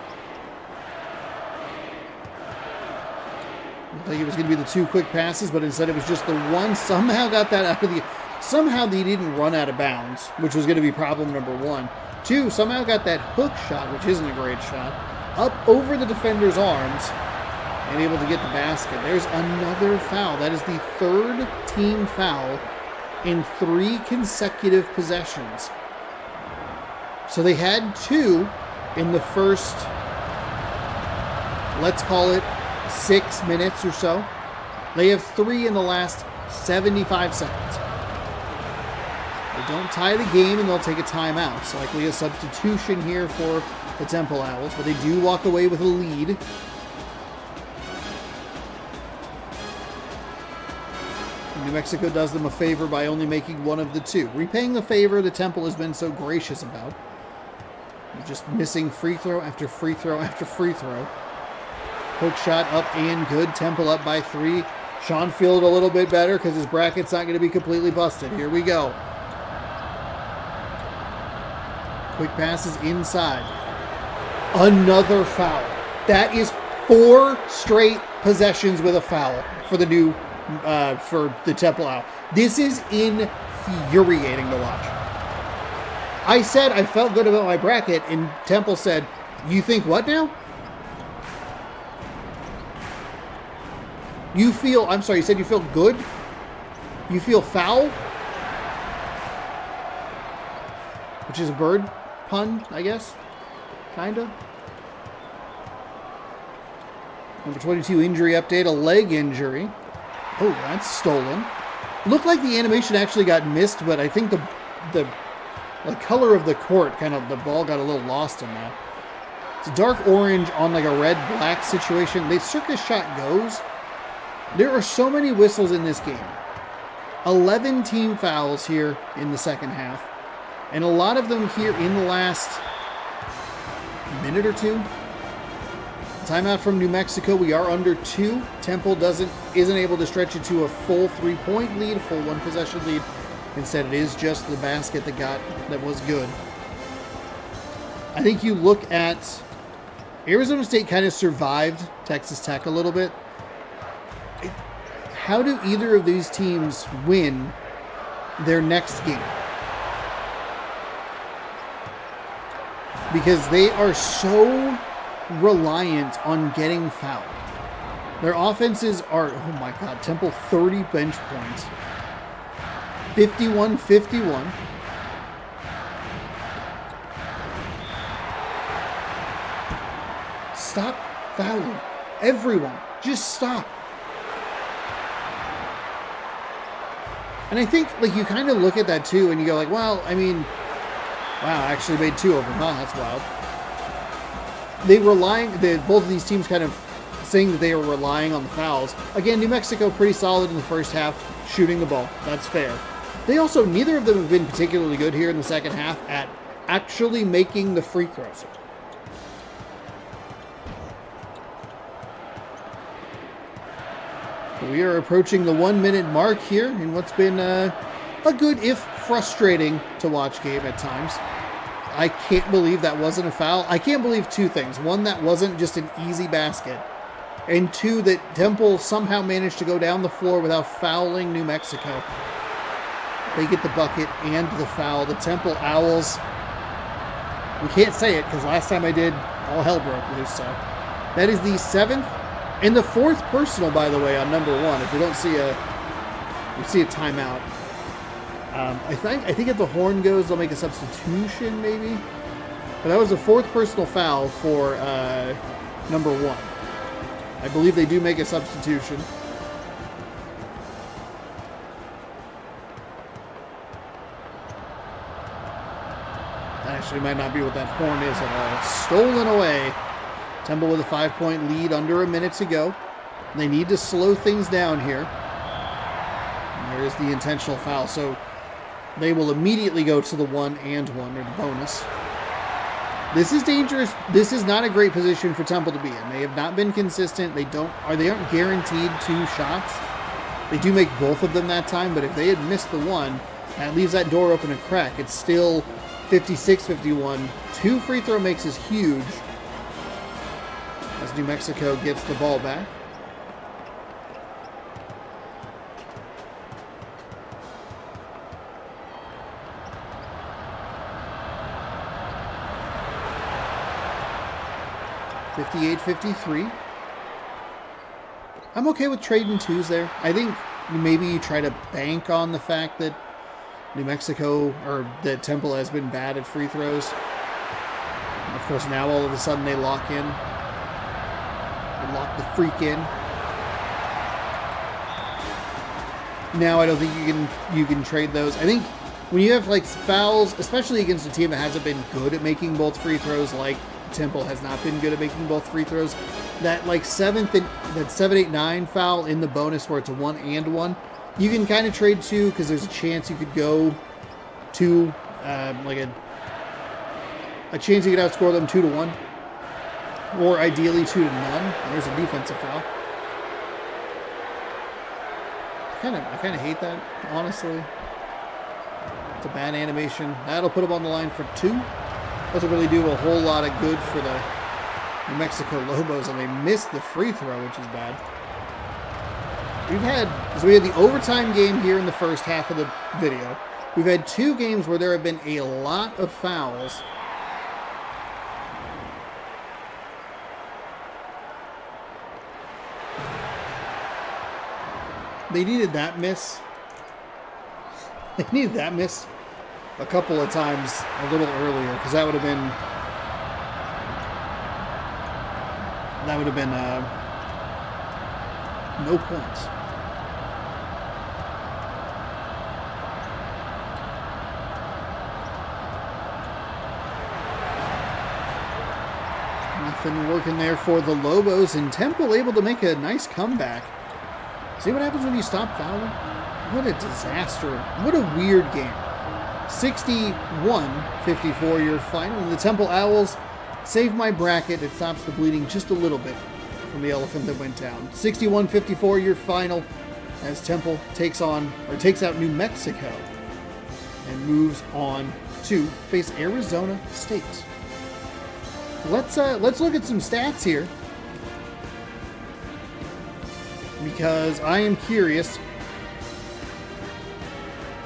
Looked like it was going to be the 2 quick passes, but instead it was just the one. Somehow got that out of the... Somehow they didn't run out of bounds, which was going to be problem number 1. 2, somehow got that hook shot, which isn't a great shot, up over the defender's arms and able to get the basket. There's another foul. That is the 3rd team foul in 3 consecutive possessions. So they had 2 in the first, let's call it 6 minutes or so. They have 3 in the last 75 seconds. They don't tie the game and they'll take a timeout. So likely a substitution here for the Temple Owls, but they do walk away with a lead. New Mexico does them a favor by only making one of the 2. Repaying the favor the Temple has been so gracious about. They're just missing free throw after free throw after free throw. Hook shot up and good. Temple up by 3. Sean feeling a little bit better because his bracket's not going to be completely busted. Here we go. Quick passes inside. Another foul. That is 4 straight possessions with a foul for the new for the Temple Owl. This is infuriating to watch. I said I felt good about my bracket, and Temple said, "You think what now? You feel?" I'm sorry. You said you feel good. You feel foul, which is a bird pun, I guess. Kinda. Number 22 injury update. A leg injury. Oh, that's stolen. Looked like the animation actually got missed, but I think the color of the court, kind of the ball got a little lost in that. It's a dark orange on like a red-black situation. The circus shot goes. There are so many whistles in this game. 11 team fouls here in the second half. And a lot of them here in the last minute or 2. Timeout from New Mexico. We are under 2. Temple isn't able to stretch it to a full 3-point lead, full 1 possession lead. Instead, it is just the basket that was good. I think you look at Arizona State kind of survived Texas Tech a little bit. How do either of these teams win their next game? Because they are so reliant on getting fouled. Their offenses are, oh my God, Temple 30 bench points. 51-51. Stop fouling. Everyone, just stop. And I think, like, you kind of look at that too and you go like, well, I mean, wow, I actually made 2 of them. Huh, that's wild. Both of these teams kind of saying that they are relying on the fouls. Again, New Mexico pretty solid in the first half, shooting the ball. That's fair. They also, neither of them have been particularly good here in the second half at actually making the free throws. We are approaching the 1 minute mark here in what's been a good, if frustrating, to watch game at times. I can't believe that wasn't a foul. I can't believe 2 things. 1, that wasn't just an easy basket. And 2, that Temple somehow managed to go down the floor without fouling New Mexico. They get the bucket and the foul. The Temple Owls, we can't say it because last time I did, all hell broke loose. So that is the 7th and the 4th personal, by the way, on number 1. If we don't see a timeout. I think if the horn goes, they'll make a substitution, maybe. But that was the 4th personal foul for number 1. I believe they do make a substitution. That actually might not be what that horn is at all. Stolen away. Temple with a 5-point lead under a minute to go. They need to slow things down here. And there is the intentional foul. So they will immediately go to the 1-and-1, or the bonus. This is dangerous. This is not a great position for Temple to be in. They have not been consistent. They aren't guaranteed 2 shots. They do make both of them that time, but if they had missed the 1, that leaves that door open a crack. It's still 56-51. 2 free throw makes is huge. As New Mexico gets the ball back. (58-53). I'm okay with trading 2s there. I think maybe you try to bank on the fact that New Mexico, or that Temple has been bad at free throws. Of course, now all of a sudden they lock in. Lock the freak in. Now I don't think you can trade those. I think when you have like fouls, especially against a team that hasn't been good at making both free throws, like Temple has not been good at making both free throws, that like 7, 8, 9 foul in the bonus where it's a 1-and-1, you can kind of trade 2 because there's a chance you could go to like a chance you could outscore them 2-1. Or ideally 2-0. There's a defensive foul. I kind of hate that, honestly. It's a bad animation. That'll put them on the line for 2. Doesn't really do a whole lot of good for the New Mexico Lobos, and they missed the free throw, which is bad. We had the overtime game here in the first half of the video. We've had 2 games where there have been a lot of fouls. They needed that miss. They needed that miss a couple of times a little earlier, because that would have been no points. Nothing working there for the Lobos, and Temple able to make a nice comeback. See what happens when you stop fouling? What a disaster. What a weird game. 61-54 your final. And the Temple Owls save my bracket. It stops the bleeding just a little bit from the elephant that went down. 61-54 your final as Temple takes out New Mexico and moves on to face Arizona State. let's look at some stats here, because I am curious.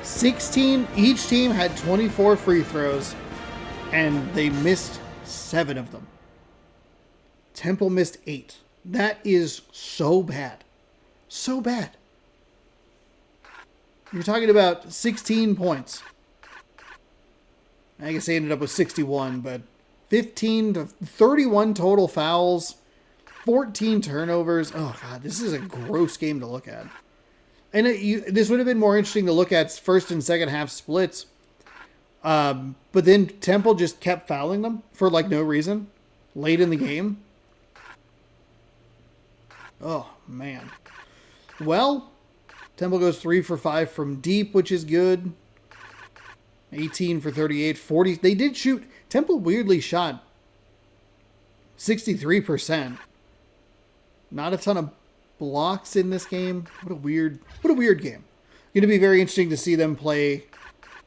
16, each team had 24 free throws, and they missed 7 of them. Temple missed 8. That is so bad. So bad. You're talking about 16 points. I guess they ended up with 61, but 15 to 31 total fouls, 14 turnovers. Oh, God, this is a gross game to look at. And this would have been more interesting to look at first and second half splits. But then Temple just kept fouling them for like no reason late in the game. Oh, man. Well, Temple goes 3 for 5 from deep, which is good. 18 for 38, 40. They did shoot. Temple weirdly shot 63%. Not a ton of blocks in this game. What a weird game. Going to be very interesting to see them play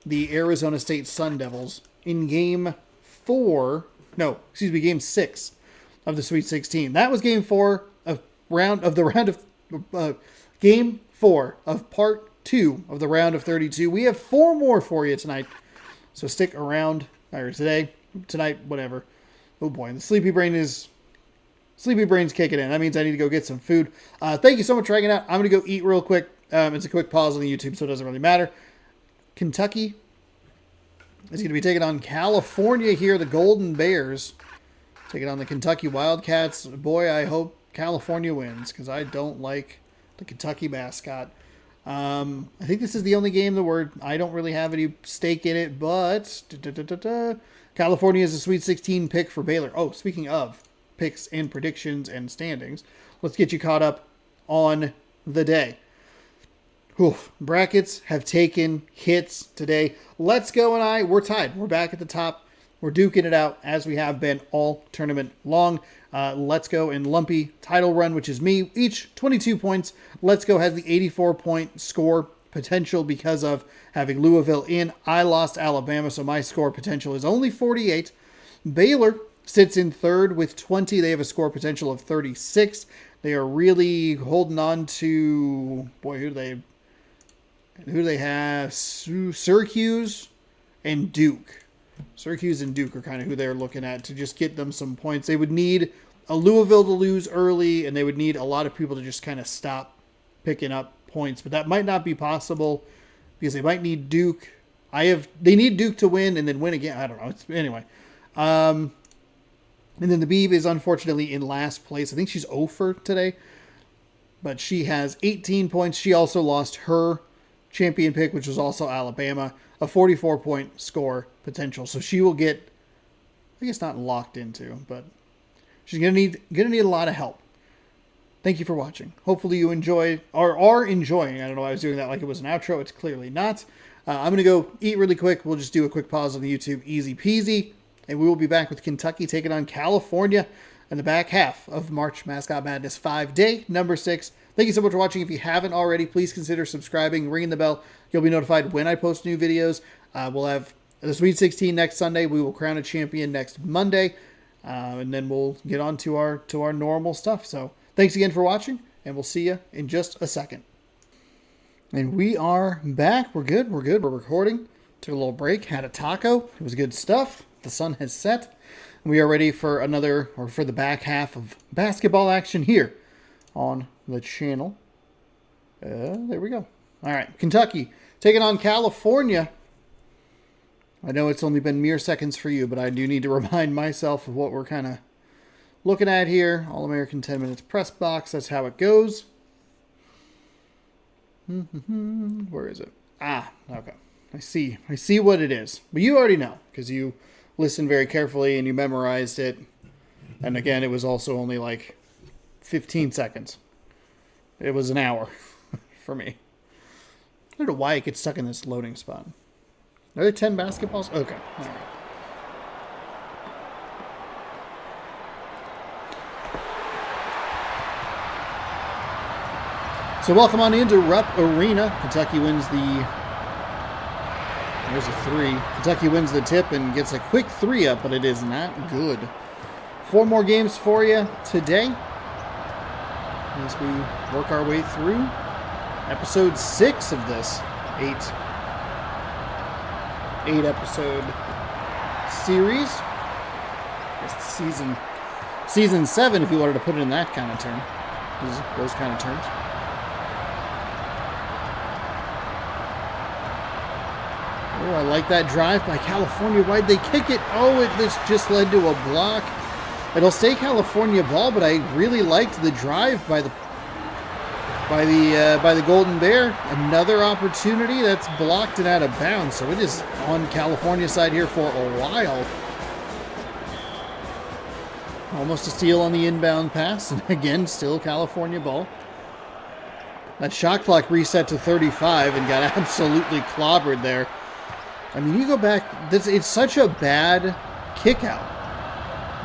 the Arizona State Sun Devils in game 6 of the Sweet 16. That was game 4 of game 4 of part 2 of the round of 32. We have 4 more for you tonight, so stick around. Or tonight, whatever. Oh boy, the sleepy brain's kicking in. That means I need to go get some food. Thank you so much for hanging out. I'm going to go eat real quick. It's a quick pause on the YouTube, so it doesn't really matter. Kentucky is going to be taking on California here. The Golden Bears taking on the Kentucky Wildcats. Boy, I hope California wins, because I don't like the Kentucky mascot. I think this is the only game I don't really have any stake in it, but California is a Sweet 16 pick for Baylor. Oh, speaking of picks and predictions and standings, let's get you caught up on the day. Oof, brackets have taken hits today. Let's Go and we're tied. We're back at the top. We're duking it out as we have been all tournament long. Let's Go and Lumpy title run, which is me, each 22 points. Let's Go has the 84-point score potential because of having Louisville in. I lost Alabama, so my score potential is only 48. Baylor sits in third with 20. They have a score potential of 36. They are really holding on to, boy, who do they have? Syracuse and Duke. Syracuse and Duke are kind of who they're looking at to just get them some points. They would need a Louisville to lose early, and they would need a lot of people to just kind of stop picking up points. But that might not be possible because they might need Duke. They need Duke to win and then win again. I don't know. Anyway. And then the Beeb is unfortunately in last place. I think she's 0 for today. But she has 18 points. She also lost her champion pick, which was also Alabama, a 44-point score potential. So she will get, I guess not locked into, but she's gonna need a lot of help. Thank you for watching. Hopefully you enjoy or are enjoying. I don't know why I was doing that like it was an outro. It's clearly not. I'm gonna go eat really quick. We'll just do a quick pause on the YouTube, easy peasy, and we will be back with Kentucky taking on California in the back half of March Mascot Madness 5 day number 6. Thank you so much for watching. If you haven't already, please consider subscribing, ringing the bell. You'll be notified when I post new videos. We'll have the Sweet 16 next Sunday. We will crown a champion next Monday. And then we'll get on to our normal stuff. So thanks again for watching, and we'll see you in just a second. And we are back. We're good. We're recording. Took a little break. Had a taco. It was good stuff. The sun has set. We are ready for for the back half of basketball action here on the channel. There we go. All right, Kentucky taking on California. I know it's only been mere seconds for you, but I do need to remind myself of what we're kind of looking at here. All-American 10 minutes press box. That's how it goes. Where is it? Okay. I see what it is. But you already know because you listened very carefully and you memorized it. And again, it was also only like 15 seconds. It was an hour for me. I don't know why it gets stuck in this loading spot. Are there 10 basketballs? Okay. All right. So welcome on into Rupp Arena. Kentucky wins there's a 3. Kentucky wins the tip and gets a quick 3 up, but it is not good. 4 more games for you today as we work our way through episode 6 of this 8 episode series. It's season 7 if you wanted to put it in that kind of term. Those kind of terms. Oh, I like that drive by California. Why'd they kick it? Oh, this just led to a block. It'll stay California ball, but I really liked the drive by the Golden Bear. Another opportunity that's blocked and out of bounds, so it is on California side here for a while. Almost a steal on the inbound pass, and again, still California ball. That shot clock reset to 35 and got absolutely clobbered there. I mean, you go back, it's such a bad kick out.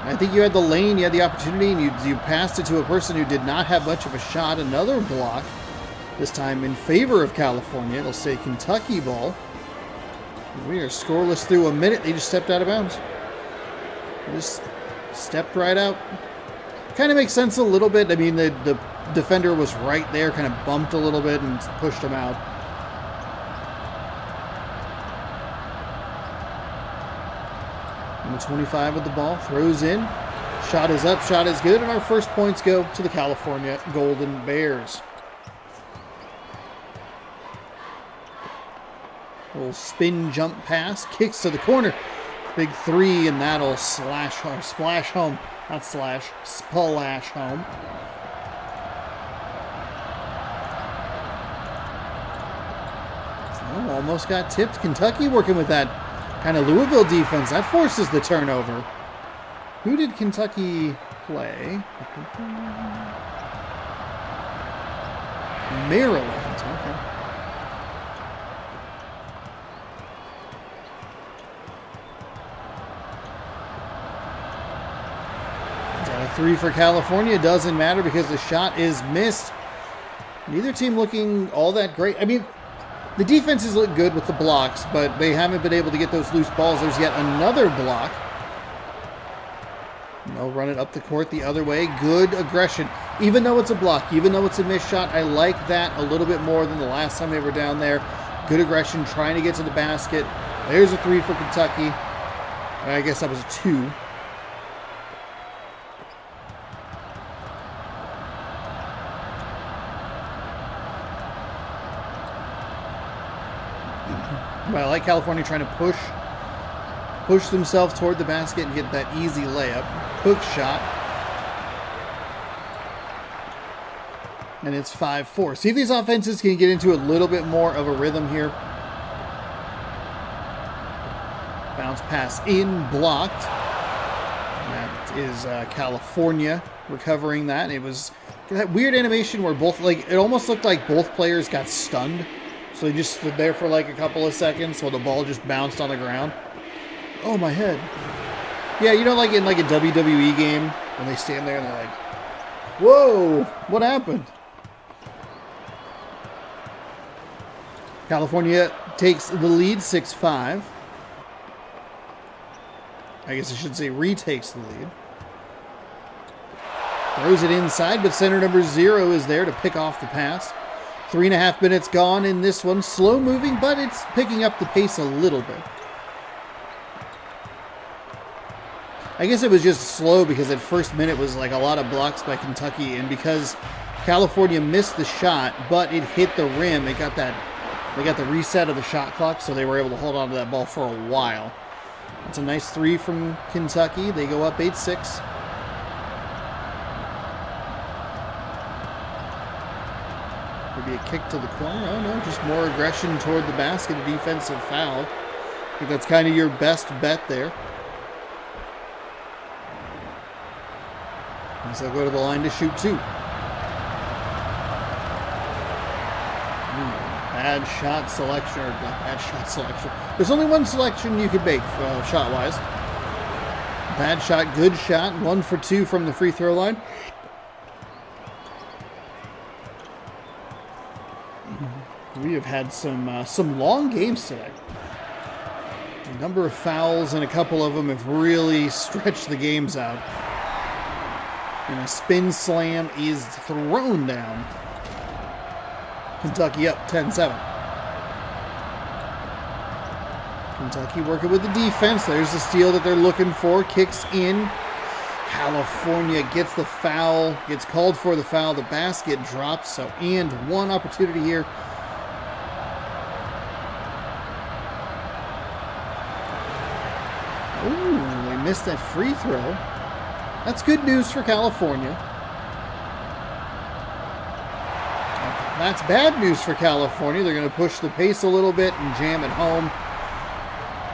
I think you had the lane, you had the opportunity, and you passed it to a person who did not have much of a shot. Another block, this time in favor of California. It'll say Kentucky ball. We are scoreless through a minute. They just stepped out of bounds. They just stepped right out. Kind of makes sense a little bit. I mean, the defender was right there, kind of bumped a little bit and pushed him out. Number 25 with the ball, throws in. Shot is up, shot is good, and our first points go to the California Golden Bears. Little spin jump pass, kicks to the corner. Big 3, and that'll splash home. Not slash, splash home. Oh, almost got tipped. Kentucky working with that kind of Louisville defense. That forces the turnover. Who did Kentucky play? Maryland. Okay. A 3 for California. Doesn't matter because the shot is missed. Neither team looking all that great. I mean, the defenses look good with the blocks, but they haven't been able to get those loose balls. There's yet another block. And they'll run it up the court the other way. Good aggression. Even though it's a block, even though it's a missed shot, I like that a little bit more than the last time they were down there. Good aggression, trying to get to the basket. There's a 3 for Kentucky. I guess that was a 2. But I like California trying to push themselves toward the basket and get that easy layup. Hook shot. And it's 5-4. See if these offenses can get into a little bit more of a rhythm here. Bounce pass in, blocked. That is California recovering that. It was that weird animation where it almost looked like both players got stunned. So they just stood there for like a couple of seconds while the ball just bounced on the ground. Oh, my head. Yeah, you know, like in like a WWE game when they stand there and they're like, whoa, what happened? California takes the lead 6-5. I guess I should say retakes the lead. Throws it inside, but center number 0 is there to pick off the pass. 3.5 minutes gone in this one. Slow moving, but it's picking up the pace a little bit. I guess it was just slow because at first minute was like a lot of blocks by Kentucky, and because California missed the shot, but it hit the rim, they got the reset of the shot clock, so they were able to hold on to that ball for a while. That's a nice 3 from Kentucky. They go up 8-6. Maybe a kick to the corner. Oh, no, just more aggression toward the basket, a defensive foul. I think that's kind of your best bet there. As they'll go to the line to shoot 2. Bad shot selection, or not bad shot selection. There's only one selection you could make shot-wise. Bad shot, good shot. 1 for 2 from the free throw line. We have had some long games today. A number of fouls, and a couple of them have really stretched the games out. And a spin slam is thrown down. Kentucky up 10-7. Kentucky working with the defense. There's the steal that they're looking for. Kicks in. California gets the foul. Gets called for the foul. The basket drops. So, and one opportunity here. Ooh, they missed that free throw. That's good news for California. Okay, that's bad news for California. They're going to push the pace a little bit and jam it home.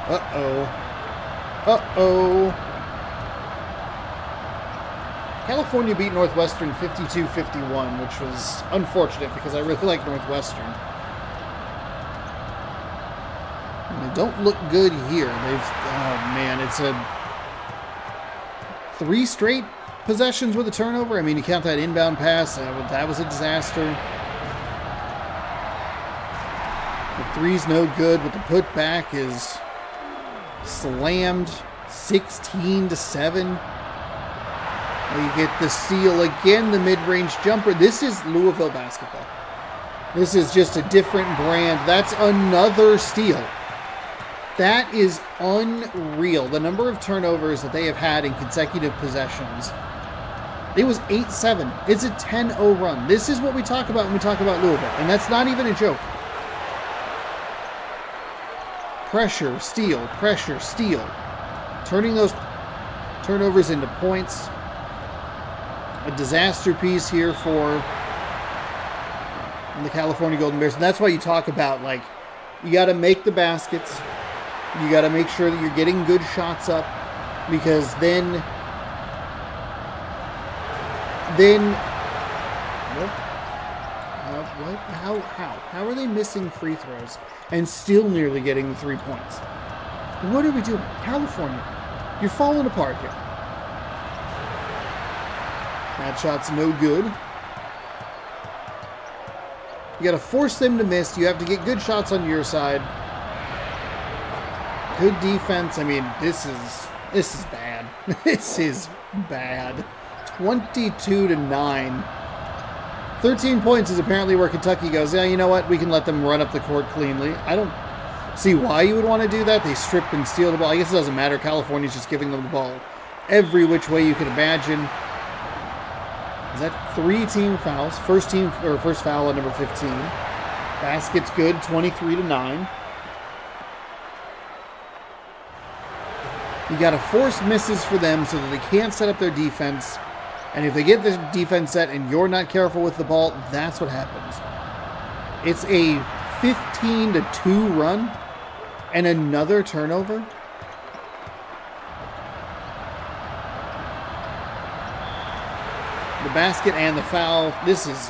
Uh-oh. Uh-oh. California beat Northwestern 52-51, which was unfortunate because I really like Northwestern. And they don't look good here. Oh man, it's a 3 straight possessions with a turnover. I mean, you count that inbound pass, that was a disaster. The three's no good, but the putback is slammed 16-7. You get the steal again, the mid-range jumper. This is Louisville basketball. This is just a different brand. That's another steal. That is unreal. The number of turnovers that they have had in consecutive possessions. It was 8-7. It's a 10-0 run. This is what we talk about when we talk about Louisville. And that's not even a joke. Pressure, steal, pressure, steal. Turning those turnovers into points. A disaster piece here for the California Golden Bears. And that's why you talk about, like, you got to make the baskets. You got to make sure that you're getting good shots up, because then what? How are they missing free throws and still nearly getting the 3 points? What are we doing? California, you're falling apart here. That shot's no good. You got to force them to miss. You have to get good shots on your side. Good defense. I mean, this is bad. This is bad. 22-9. 13 points is apparently where Kentucky goes, yeah, you know what? We can let them run up the court cleanly. I don't see why you would want to do that. They strip and steal the ball. I guess it doesn't matter. California's just giving them the ball every which way you can imagine. Is that 3 team fouls? First foul on number 15. Basket's good, 23-9. You got to force misses for them so that they can't set up their defense. And if they get the defense set and you're not careful with the ball, that's what happens. It's a 15-2 run and another turnover. The basket and the foul. This is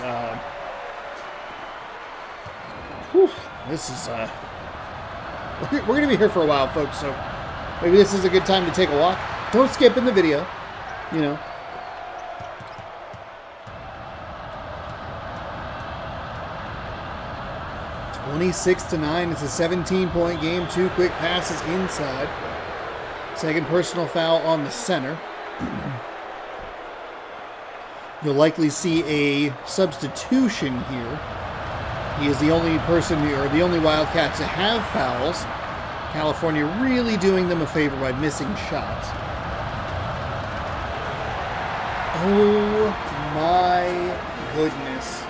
we're going to be here for a while, folks, so maybe this is a good time to take a walk. Don't skip in the video, you know. (26-9). It's a 17-point game. 2 quick passes inside. Second personal foul on the center. You'll likely see a substitution here. He is the only person, or the only Wildcat to have fouls. California really doing them a favor by missing shots. Oh my goodness.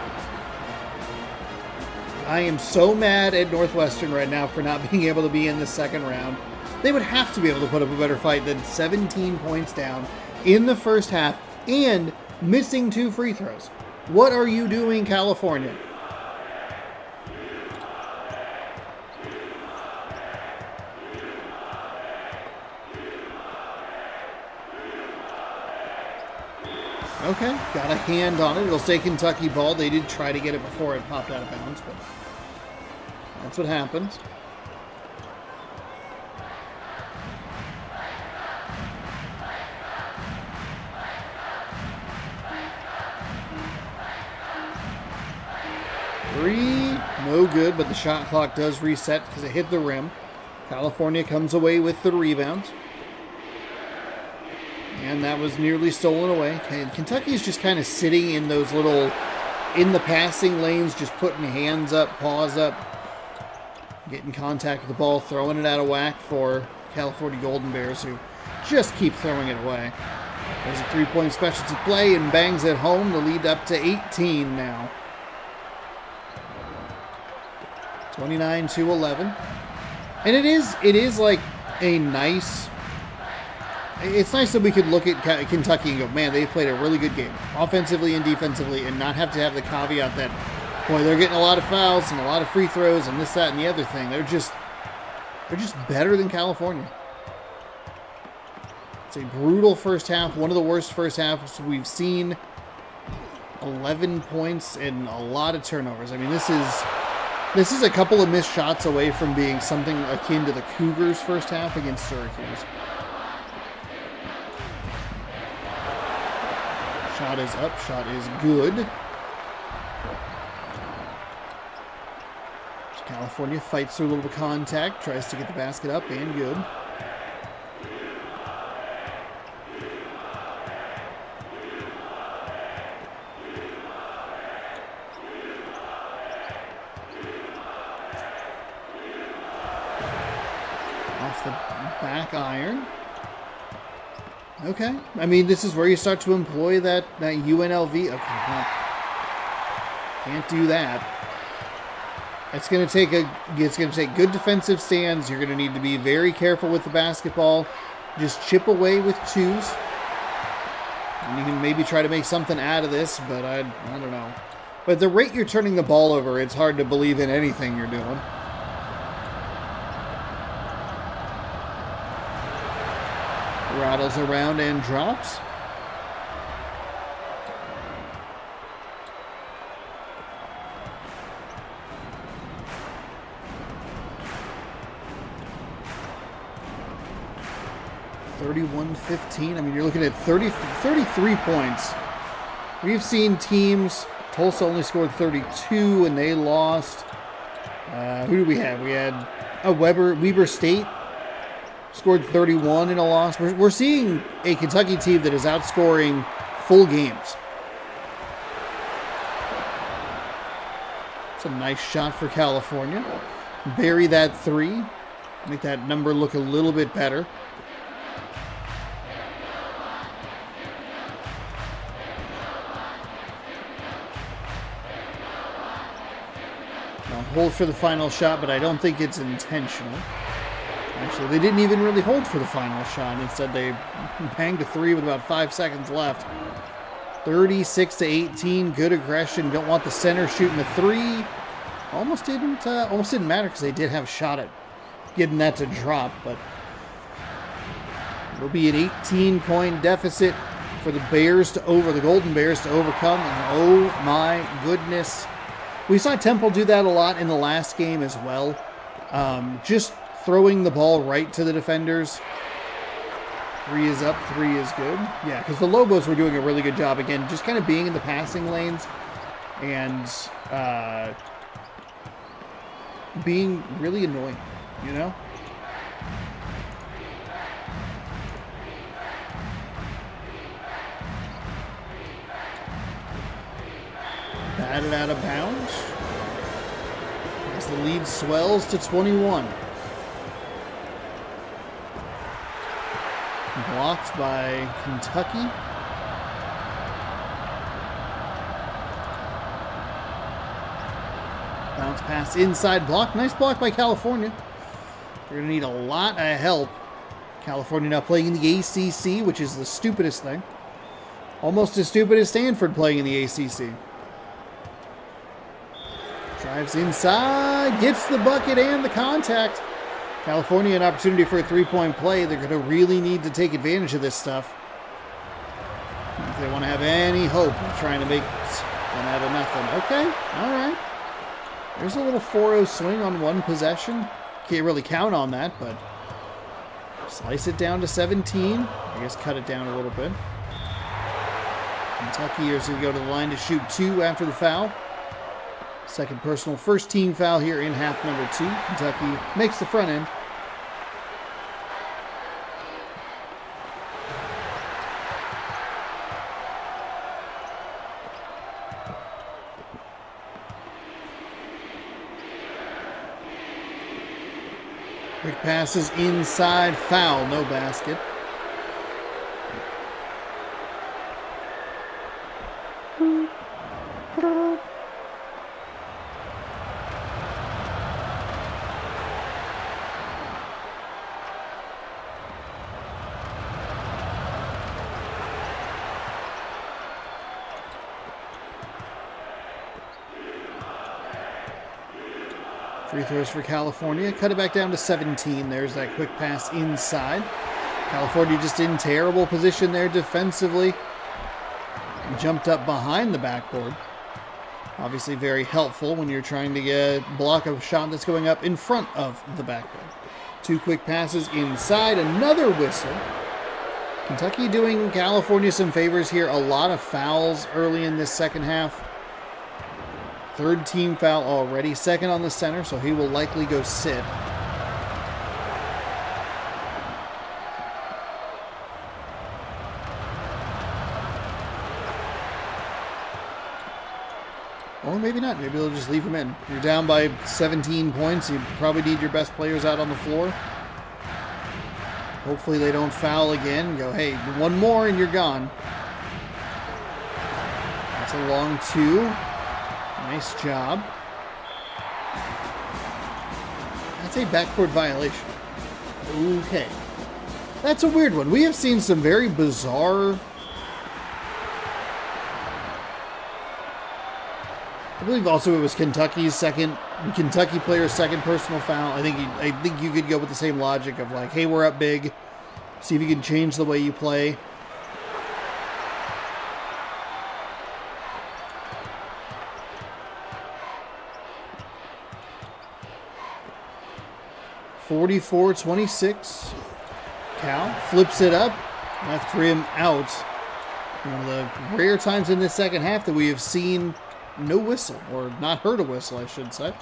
I am so mad at Northwestern right now for not being able to be in the second round. They would have to be able to put up a better fight than 17 points down in the first half and missing 2 free throws. What are you doing, California? Okay, got a hand on it. It'll stay Kentucky ball. They did try to get it before it popped out of bounds, but that's what happens. Three, no good, but the shot clock does reset because it hit the rim. California comes away with the rebound. And that was nearly stolen away. And Kentucky's just kind of sitting in those little, in the passing lanes, just putting hands up, paws up, getting contact with the ball, throwing it out of whack for California Golden Bears, who just keep throwing it away. There's a three-point specialty play and bangs it home. The lead up to 18 now. 29-11. And it is like a nice... It's nice that we could look at Kentucky and go, man, they've played a really good game, offensively and defensively, and not have to have the caveat that, boy, they're getting a lot of fouls and a lot of free throws and this, that, and the other thing. They're just better than California. It's a brutal first half, one of the worst first halves we've seen. 11 points and a lot of turnovers. I mean, this is a couple of missed shots away from being something akin to the Cougars' first half against Syracuse. Shot is up, shot is good. California fights through a little bit of contact, tries to get the basket up, and good. Off the back iron. Okay. I mean, this is where you start to employ that UNLV. Okay, well, can't do that. It's going to take good defensive stands. You're going to need to be very careful with the basketball. Just chip away with twos. And you can maybe try to make something out of this, but I don't know. But at the rate you're turning the ball over, it's hard to believe in anything you're doing. Rattles around and drops. (31-15). I mean, you're looking at 33 points. We've seen teams. Tulsa only scored 32 and they lost. Who do we have? We had Weber State scored 31 in a loss. We're seeing a Kentucky team that is outscoring full games. It's a nice shot for California. Bury that three. Make that number look a little bit better. Now hold for the final shot, but I don't think it's intentional. Actually, they didn't even really hold for the final shot. Instead, they banged a three with about 5 seconds left. 36-18. Good aggression. Don't want the center shooting a three. Almost didn't matter because they did have a shot at getting that to drop. But it'll be an 18-point deficit for the Golden Bears to overcome. And oh my goodness, we saw Temple do that a lot in the last game as well. Just throwing the ball right to the defenders. Three is up, three is good. Yeah, because the Lobos were doing a really good job, again, just kind of being in the passing lanes and being really annoying, you know? Batted out of bounds. As the lead swells to 21. Blocked by Kentucky. Bounce pass inside block. Nice block by California. They're going to need a lot of help. California now playing in the ACC, which is the stupidest thing. Almost as stupid as Stanford playing in the ACC. Drives inside, gets the bucket and the contact. California, an opportunity for a three-point play. They're going to really need to take advantage of this stuff if they want to have any hope of trying to make an out of nothing. Okay, all right. There's a little 4-0 swing on one possession. Can't really count on that, but slice it down to 17. I guess cut it down a little bit. Kentucky is going to go to the line to shoot two after the foul. Second personal, first team foul here in half number 2. Kentucky makes the front end. Quick passes inside, foul, no basket. Free throws for California. Cut it back down to 17. There's that quick pass inside. California just in terrible position there defensively. Jumped up behind the backboard. Obviously very helpful when you're trying to block a shot that's going up in front of the backboard. 2 quick passes inside. Another whistle. Kentucky doing California some favors here. A lot of fouls early in this second half. 3rd team foul already. 2nd on the center, so he will likely go sit. Or maybe not. Maybe they'll just leave him in. You're down by 17 points. You probably need your best players out on the floor. Hopefully they don't foul again. Go, hey, one more and you're gone. That's a long 2. Nice job. That's a backboard violation. Okay. That's a weird one. We have seen some very bizarre... I believe also it was Kentucky player's second personal foul. I think you could go with the same logic of like, hey, we're up big. See if you can change the way you play. (44-26). Cal flips it up. Left rim out. One of the rare times in this second half that we have seen no whistle, or not heard a whistle, I should say.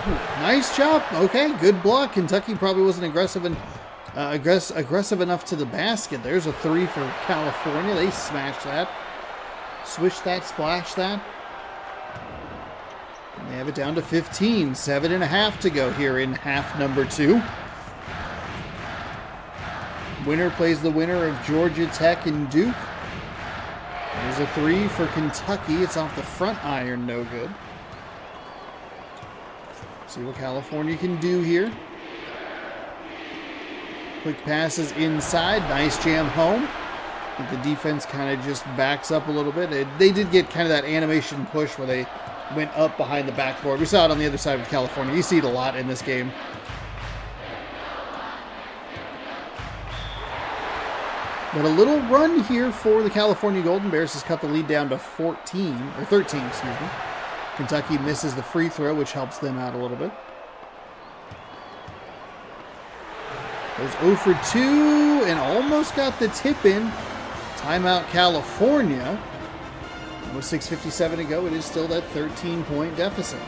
Ooh, nice job. Okay, good block. Kentucky probably wasn't aggressive enough to the basket. There's a 3 for California. They smashed that. Swish that, splash that. And they have it down to 15. 7.5 to go here in half number 2. Winner plays the winner of Georgia Tech and Duke. There's a 3 for Kentucky. It's off the front iron, no good. See what California can do here. Quick passes inside. Nice jam home. I think the defense kind of just backs up a little bit. They did get kind of that animation push where they went up behind the backboard. We saw it on the other side of California. You see it a lot in this game. But a little run here for the California Golden Bears has cut the lead down to 13, excuse me. Kentucky misses the free throw, which helps them out a little bit. Goes 0 for 2 and almost got the tip in. Timeout California. With 6:57 to go, it is still that 13-point deficit.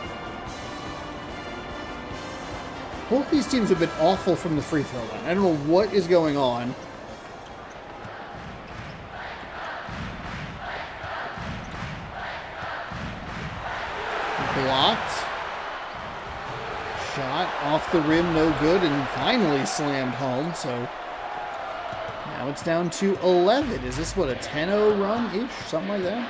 Both these teams have been awful from the free throw line. I don't know what is going on. Blocked. Shot off the rim, no good, and finally slammed home. So now it's down to 11. Is this, what, a 10-0 run-ish? Something like that?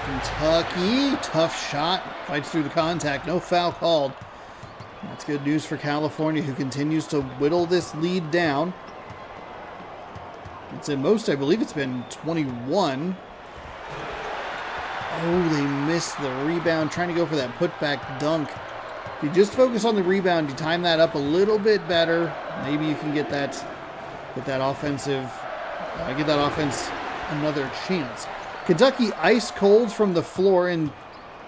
Kentucky, tough shot. Fights through the contact. No foul called. That's good news for California, who continues to whittle this lead down. It's at most, I believe it's been 21. Oh, they missed the rebound. Trying to go for that putback dunk. If you just focus on the rebound, you time that up a little bit better. Maybe you can get that offense another chance. Kentucky ice cold from the floor, and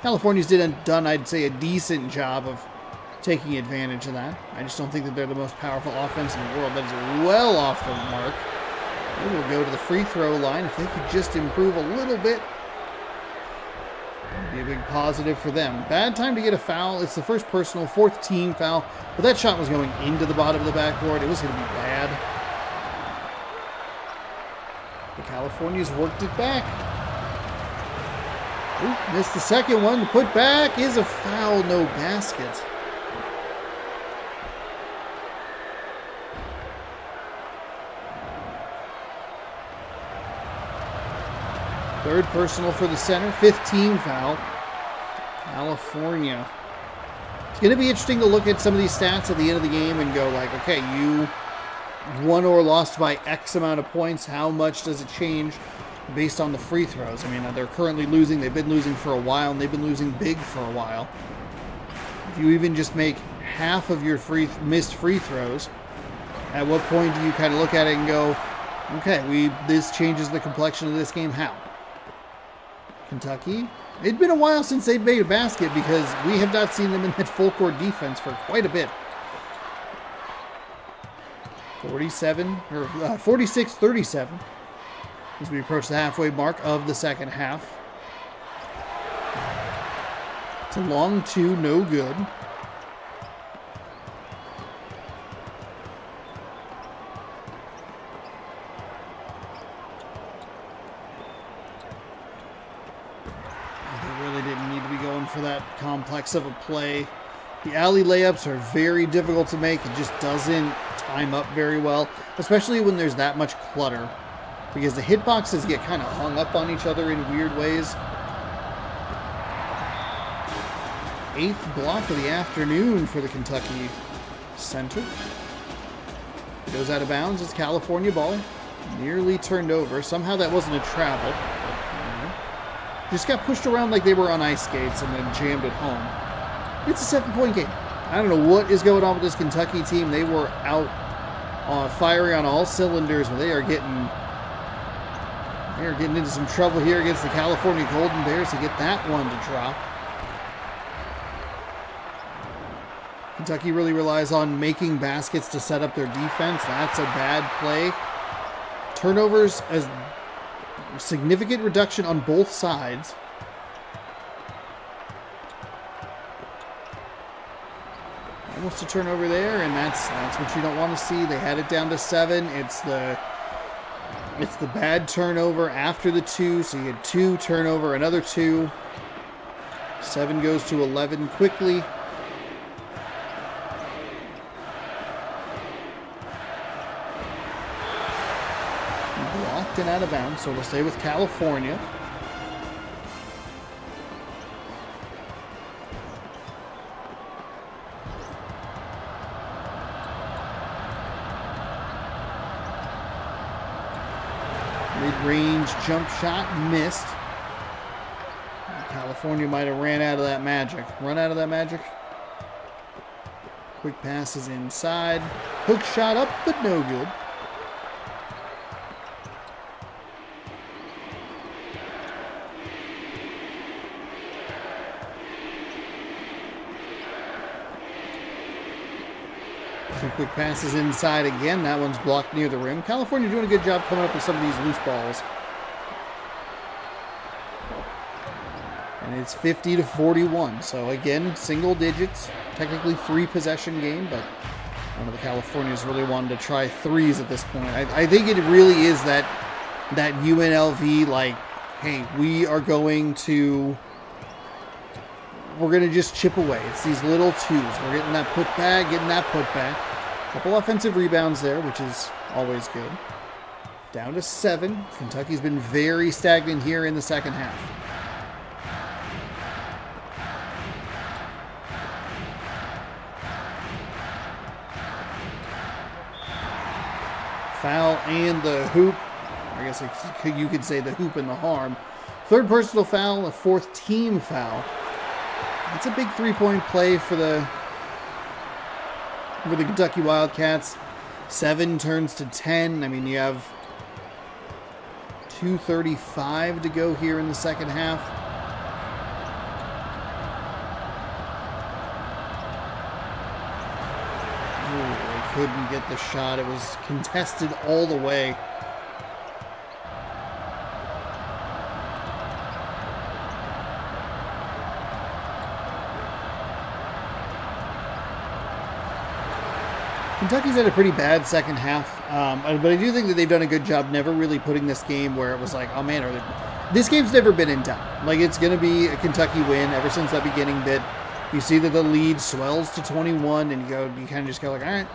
California's done, I'd say, a decent job of taking advantage of that. I just don't think that they're the most powerful offense in the world. That is well off the mark. They will go to the free throw line. If they could just improve a little bit, that'd be a big positive for them. Bad time to get a foul. It's the first personal, 4th team foul. But that shot was going into the bottom of the backboard. It was going to be bad. California's worked it back. Ooh, missed the second one. The put back is a foul, no basket. Third personal for the center, 15 foul. California. It's going to be interesting to look at some of these stats at the end of the game and go like, okay, you won or lost by X amount of points. How much does it change based on the free throws? I mean, they're currently losing. They've been losing for a while, and they've been losing big for a while. If you even just make half of your missed free throws, at what point do you kind of look at it and go, okay, this changes the complexion of this game? How? Kentucky. It'd been a while since they'd made a basket because we have not seen them in that full court defense for quite a bit. 46-37 as we approach the halfway mark of the second half. It's a long two, no good. For that complex of a play. The alley layups are very difficult to make. It just doesn't time up very well, especially when there's that much clutter, because the hitboxes get kind of hung up on each other in weird ways. 8th block of the afternoon for the Kentucky center. Goes out of bounds. It's California ball. Nearly turned over. Somehow that wasn't a travel. Just got pushed around like they were on ice skates and then jammed it home. It's a 7-point game. I don't know what is going on with this Kentucky team. They were out firing on all cylinders, but they are getting into some trouble here against the California Golden Bears to get that one to drop. Kentucky really relies on making baskets to set up their defense. That's a bad play. Turnovers as significant reduction on both sides. Almost a turnover there, and that's what you don't want to see. They had it down to 7. It's the bad turnover after the 2, so you had 2 turnover, another 2. 7 goes to 11 quickly. And out of bounds, so we'll stay with California. Mid-range jump shot missed. California might have run out of that magic. Quick passes inside. Hook shot up, but no good. Quick passes inside again. That one's blocked near the rim. California doing a good job coming up with some of these loose balls. And it's 50-41. So again, single digits. Technically 3-possession game, but one of the Californians really wanted to try threes at this point. I think it really is that UNLV, like, hey, we're going to just chip away. It's these little twos. We're getting that putback, Couple offensive rebounds there, which is always good. Down to 7. Kentucky's been very stagnant here in the second half. Foul and the hoop. I guess you could say the hoop and the harm. 3rd personal foul, a 4th team foul. It's a big 3-point play for the Kentucky Wildcats. 7 turns to 10. I mean, you have 2:35 to go here in the second half. Oh, they couldn't get the shot. It was contested all the way. Kentucky's had a pretty bad second half, but I do think that they've done a good job never really putting this game where it was like, oh man, this game's never been in doubt. Like, it's going to be a Kentucky win ever since that beginning bit. You see that the lead swells to 21, and you kind of just go like, all right,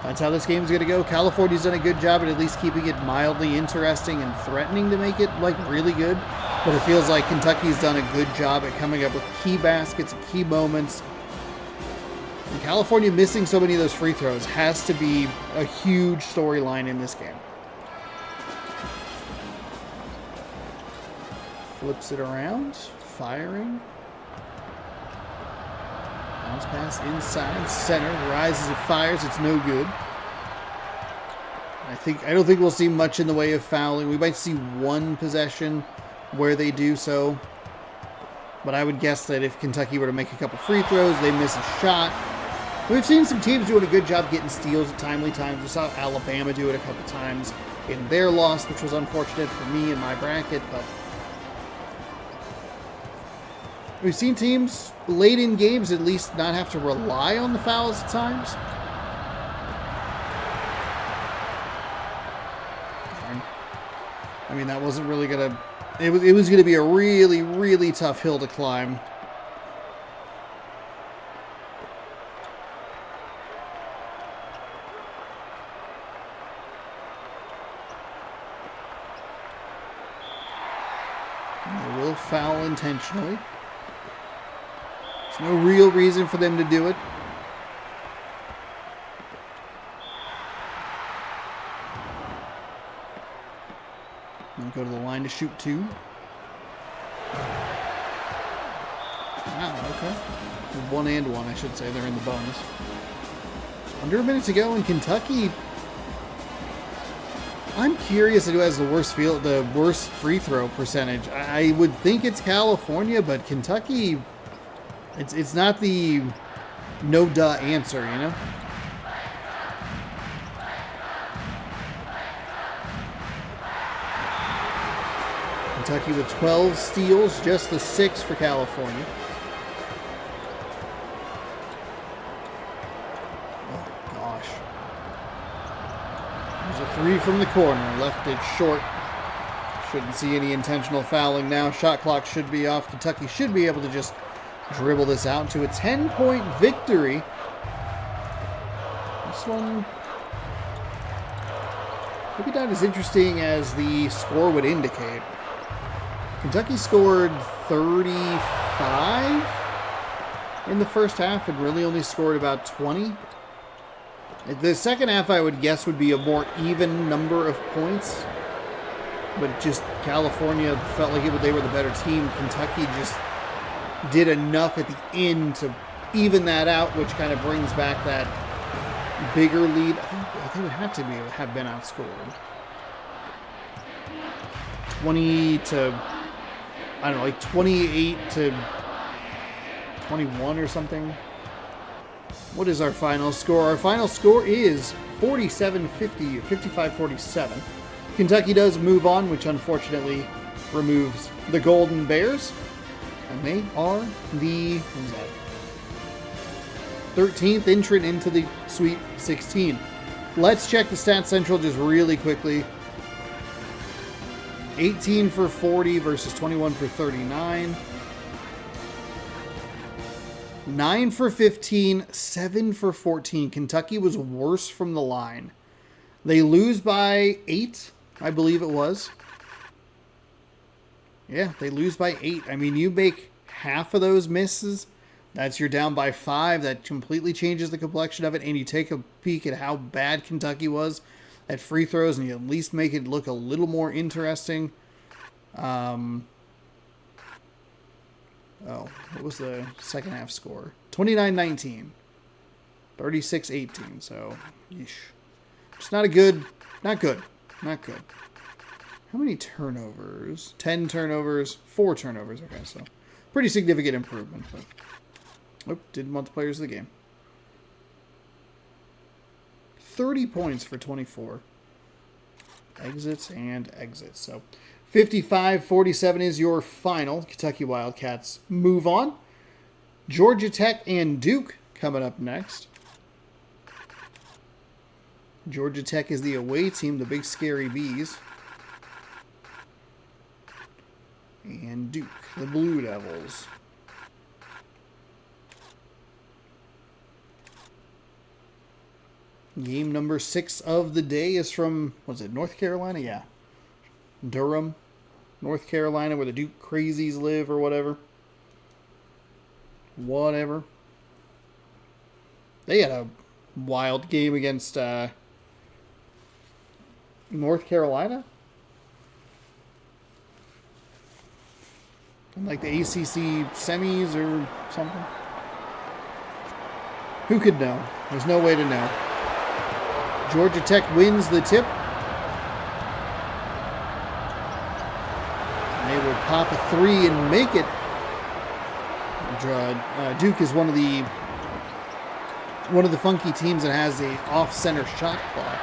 that's how this game's going to go. California's done a good job at least keeping it mildly interesting and threatening to make it, like, really good. But it feels like Kentucky's done a good job at coming up with key baskets and key moments. And California missing so many of those free throws has to be a huge storyline in this game. Flips it around, firing. Bounce pass inside, center, rises and fires, it's no good. I don't think we'll see much in the way of fouling. We might see one possession where they do so. But I would guess that if Kentucky were to make a couple free throws, they miss a shot. We've seen some teams doing a good job getting steals at timely times. We saw Alabama do it a couple times in their loss, which was unfortunate for me in my bracket, but we've seen teams late in games at least not have to rely on the fouls at times. I mean, that wasn't really going to... It was going to be a really, really tough hill to climb. They will foul intentionally. There's no real reason for them to do it. And go to the line to shoot two. Wow, okay. 1 and 1, I should say. They're in the bonus. Under a minute to go in Kentucky. I'm curious who has the worst free throw percentage. I would think it's California, but Kentucky, it's not the no-duh answer, you know? Kentucky with 12 steals, just the 6 for California. Oh, gosh. There's a 3 from the corner. Left it short. Shouldn't see any intentional fouling now. Shot clock should be off. Kentucky should be able to just dribble this out to a 10-point victory. This one maybe not as interesting as the score would indicate. Kentucky scored 35 in the first half and really only scored about 20. The second half, I would guess, would be a more even number of points. But just California felt like they were the better team. Kentucky just did enough at the end to even that out, which kind of brings back that bigger lead. I think it would have to have been outscored. 20 to... I don't know, like 28 to 21 or something. What is our final score? Our final score is 47-50, 55-47. Kentucky does move on, which unfortunately removes the Golden Bears. And they are the 13th entrant into the Sweet 16. Let's check the Stats Central just really quickly. 18 for 40 versus 21 for 39. 9 for 15, 7 for 14. Kentucky was worse from the line. They lose by 8, I believe it was. Yeah, they lose by 8. I mean, you make half of those misses, that's you're down by 5. That completely changes the complexion of it. And you take a peek at how bad Kentucky was at free throws, and you at least make it look a little more interesting. What was the second half score? 29-19. 36-18. So, yeesh. Just not good. Not good. How many turnovers? 10 turnovers, 4 turnovers. Okay, so pretty significant improvement. But didn't want the players of the game. 30 points for 24. Exits and exits. So 55-47 is your final. Kentucky Wildcats move on. Georgia Tech and Duke coming up next. Georgia Tech is the away team, the big scary Bees. And Duke, the Blue Devils. Game number 6 of the day is from, was it North Carolina? Yeah. Durham, North Carolina, where the Duke Crazies live or whatever. They had a wild game against North Carolina. Like the ACC semis or something. Who could know? There's no way to know. Georgia Tech wins the tip. And they will pop a 3 and make it. Duke is one of the funky teams that has a off-center shot clock.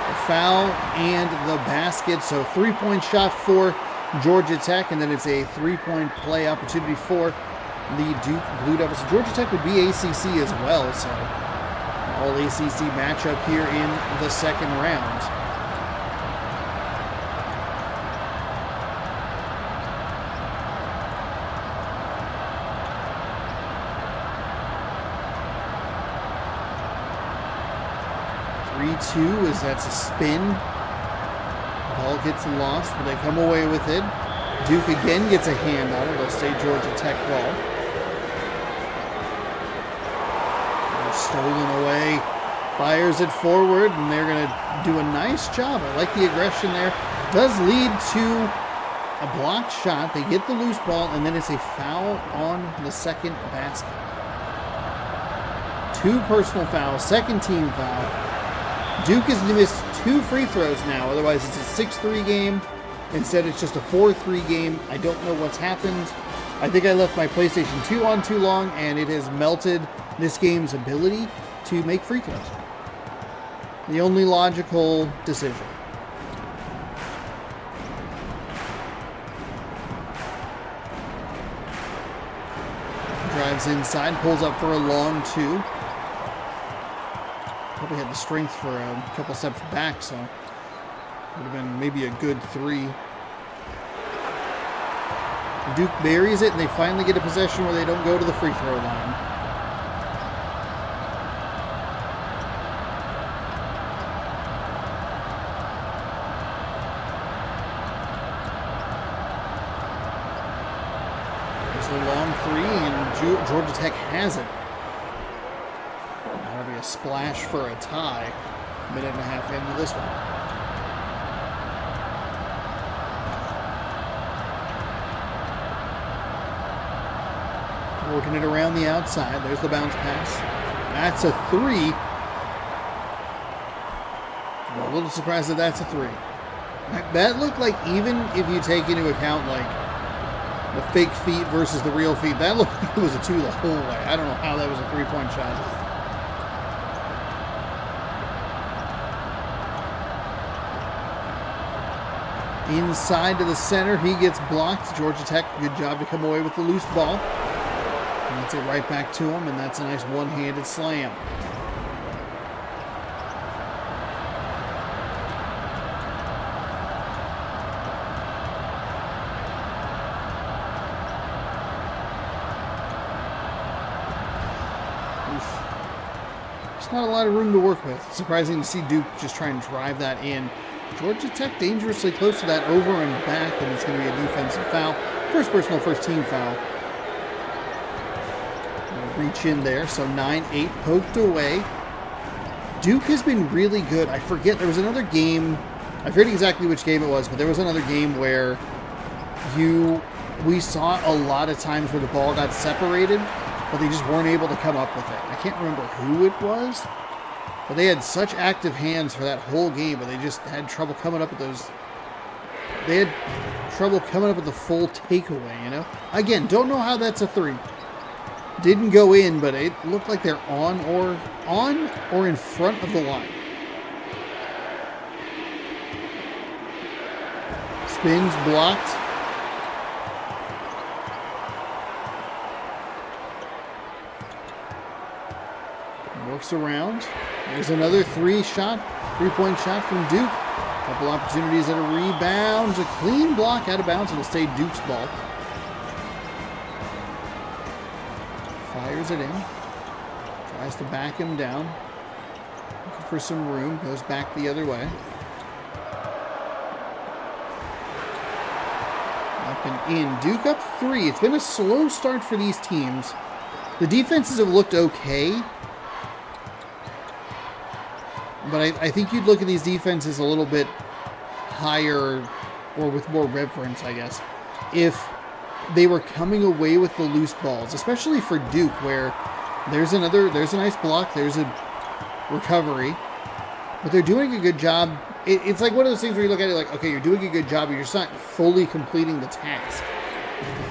A foul and the basket. So 3-point shot for Georgia Tech, and then it's a 3-point play opportunity for the Duke Blue Devils. So Georgia Tech would be ACC as well, so all ACC matchup here in the second round. As that's a spin. Ball gets lost, but they come away with it. Duke again gets a hand on it. It'll stay Georgia Tech ball. Stolen away. Fires it forward, and they're going to do a nice job. I like the aggression there. Does lead to a blocked shot. They get the loose ball, and then it's a foul on the second basket. 2 personal fouls, second team foul. Duke has missed 2 free throws now. Otherwise, it's a 6-3 game. Instead, it's just a 4-3 game. I don't know what's happened. I think I left my PlayStation 2 on too long, and it has melted this game's ability to make free throws. The only logical decision. Drives inside, pulls up for a long 2. Probably had the strength for a couple steps back, so would have been maybe a good 3. Duke buries it, and they finally get a possession where they don't go to the free throw line. There's the long 3, and Georgia Tech has it. A splash for a tie. Minute and a half into this one. Working it around the outside. There's the bounce pass. That's a 3. I'm a little surprised that that's a 3. That looked like, even if you take into account like the fake feet versus the real feet, that looked like it was a 2 the whole way. I don't know how that was a 3-point shot. Inside to the center, he gets blocked. Georgia Tech, good job to come away with the loose ball. And that's it right back to him, and that's a nice one-handed slam. There's not a lot of room to work with. It's surprising to see Duke just try and drive that in. Georgia Tech dangerously close to that over and back, and it's going to be a defensive foul. First personal, first team foul. Reach in there, so 9-8 poked away. Duke has been really good. I forget, there was another game, I forget exactly which game it was, but there was another game where we saw a lot of times where the ball got separated, but they just weren't able to come up with it. I can't remember who it was. But they had such active hands for that whole game, but they just had trouble coming up with those. They had trouble coming up with the full takeaway, you know? Again, don't know how that's a 3. Didn't go in, but it looked like they're on or in front of the line. Spins blocked. Works around. There's another three-point shot from Duke. Couple opportunities at a rebound. A clean block out of bounds. It'll stay Duke's ball. Fires it in. Tries to back him down. Looking for some room. Goes back the other way. Up and in. Duke up 3. It's been a slow start for these teams. The defenses have looked okay. But I think you'd look at these defenses a little bit higher or with more reverence, I guess, if they were coming away with the loose balls, especially for Duke, where there's a nice block, there's a recovery, but they're doing a good job. It's like one of those things where you look at it like, okay, you're doing a good job, but you're just not fully completing the task.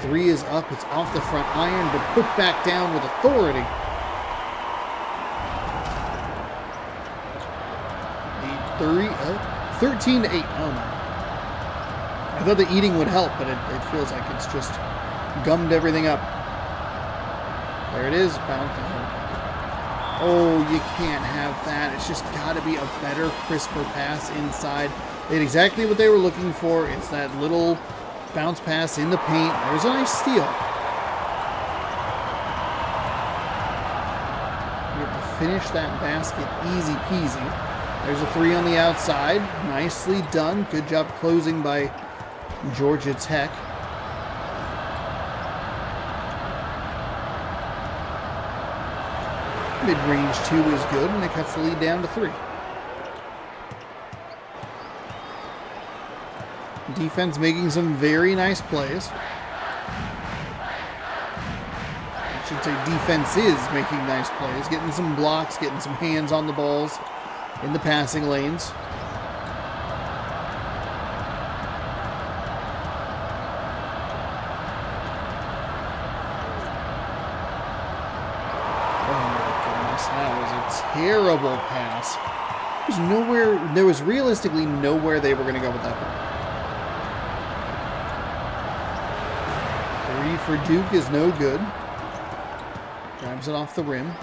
The 3 is up, it's off the front iron, but put back down with authority. 13 to 8. Oh no. I thought the eating would help, but it feels like it's just gummed everything up. There it is. Bounce. Oh, you can't have that. It's just got to be a better, crisper pass inside. They had exactly what they were looking for. It's that little bounce pass in the paint. There's a nice steal. You're able to finish that basket easy peasy. There's a 3 on the outside. Nicely done. Good job closing by Georgia Tech. Mid-range 2 is good, and it cuts the lead down to 3. Defense making some very nice plays. I should say defense is making nice plays. Getting some blocks, getting some hands on the balls in the passing lanes. Oh my goodness, that was a terrible pass. There was realistically nowhere they were going to go with that ball. 3 for Duke is no good. Grabs it off the rim.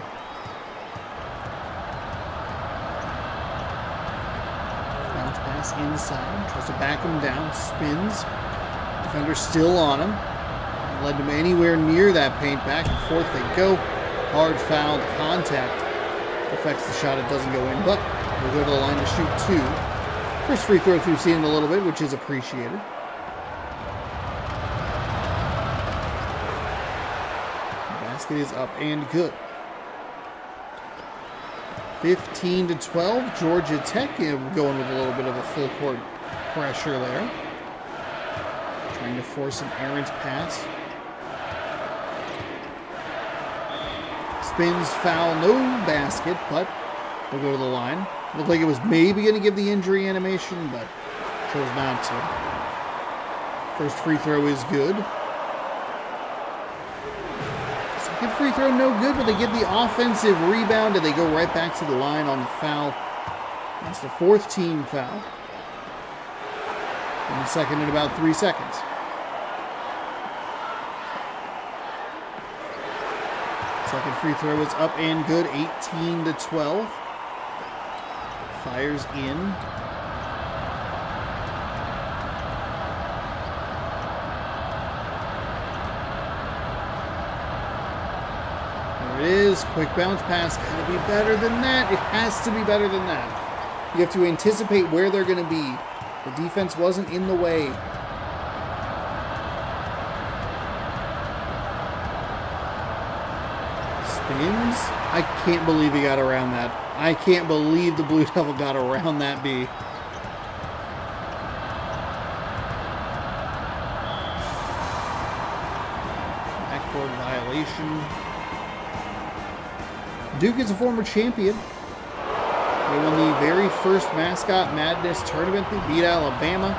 Inside, tries to back him down, spins. Defender still on him. Not led him anywhere near that paint. Back and forth they go. Hard foul, the contact affects the shot. It doesn't go in, but we go to the line to shoot 2. First free throws we've seen in a little bit, which is appreciated. The basket is up and good. 15 to 12, Georgia Tech going with a little bit of a full court pressure there. Trying to force an errant pass. Spins, foul, no basket, but they'll go to the line. Looked like it was maybe going to give the injury animation, but chose not to. First free throw is good. Second free throw, no good, but they get the offensive rebound and they go right back to the line on the foul. That's the 4th team foul. And the second in about 3 seconds. Second free throw is up and good, 18 to 12. Fires in. There it is. Quick bounce pass. Gotta be better than that. It has to be better than that. You have to anticipate where they're going to be. The defense wasn't in the way. Spins. I can't believe he got around that. I can't believe the Blue Devil got around that B. Backcourt violation. Duke is a former champion. They won the very first Mascot Madness tournament. They beat Alabama.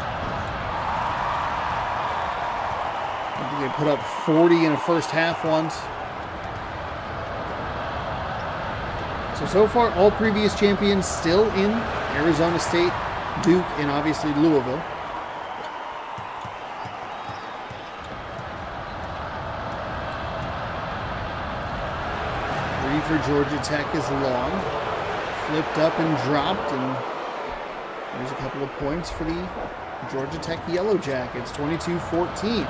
I think they put up 40 in the first half once. So far, all previous champions still in Arizona State, Duke, and obviously Louisville. for Georgia Tech is long. Flipped up and dropped, and there's a couple of points for the Georgia Tech Yellow Jackets, 22-14.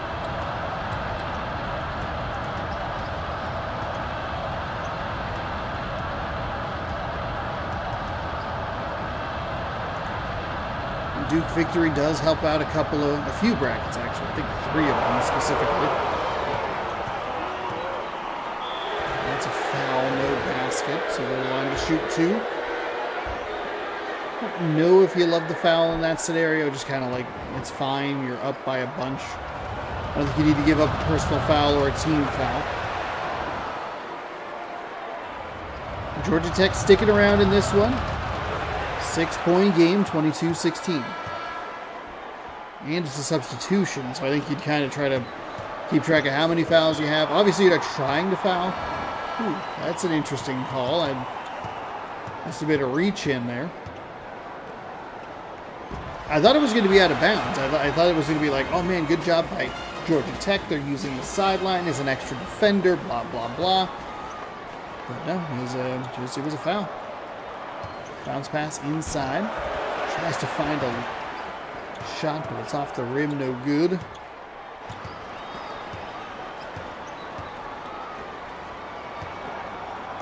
Duke victory does help out a few brackets actually. I think 3 of them specifically. That's a foul, no basket, so they're line to shoot 2. I don't know if you love the foul in that scenario, just kind of like, it's fine, you're up by a bunch. I don't think you need to give up a personal foul or a team foul. Georgia Tech sticking around in this one. 6-point game, 22-16. And it's a substitution, so I think you'd kind of try to keep track of how many fouls you have. Obviously, you're not trying to foul. Ooh, that's an interesting call. That's a bit of reach in there. I thought it was going to be out of bounds. I thought it was going to be like, oh man, good job by Georgia Tech. They're using the sideline as an extra defender, blah, blah, blah. But no, it was a foul. Bounce pass inside. Tries to find a shot, but it's off the rim, no good.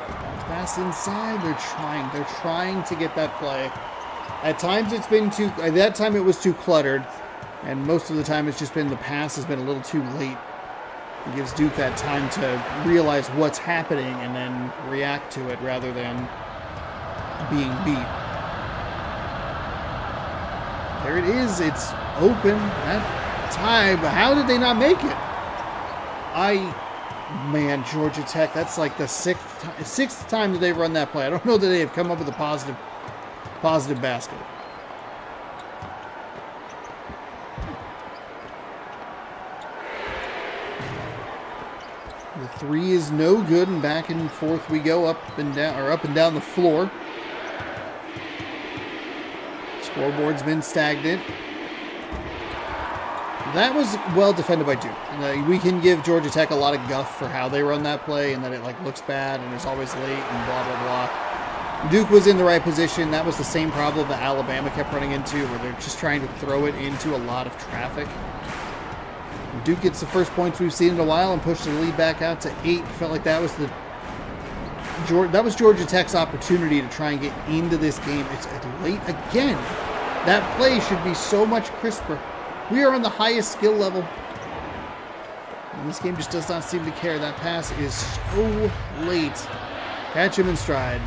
Bounce pass inside. They're trying to get that play. At times it's been at that time it was too cluttered, and most of the time it's just been the pass has been a little too late. It gives Duke that time to realize what's happening and then react to it rather than being beat. There it is. It's open. That tie, but how did they not make it? Man, Georgia Tech, that's like the sixth time that they've run that play. I don't know that they have come up with a positive basket. The 3 is no good, and back and forth we go, up and down the floor. Scoreboard's been stagnant. That was well defended by Duke. We can give Georgia Tech a lot of guff for how they run that play and that it looks bad and it's always late and blah, blah, blah. Duke was in the right position. That was the same problem that Alabama kept running into, where they're just trying to throw it into a lot of traffic. Duke gets the first points we've seen in a while and pushed the lead back out to 8. Felt like that was Georgia Tech's opportunity to try and get into this game. It's late again. That play should be so much crisper. We are on the highest skill level, and this game just does not seem to care. That pass is so late. Catch him in stride.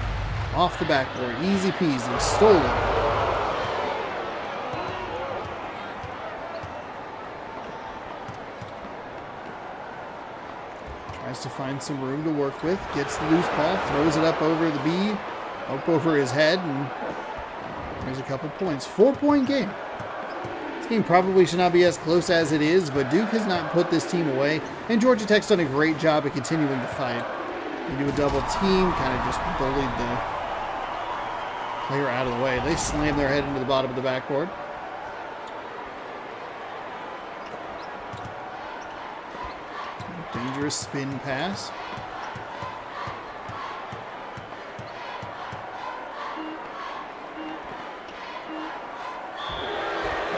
Off the backboard. Easy peasy. Stolen. Tries to find some room to work with. Gets the loose ball. Throws it up over the B. Up over his head. And there's a couple points. 4-point game. This game probably should not be as close as it is, but Duke has not put this team away. And Georgia Tech's done a great job of continuing to fight. They do a double team. Kind of just bullied the player out of the way. They slam their head into the bottom of the backboard. Dangerous spin pass.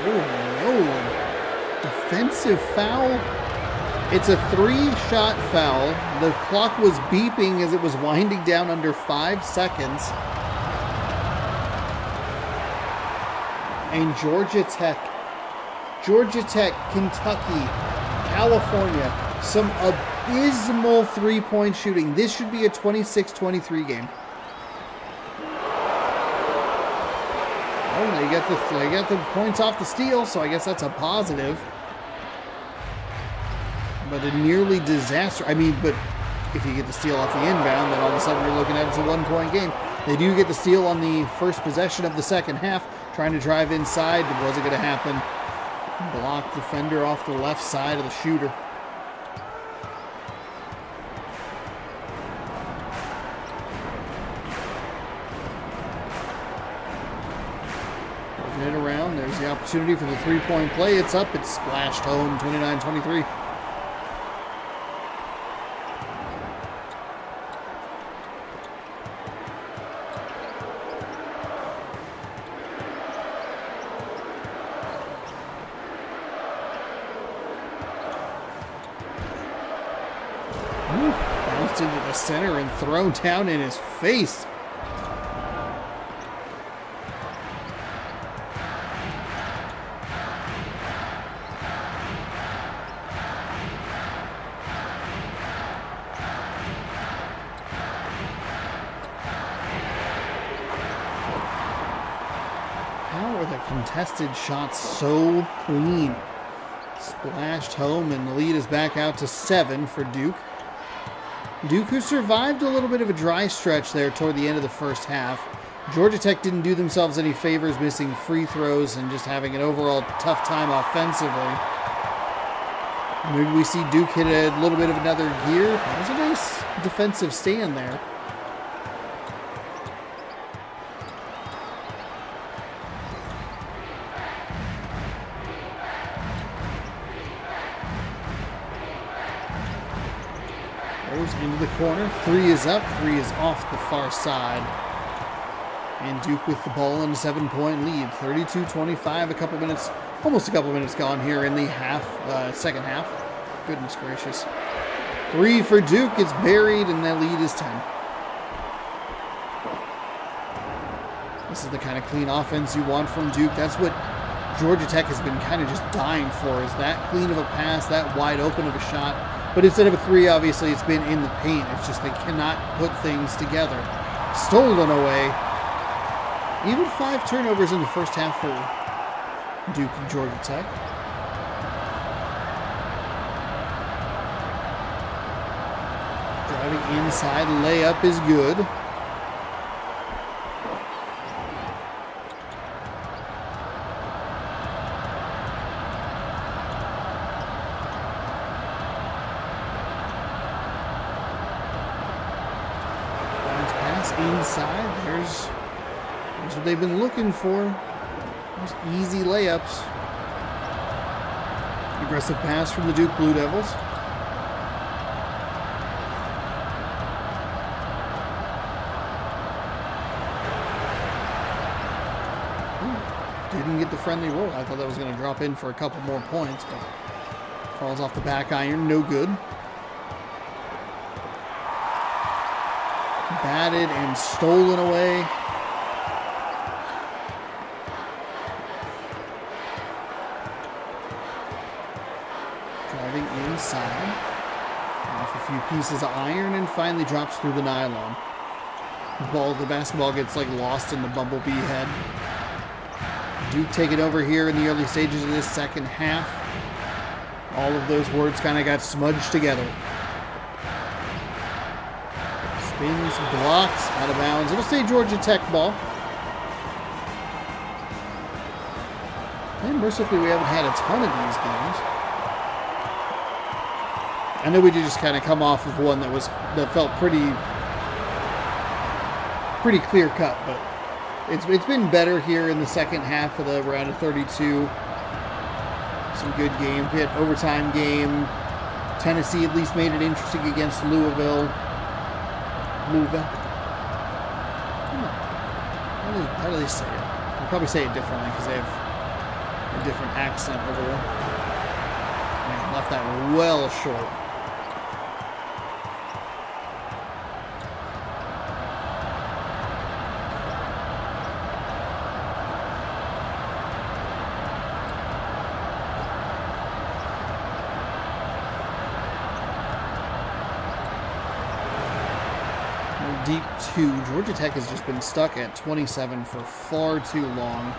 Oh, no. Defensive foul. It's a 3-shot foul. The clock was beeping as it was winding down under 5 seconds. And Georgia Tech, Kentucky, California, some abysmal 3-point shooting. This should be a 26-23 game. Oh, they got the points off the steal, so I guess that's a positive. But a nearly disaster. I mean, but if you get the steal off the inbound, then all of a sudden you're looking at it's a 1-point game. They do get the steal on the first possession of the second half, trying to drive inside. Was it going to happen? Blocked defender off the left side of the shooter. Working it around. There's the opportunity for the 3-point play. It's up. It's splashed home. 29-23. Bounced into the center and thrown down in his face. How are the contested shots so clean? Splashed home, and the lead is back out to 7 for Duke. Duke, who survived a little bit of a dry stretch there toward the end of the first half. Georgia Tech didn't do themselves any favors, missing free throws and just having an overall tough time offensively. Maybe we see Duke hit a little bit of another gear. That was a nice defensive stand there. Goes into the corner. 3 is up. 3 is off the far side. And Duke with the ball in a 7-point lead. 32-25. Almost a couple minutes gone here in the second half. Goodness gracious. 3 for Duke. It's buried, and that lead is 10. This is the kind of clean offense you want from Duke. That's what Georgia Tech has been kind of just dying for, is that clean of a pass, that wide open of a shot. But instead of a 3, obviously, it's been in the paint. It's just they cannot put things together. Stolen away. Even 5 turnovers in the first half for Duke and Georgia Tech. Driving inside, layup is good. Inside, there's what they've been looking for. Those easy layups. Aggressive pass from the Duke Blue Devils. Didn't get the friendly roll. I thought that was going to drop in for a couple more points, but falls off the back iron. No good. Batted and stolen away. Driving inside. Off a few pieces of iron and finally drops through the nylon. The basketball gets lost in the bumblebee head. Duke taking over here in the early stages of this second half. All of those words kind of got smudged together. Spins, blocks, out of bounds. It'll stay Georgia Tech ball. And mercifully, we haven't had a ton of these games. I know we did just kind of come off of one that felt pretty clear cut, but it's been better here in the second half of the round of 32. Some good games. We had an overtime game. Tennessee at least made it interesting against Louisville. How do they say it? They probably say it differently because they have a different accent over there. Man, left that well short. Deep 2. Georgia Tech has just been stuck at 27 for far too long.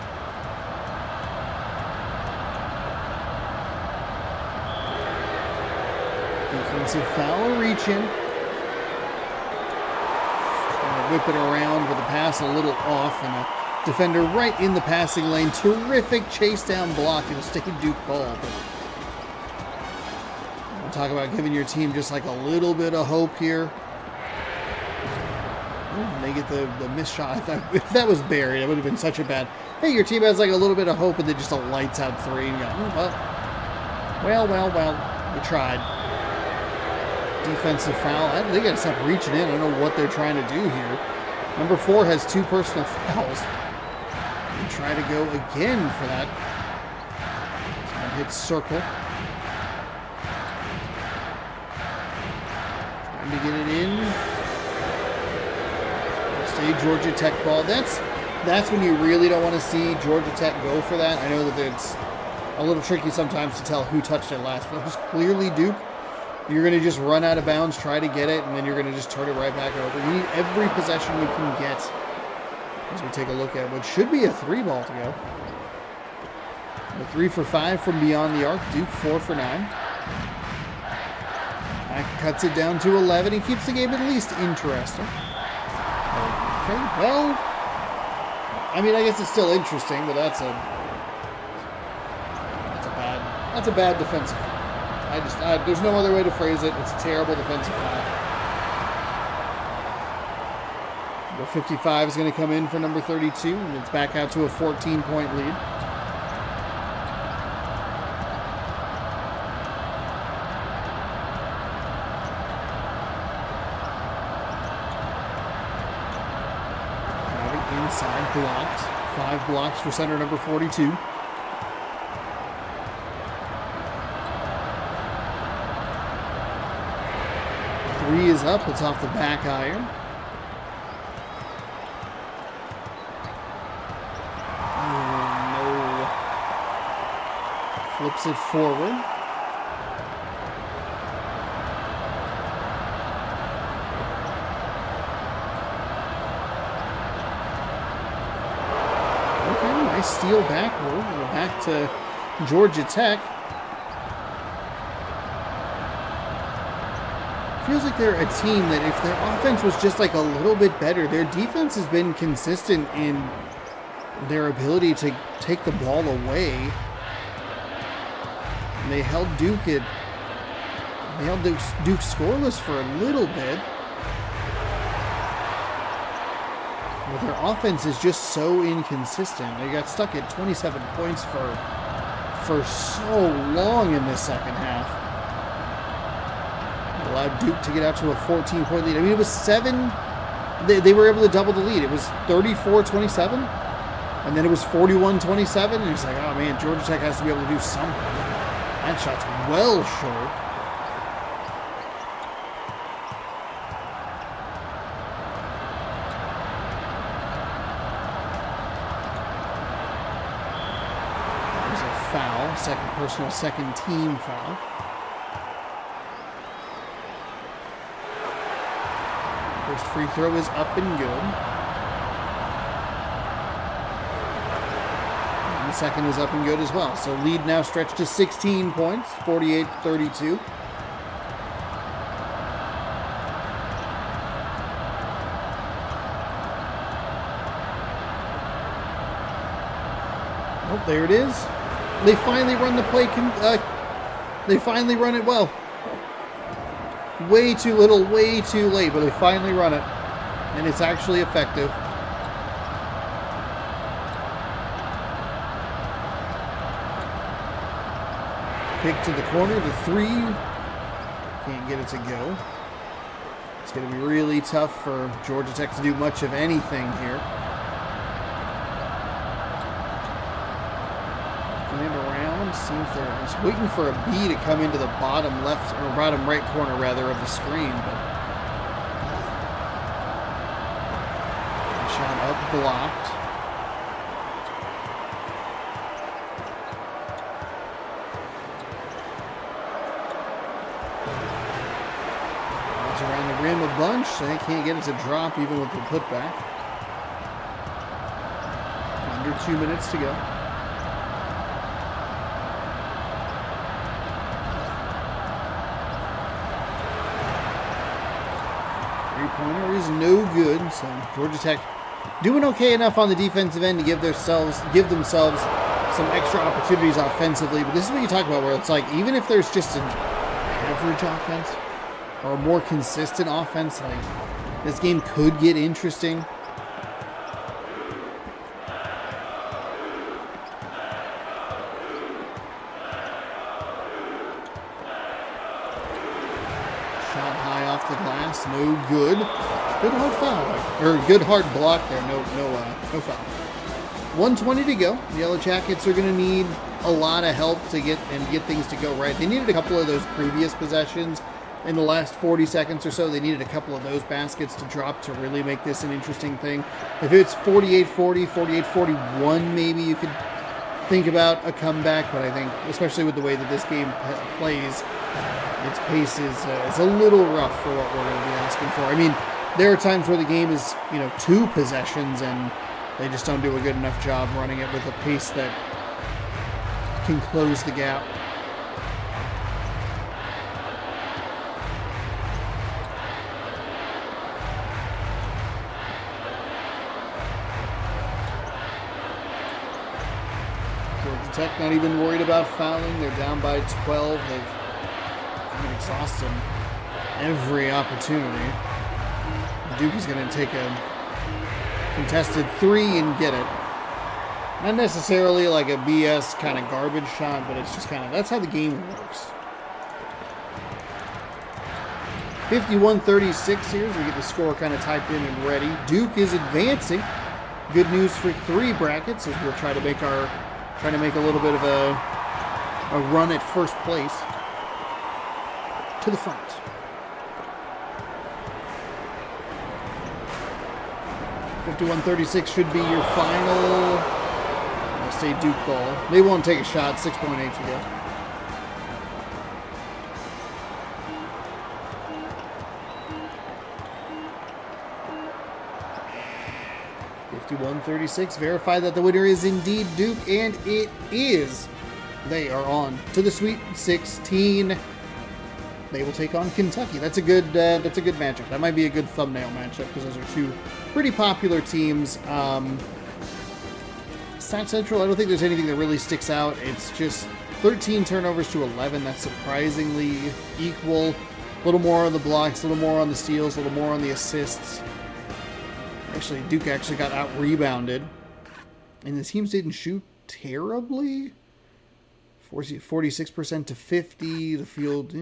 Defensive foul, reach in. Trying to whip it around with the pass a little off, and a defender right in the passing lane. Terrific chase down block. It'll stay Duke ball, but we'll talk about giving your team just a little bit of hope here. And they get the missed shot. If that was buried, it would have been such a bad. Hey, your team has a little bit of hope, and then just a lights out 3. And you go, well, we tried. Defensive foul. They got to stop reaching in. I don't know what they're trying to do here. Number 4 has 2 personal fouls. They try to go again for that. Someone hits circle. Trying to get it in. Stay Georgia Tech ball. That's when you really don't want to see Georgia Tech go for that. I know that it's a little tricky sometimes to tell who touched it last, but it was clearly Duke. You're going to just run out of bounds, try to get it, and then you're going to just turn it right back over. You need every possession you can get as we take a look at what should be a 3 ball to go. A 3 for 5 from beyond the arc. Duke 4 for 9. That cuts it down to 11. He keeps the game at least interesting. Okay, well, I mean, I guess it's still interesting, but that's a bad defensive foul. There's no other way to phrase it. It's a terrible defensive foul. Number 55 is going to come in for number 32, and it's back out to a 14-point lead. Inside blocked. 5 blocks for center number 42. Three is up. It's off the back iron. Oh, no. Flips it forward. Okay, nice steal backward. We're back to Georgia Tech. Feels like they're a team that if their offense was just like a little bit better, their defense has been consistent in their ability to take the ball away. And they held Duke scoreless for a little bit. But their offense is just so inconsistent. They got stuck at 27 points for so long in this second half. Allowed Duke to get out to a 14-point lead. I mean, it was 7. They were able to double the lead. It was 34-27, and then it was 41-27. And it's like, oh man, Georgia Tech has to be able to do something. That shot's well short. There's a foul, second personal, second team foul. First free throw is up and good. And the second is up and good as well. So lead now stretched to 16 points, 48-32. Oh, there it is. They finally run the play. They finally run it well. Way too little, way too late, but they finally run it. And it's actually effective. Kick to the corner, the 3. Can't get it to go. It's going to be really tough for Georgia Tech to do much of anything here. See if they're just waiting for a B to come into the bottom left or bottom right corner rather of the screen, but shot up blocked. It's around the rim a bunch, so they can't get it to drop even with the putback. Under 2 minutes to go. Three-pointer is no good, so Georgia Tech doing okay enough on the defensive end to give themselves some extra opportunities offensively. But this is what you talk about, where it's like, even if there's just an average offense or a more consistent offense, like, this game could get interesting. Shot high off the glass, no good. Good hard foul, or good hard block there. No foul. 1:20 to go. The Yellow Jackets are going to need a lot of help to get things to go right. They needed a couple of those previous possessions in the last 40 seconds or so. They needed a couple of those baskets to drop to really make this an interesting thing. If it's 48-40, 48-41, maybe you could think about a comeback, but I think, especially with the way that this game plays, its pace is a little rough for what we're going to be asking for. I mean, there are times where the game is, 2 possessions, and they just don't do a good enough job running it with a pace that can close the gap. Georgia Tech not even worried about fouling. They're down by 12. They've kind of exhausted every opportunity. Duke is going to take a contested 3 and get it. Not necessarily like a BS kind of garbage shot, but it's just kind of, that's how the game works. 51-36 here, so we get the score kind of typed in and ready. Duke is advancing. Good news for 3 brackets as we'll trying to make a little bit of a run at first place to the front. 51-36 should be your final. I'll say Duke ball. They won't take a shot. 6.8 to go. (51-36). Verify that the winner is indeed Duke, and it is. They are on to the Sweet 16. They will take on Kentucky. That's a good matchup. That might be a good thumbnail matchup because those are 2 pretty popular teams. South Central, I don't think there's anything that really sticks out. It's just 13 turnovers to 11. That's surprisingly equal. A little more on the blocks, a little more on the steals, a little more on the assists. Actually, Duke actually got out-rebounded. And the teams didn't shoot terribly. 46% to 50. The field,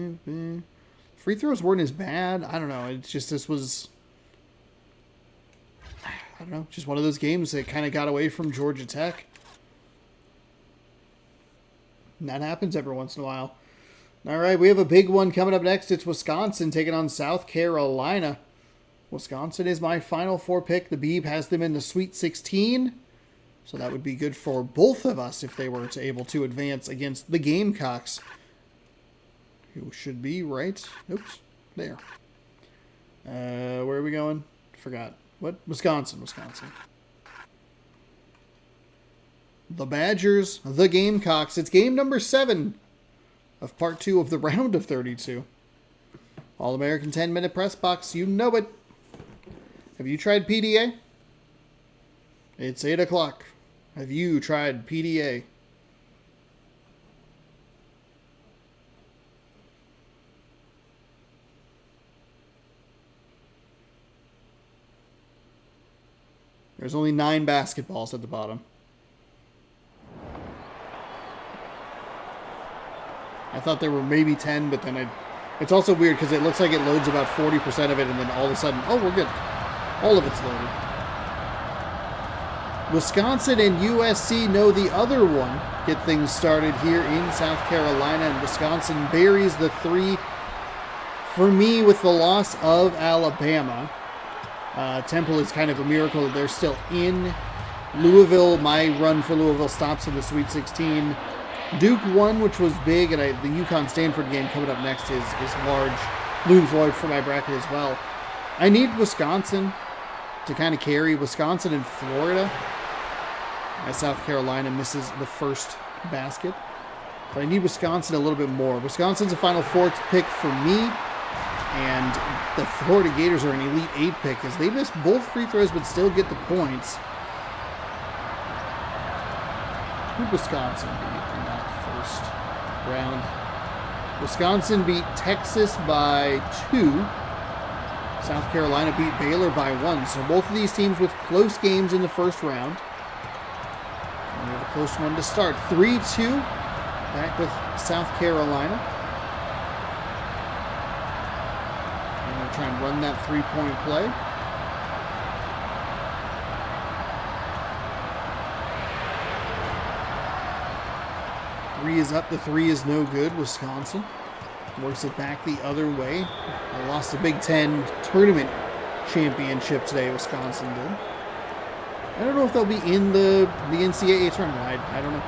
free throws weren't as bad. I don't know. It's just, this was, I don't know, just one of those games that kind of got away from Georgia Tech. And that happens every once in a while. All right, we have a big one coming up next. It's Wisconsin taking on South Carolina. Wisconsin is my Final Four pick. The Beeb has them in the Sweet 16. So that would be good for both of us if they were able to advance against the Gamecocks, who should be right. Oops, there. Where are we going? Forgot. What? Wisconsin. The Badgers, the Gamecocks. It's game number 7 of part 2 of the round of 32. All-American 10-minute press box. You know it. Have you tried PDA? It's 8 o'clock. Have you tried PDA? There's only 9 basketballs at the bottom. I thought there were maybe 10, but then it's also weird because it looks like it loads about 40% of it, and then all of a sudden, oh, we're good. All of it's loaded. Wisconsin and USC know the other one. Get things started here in South Carolina, and Wisconsin buries the 3. For me, with the loss of Alabama, Temple is kind of a miracle that they're still in. Louisville, my run for Louisville stops in the Sweet 16. Duke won, which was big, and the UConn-Stanford game coming up next is large. Looms large for my bracket as well. I need Wisconsin to kind of carry. Wisconsin and Florida, as South Carolina misses the first basket. But I need Wisconsin a little bit more. Wisconsin's a Final Four pick for me, and the Florida Gators are an Elite 8 pick because they miss both free throws but still get the points. Who did Wisconsin beat in that first round? Wisconsin beat Texas by 2. South Carolina beat Baylor by 1. So both of these teams with close games in the first round. And we have a close one to start. 3-2 back with South Carolina. I'm going to try and run that 3-point play. Three is up. The 3 is no good. Wisconsin. Works it back the other way. They lost the Big Ten tournament championship today, Wisconsin did. I don't know if they'll be in the NCAA tournament. I don't know.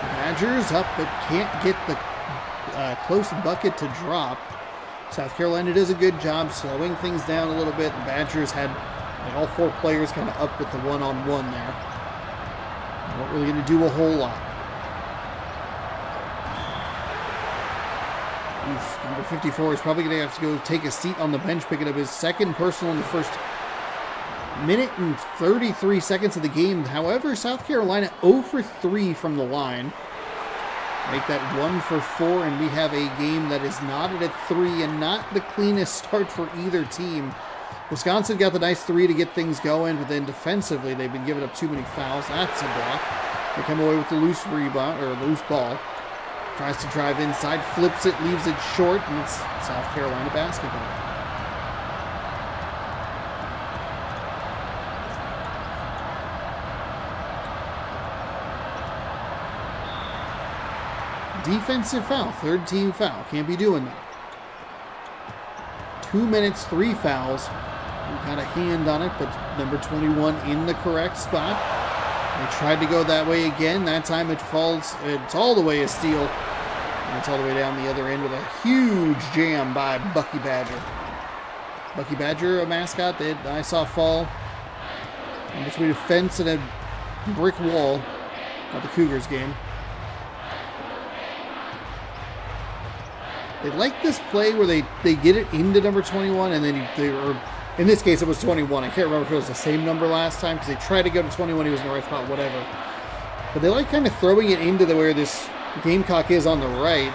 Badgers up, but can't get the close bucket to drop. South Carolina does a good job slowing things down a little bit. The Badgers had all 4 players kind of up with the one-on-one there. They weren't really going to do a whole lot. Oof, number 54 is probably going to have to go take a seat on the bench, picking up his second personal in the first minute and 33 seconds of the game. However, South Carolina 0 for 3 from the line. Make that 1 for 4, and we have a game that is knotted at 3 and not the cleanest start for either team. Wisconsin got the nice 3 to get things going, but then defensively they've been giving up too many fouls. That's a block. They come away with the loose rebound, or the loose ball. Tries to drive inside, flips it, leaves it short, and it's South Carolina basketball. Defensive foul, third team foul. Can't be doing that. 2 minutes, 3 fouls. We got a hand on it, but number 21 in the correct spot. They tried to go that way again. That time it falls. It's all the way a steal. And it's all the way down the other end with a huge jam by Bucky Badger. Bucky Badger, a mascot that I saw fall in between a fence and a brick wall at the Cougars game. They like this play where they get it into number 21, and then or in this case it was 21. I can't remember if it was the same number last time because they tried to go to 21. He was in the right spot, whatever. But they like kind of throwing it into where this Gamecock is on the right,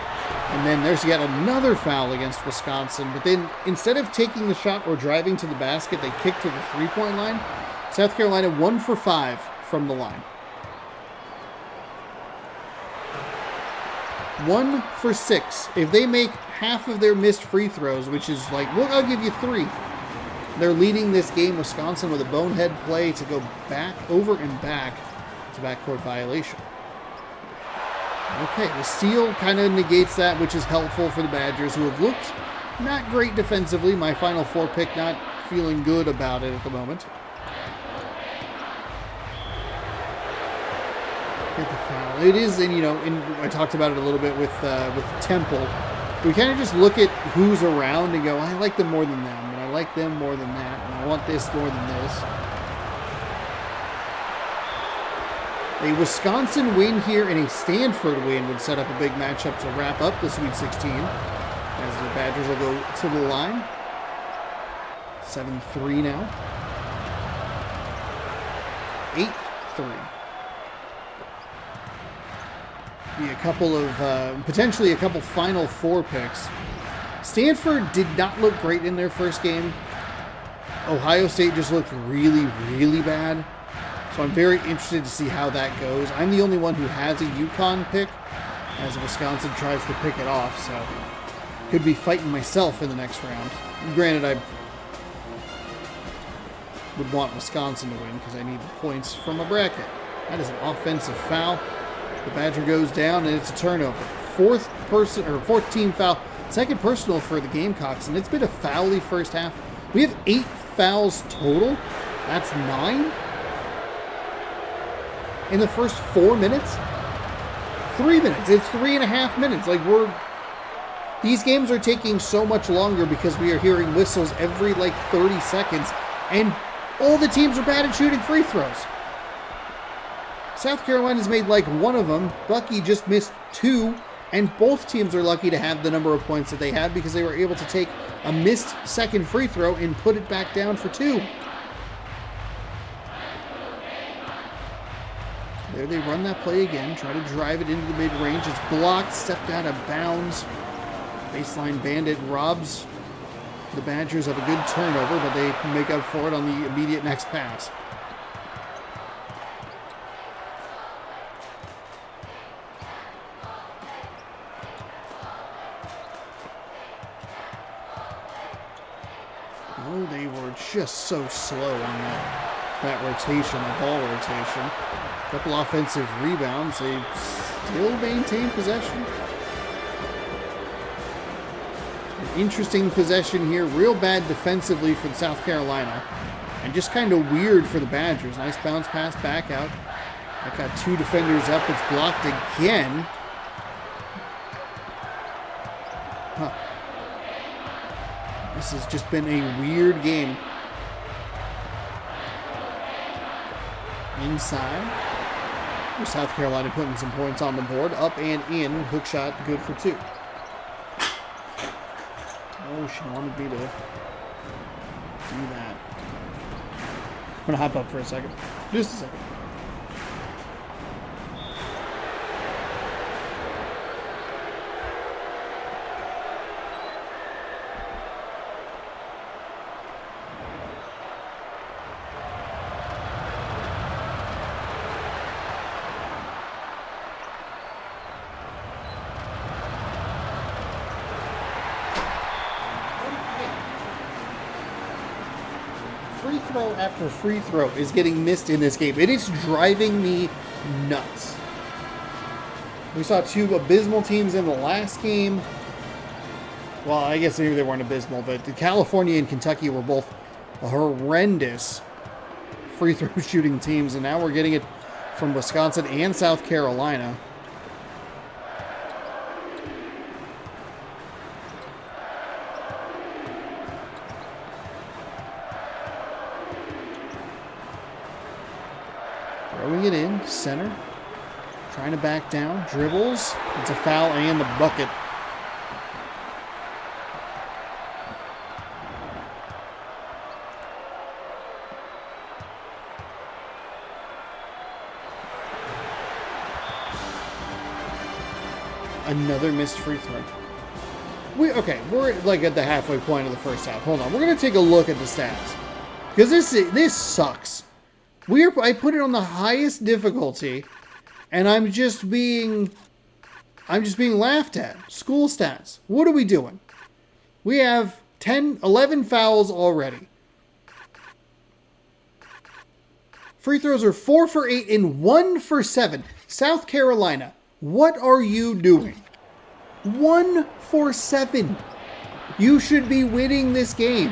and then there's yet another foul against Wisconsin. But then instead of taking the shot or driving to the basket, they kick to the three-point line. South Carolina 1 for 5 from the line. 1 for 6. If they make half of their missed free throws, which is like, well, I'll give you 3. They're leading this game, Wisconsin, with a bonehead play to go back, over and back to backcourt violation. Okay, the steal kind of negates that, which is helpful for the Badgers, who have looked not great defensively. My Final Four pick, not feeling good about it at the moment. Get the foul. It is, and I talked about it a little bit with Temple. We kind of just look at who's around and go, I like them more than them, and I like them more than that, and I want this more than this. A Wisconsin win here and a Stanford win would set up a big matchup to wrap up the Sweet 16, as the Badgers will go to the line. 7-3 now. 8-3. Be a couple of, potentially a couple Final Four picks. Stanford did not look great in their first game. Ohio State just looked really, really bad. So I'm very interested to see how that goes. I'm the only one who has a UConn pick, as Wisconsin tries to pick it off, so could be fighting myself in the next round. Granted, I would want Wisconsin to win because I need the points from a bracket. That is an offensive foul. The Badger goes down, and it's a turnover. Fourth team foul. Second personal for the Gamecocks, and it's been a foul-y first half. We have 8 fouls total. That's 9 in the first 4 minutes. 3 minutes. It's 3.5 minutes. These games are taking so much longer because we are hearing whistles every 30 seconds, and all the teams are bad at shooting free throws. South Carolina's made one of them. Bucky just missed 2, and both teams are lucky to have the number of points that they had because they were able to take a missed second free throw and put it back down for 2. There they run that play again, try to drive it into the mid-range. It's blocked, stepped out of bounds. Baseline Bandit robs the Badgers of a good turnover, but they make up for it on the immediate next pass. Oh, they were just so slow on that that rotation, that ball rotation. A couple offensive rebounds. They still maintain possession. An interesting possession here. Real bad defensively for South Carolina. And just kind of weird for the Badgers. Nice bounce pass back out. I got two defenders up. It's blocked again. Huh. This has just been a weird game. Inside. South Carolina putting some points on the board. Up and in. Hook shot good for two. Oh, she wanted me to do that. I'm going to hop up for a second. Just a second. Free throw after free throw is getting missed in this game. It is driving me nuts. We saw two abysmal teams in the last game. Well, I guess maybe they weren't abysmal, but California and Kentucky were both horrendous free throw shooting teams, and now we're getting it from Wisconsin and South Carolina. Throwing it in, center, trying to back down, dribbles, it's a foul and the bucket. Another missed free throw. We're like at the halfway point of the first half. Hold on, we're gonna take a look at the stats because this sucks. I put it on the highest difficulty, and I'm just being laughed at. School stats. What are we doing? We have 11 fouls already. Free throws are 4 for 8 and 1 for 7. South Carolina, what are you doing? 1 for 7. You should be winning this game.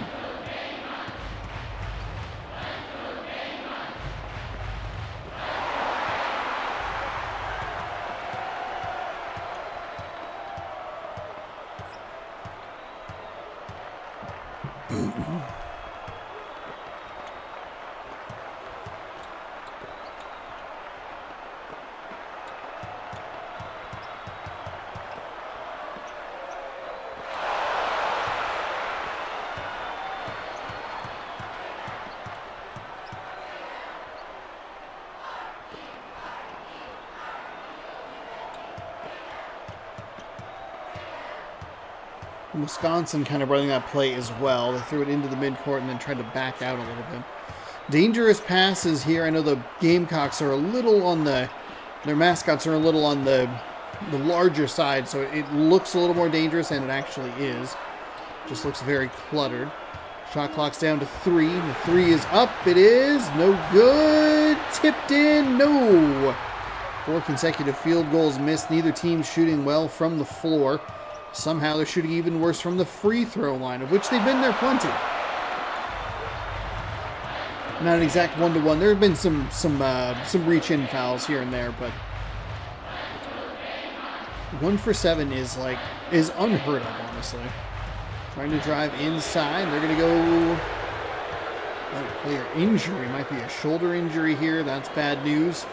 Wisconsin kind of running that play as well. They threw it into the midcourt and then tried to back out a little bit. Dangerous passes here. I know the Gamecocks are a little on their mascots are a little on the larger side, so it looks a little more dangerous, and it actually is. Just looks very cluttered. Shot clock's down to 3. The 3 is up. It is no good. Tipped in. No. 4 consecutive field goals missed. Neither team shooting well from the floor. Somehow they're shooting even worse from the free throw line, of which they've been there plenty. Not an exact 1-to-1. There have been some reach-in fouls here and there, but 1 for 7 is unheard of, honestly. Trying to drive inside. They're going to go. Player injury. Might be a shoulder injury here. That's bad news.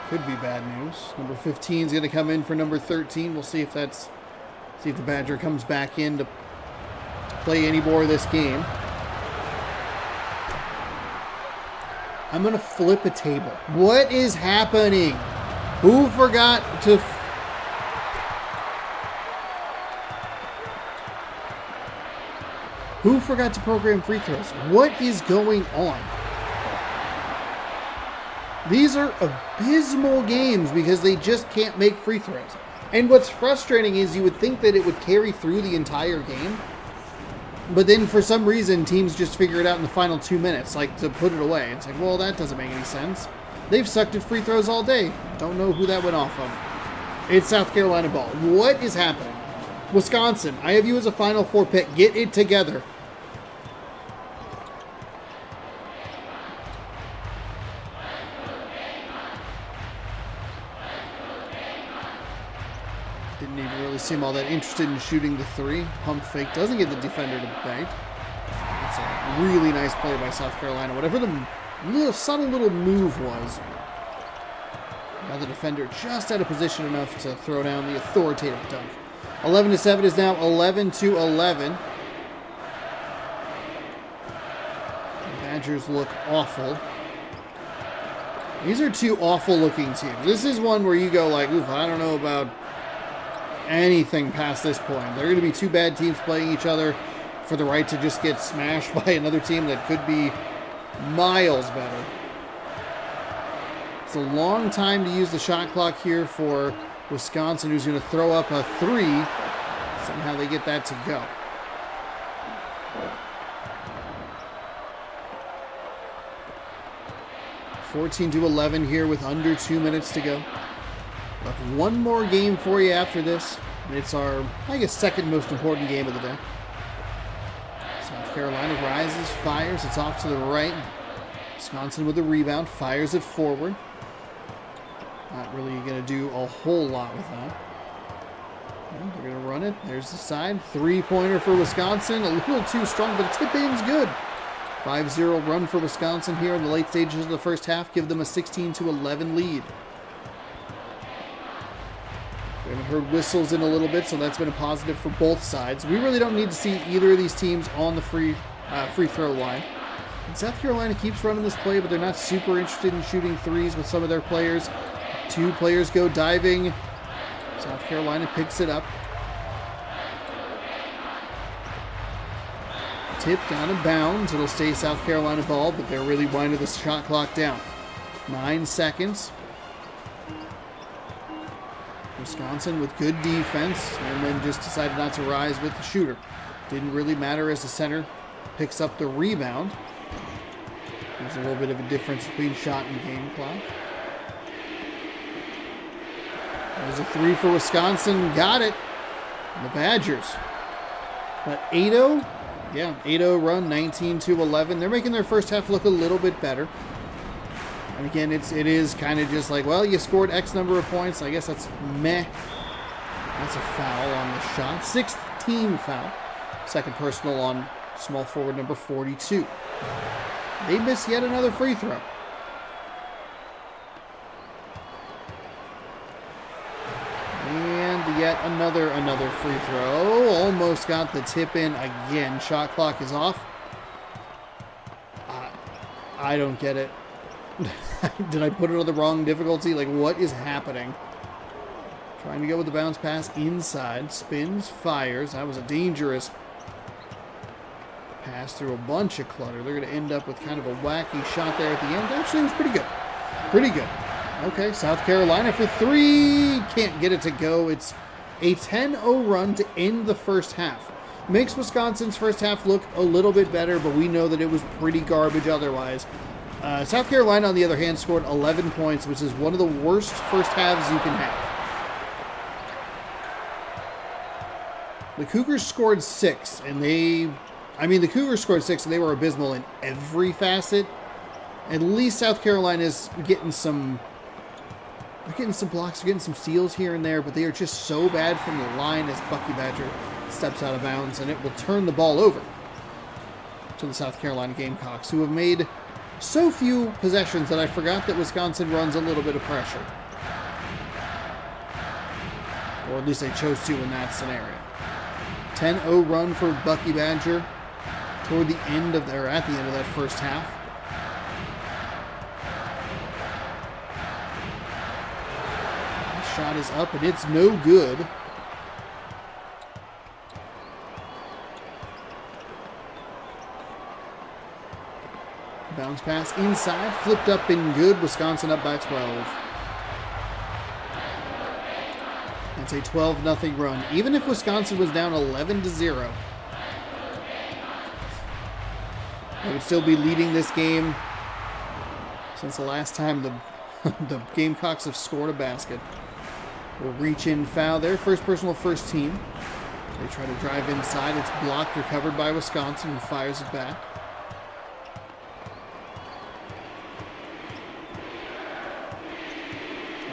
Could be bad news. Number 15 is going to come in for number 13. We'll see if the Badger comes back in to play any more of this game. I'm going to flip a table. What is happening? Who forgot to... Who forgot to program free throws? What is going on? These are abysmal games because they just can't make free throws. And what's frustrating is you would think that it would carry through the entire game. But then for some reason, teams just figure it out in the final 2 minutes, like to put it away. It's like, well, that doesn't make any sense. They've sucked at free throws all day. Don't know who that went off of. It's South Carolina ball. What is happening? Wisconsin, I have you as a Final Four pick. Get it together. Didn't even really seem all that interested in shooting the three. Pump fake doesn't get the defender to bank. That's a really nice play by South Carolina. Whatever the subtle little move was. Now the defender just out of position enough to throw down the authoritative dunk. 11-7 is now 11-11. The Badgers look awful. These are two awful-looking teams. This is one where you go like, oof, I don't know about anything past this point. They're going to be two bad teams playing each other for the right to just get smashed by another team that could be miles better. It's a long time to use the shot clock here for Wisconsin, who's going to throw up a three. Somehow they get that to go. (14-11) here with under 2 minutes to go. We'll have one more game for you after this. And it's our, I guess, second most important game of the day. South Carolina rises, fires. It's off to the right. Wisconsin with a rebound, fires it forward. Not really going to do a whole lot with that. And they're going to run it. There's the side. Three-pointer for Wisconsin. A little too strong, but the tip-in's good. 5-0 run for Wisconsin here in the late stages of the first half. Give them a 16-11 lead. We haven't heard whistles in a little bit, so that's been a positive for both sides. We really don't need to see either of these teams on the free throw line. And South Carolina keeps running this play, but they're not super interested in shooting threes with some of their players. Two players go diving. South Carolina picks it up. Tipped out of bounds. It'll stay South Carolina ball, but they're really winding the shot clock down. 9 seconds. Wisconsin with good defense, and then just decided not to rise with the shooter. Didn't really matter as the center picks up the rebound. There's a little bit of a difference between shot and game clock. There's a three for Wisconsin. Got it. And the Badgers. But 8-0? Yeah, 8-0 run, 19-11. They're making their first half look a little bit better. And again, it is kind of just like, well, you scored X number of points. I guess that's meh. That's a foul on the shot. 6th team foul. Second personal on small forward number 42. They miss yet another free throw. And yet another free throw. Almost got the tip in again. Shot clock is off. I don't get it. Did I put it on the wrong difficulty? Like, what is happening? Trying to go with the bounce pass inside. Spins, fires. That was a dangerous pass through a bunch of clutter. They're going to end up with kind of a wacky shot there at the end. Actually, it was pretty good. Pretty good. Okay, South Carolina for three. Can't get it to go. It's a 10-0 run to end the first half. Makes Wisconsin's first half look a little bit better, but we know that it was pretty garbage otherwise. South Carolina, on the other hand, scored 11 points, which is one of the worst first halves you can have. The Cougars scored 6, and the Cougars scored 6, and they were abysmal in every facet. At least South Carolina is getting some blocks, getting some steals here and there, but they are just so bad from the line as Bucky Badger steps out of bounds, and it will turn the ball over to the South Carolina Gamecocks, who have made so few possessions that I forgot that Wisconsin runs a little bit of pressure. Or at least they chose to in that scenario. 10-0 run for Bucky Badger toward the end of at the end of that first half. That shot is up and it's no good. Bounce pass inside, flipped up and good. Wisconsin up by 12. It's a 12-0 run. Even if Wisconsin was down 11-0, They would still be leading this game since the last time the Gamecocks have scored a basket. Will reach in, foul there. First personal, first team. They try to drive inside. It's blocked, recovered by Wisconsin, who fires it back.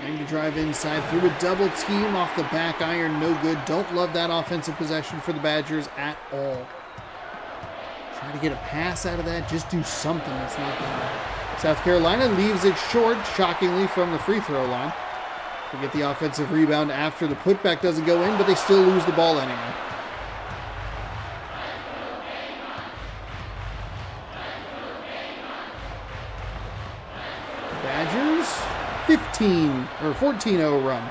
Trying to drive inside through a double team off the back iron. No good. Don't love that offensive possession for the Badgers at all. Try to get a pass out of that. Just do something that's not bad. South Carolina leaves it short, shockingly, from the free throw line. They get the offensive rebound after the putback doesn't go in, but they still lose the ball anyway. Badgers, 14-0 run.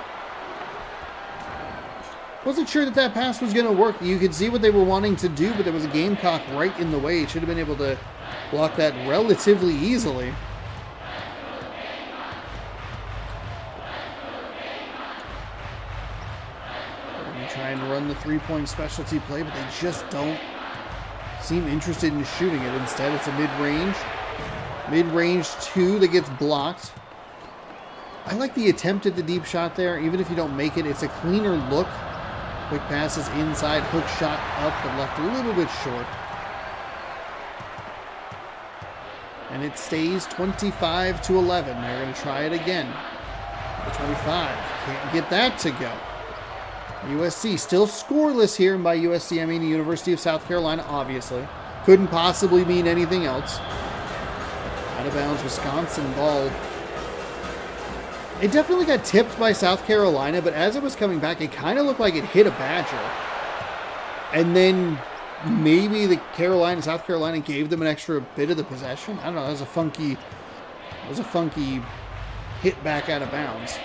Wasn't sure that pass was going to work. You could see what they were wanting to do, but there was a Gamecock right in the way. It should have been able to block that relatively easily. Try and run the three-point specialty play, but they just don't seem interested in shooting it. Instead, it's a mid-range. Mid-range two that gets blocked. I like the attempt at the deep shot there. Even if you don't make it, it's a cleaner look. Quick passes inside, hook shot up, but left a little bit short. And it stays 25-11. They're going to try it again. 25. Can't get that to go. USC still scoreless here, and by USC I mean the University of South Carolina, obviously. Couldn't possibly mean anything else. Out of bounds, Wisconsin ball. It definitely got tipped by South Carolina, but as it was coming back, it kind of looked like it hit a Badger. And then maybe South Carolina gave them an extra bit of the possession. I don't know. That was a funky hit back out of bounds.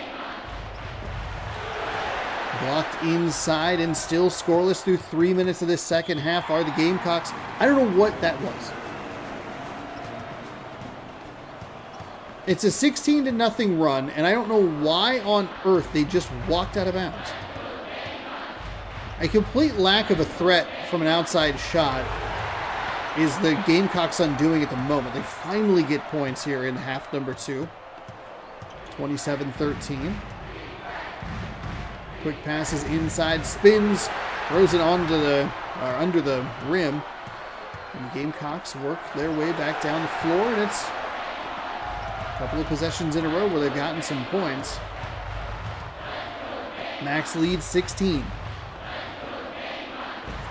Blocked inside and still scoreless through 3 minutes of this second half are the Gamecocks. I don't know what that was. It's a 16-0 run, and I don't know why on earth they just walked out of bounds. A complete lack of a threat from an outside shot is the Gamecocks undoing at the moment. They finally get points here in half number 2. 27-13. Quick passes inside, spins, throws it under the rim. And the Gamecocks work their way back down the floor, and it's a couple of possessions in a row where they've gotten some points. Max leads 16.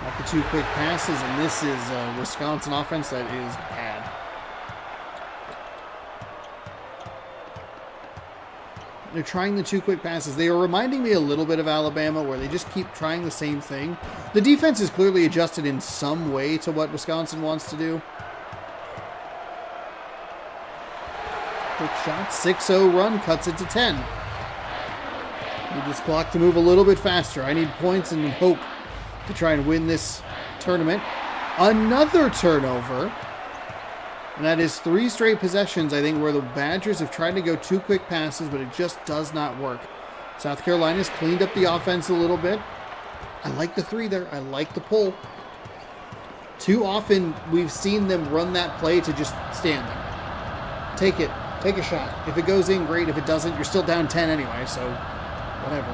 Got the two quick passes, and this is a Wisconsin offense that is bad. They're trying the two quick passes. They are reminding me a little bit of Alabama, where they just keep trying the same thing. The defense is clearly adjusted in some way to what Wisconsin wants to do. Quick shot, 6-0 run, cuts it to 10. Need this clock to move a little bit faster. I need points and hope to try and win this tournament. Another turnover. And that is 3 straight possessions, I think, where the Badgers have tried to go two quick passes, but it just does not work. South Carolina's cleaned up the offense a little bit. I like the 3 there. I like the pull. Too often, we've seen them run that play to just stand there. Take it. Take a shot. If it goes in, great. If it doesn't, you're still down 10 anyway, so whatever.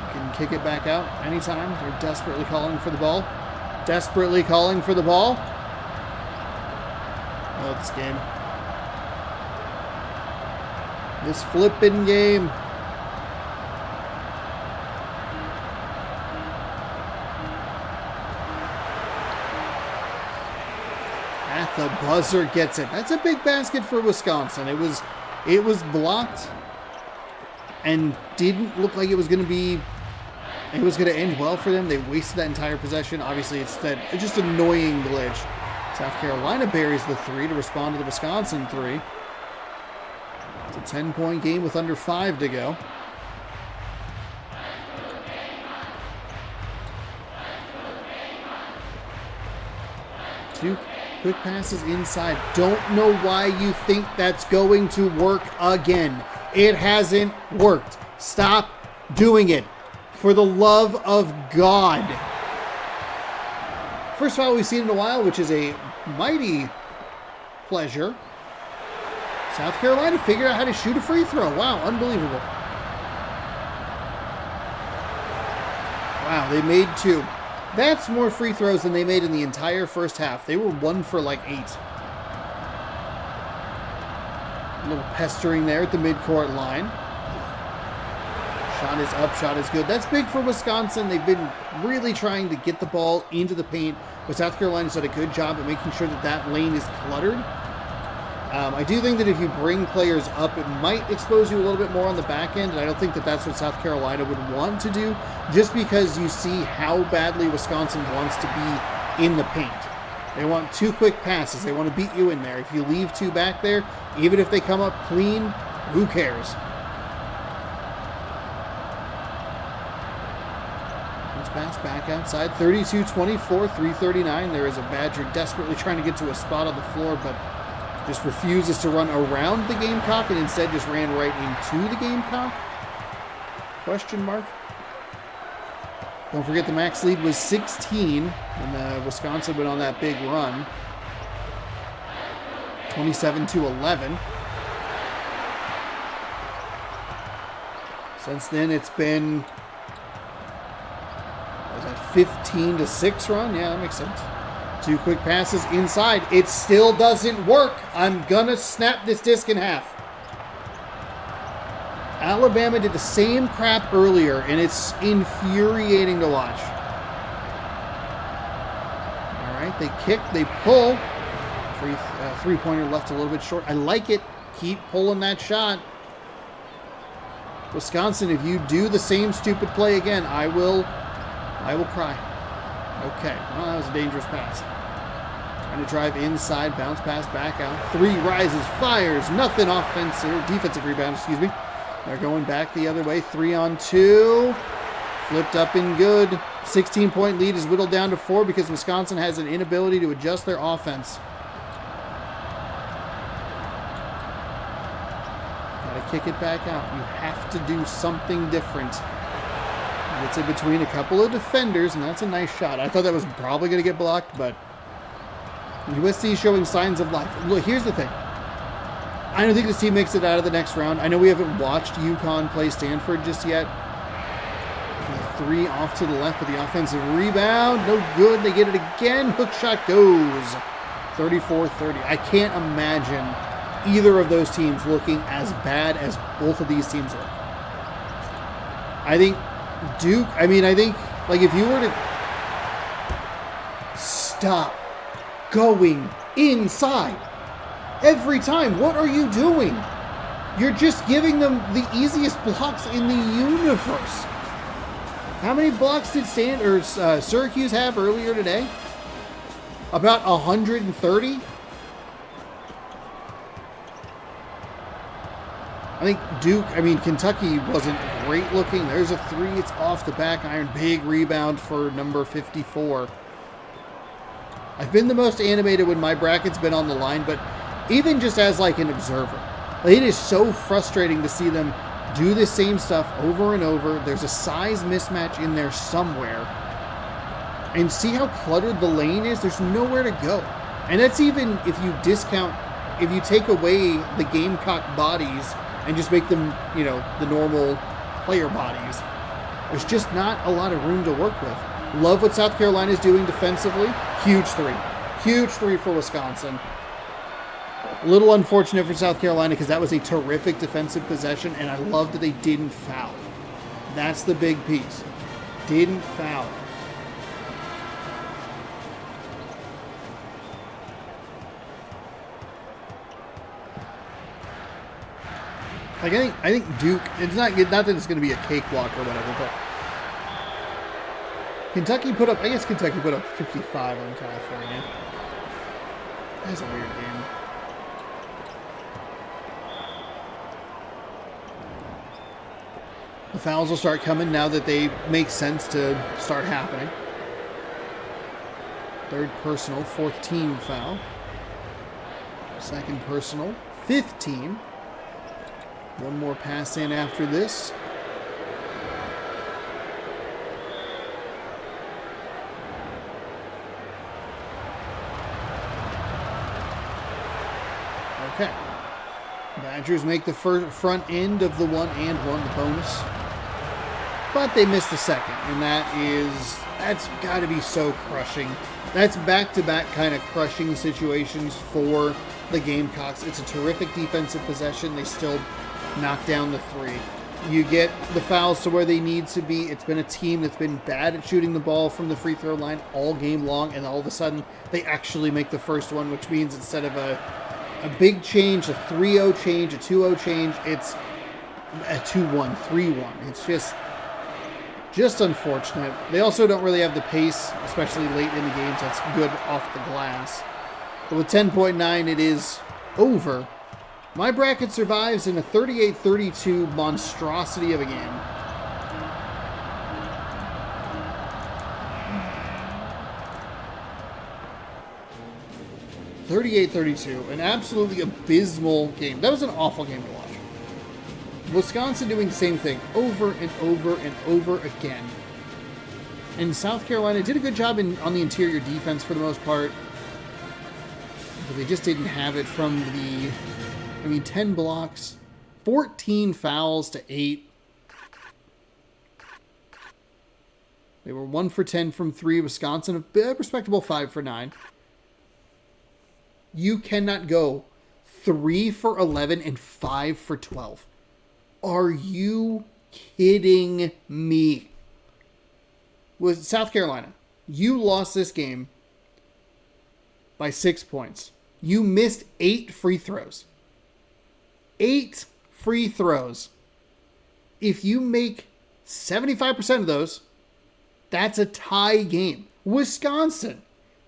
You can kick it back out anytime. They're desperately calling for the ball. Desperately calling for the ball. Oh, this game. This flipping game. At the buzzer gets it. That's a big basket for Wisconsin. It was blocked and didn't look like it was going to end well for them. They wasted that entire possession. Obviously, it's just annoying glitch. South Carolina buries the 3 to respond to the Wisconsin 3. It's a 10-point game with under 5 to go. Two quick passes inside. Don't know why you think that's going to work again. It hasn't worked. Stop doing it. For the love of God. First foul we've seen in a while, which is a mighty pleasure. South Carolina figured out how to shoot a free throw. Wow, unbelievable. Wow, they made 2. That's more free throws than they made in the entire first half. They were 1 for like 8. A little pestering there at the midcourt line. Shot is up, shot is good. That's big for Wisconsin. They've been really trying to get the ball into the paint, but South Carolina's done a good job at making sure that that lane is cluttered. I do think that if you bring players up, it might expose you a little bit more on the back end, and I don't think that that's what South Carolina would want to do, just because you see how badly Wisconsin wants to be in the paint. They want 2 quick passes. They want to beat you in there. If you leave 2 back there, even if they come up clean, who cares? Let's pass back outside. 32-24, 3:39. There is a Badger desperately trying to get to a spot on the floor, but just refuses to run around the Gamecock and instead just ran right into the Gamecock? Question mark. Don't forget the max lead was 16 when Wisconsin went on that big run. 27-11. Since then it's been, what was that, 15-6 run? Yeah, that makes sense. 2 quick passes inside. It still doesn't work. I'm gonna snap this disc in half. Alabama did the same crap earlier, and it's infuriating to watch. All right, they kick, they pull. Three-pointer left a little bit short. I like it. Keep pulling that shot. Wisconsin, if you do the same stupid play again, I will cry. Okay, well, that was a dangerous pass. Trying to drive inside, bounce pass back out. 3 rises, fires, nothing defensive rebound, excuse me. They're going back the other way, 3-on-2. Flipped up and good. 16-point lead is whittled down to 4 because Wisconsin has an inability to adjust their offense. Gotta kick it back out. You have to do something different. Gets in between a couple of defenders, and that's a nice shot. I thought that was probably going to get blocked, but USC is showing signs of life. Look, here's the thing. I don't think this team makes it out of the next round. I know we haven't watched UConn play Stanford just yet. The 3 off to the left with the offensive rebound. No good. They get it again. Hook shot goes. 34-30. I can't imagine either of those teams looking as bad as both of these teams look. I think Duke, I think, like, if you were to stop going inside every time, what are you doing? You're just giving them the easiest blocks in the universe. How many blocks did Syracuse have earlier today? About 130? Kentucky wasn't great looking. There's a 3. It's off the back iron. Big rebound for number 54. I've been the most animated when my bracket's been on the line, but even just as like an observer, it is so frustrating to see them do the same stuff over and over. There's a size mismatch in there somewhere. And see how cluttered the lane is? There's nowhere to go. And that's even if you take away the Gamecock bodies and just make them, the normal player bodies. There's just not a lot of room to work with. Love what South Carolina is doing defensively. Huge 3. Huge 3 for Wisconsin. A little unfortunate for South Carolina because that was a terrific defensive possession, and I love that they didn't foul. That's the big piece. Didn't foul. Like, I think Duke, it's not that it's going to be a cakewalk or whatever, but Kentucky put up 55 on California. That's a weird game. The fouls will start coming now that they make sense to start happening. 3rd personal, 4th team foul. 2nd personal, 5th team. One more pass in after this. Okay. Badgers make the front end of the 1-and-1, the bonus. But they missed the second, and that's got to be so crushing. That's back-to-back kind of crushing situations for the Gamecocks. It's a terrific defensive possession. They still knock down the 3. You get the fouls to where they need to be. It's been a team that's been bad at shooting the ball from the free throw line all game long, and all of a sudden they actually make the first one, which means instead of a big change, a 3-0 change, a 2-0 change, it's a 2-1, 3-1. It's just unfortunate. They also don't really have the pace, especially late in the games. That's good off the glass. But with 10.9, it is over. My bracket survives in a 38-32 monstrosity of a game. (38-32), an absolutely abysmal game. That was an awful game to watch. Wisconsin doing the same thing over and over and over again. And South Carolina did a good job on the interior defense for the most part. But they just didn't have it from 10 blocks, 14 fouls to 8. They were 1 for 10 from 3. Wisconsin, a respectable 5 for 9. You cannot go 3 for 11 and 5 for 12. Are you kidding me? With South Carolina, you lost this game by 6 points. You missed 8 free throws. 8 free throws. If you make 75% of those, that's a tie game. Wisconsin,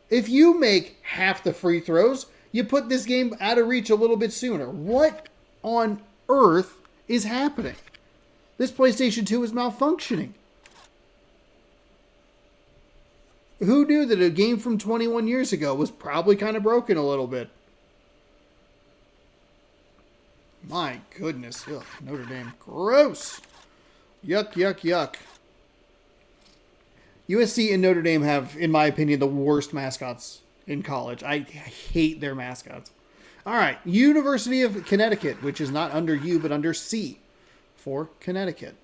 if you make half the free throws, you put this game out of reach a little bit sooner. What on earth is happening? This PlayStation 2 is malfunctioning. Who knew that a game from 21 years ago was probably kind of broken a little bit? My goodness. Ugh, Notre Dame. Gross. Yuck, yuck, yuck. USC and Notre Dame have, in my opinion, the worst mascots in college. I hate their mascots. All right. University of Connecticut, which is not under U, but under C for Connecticut.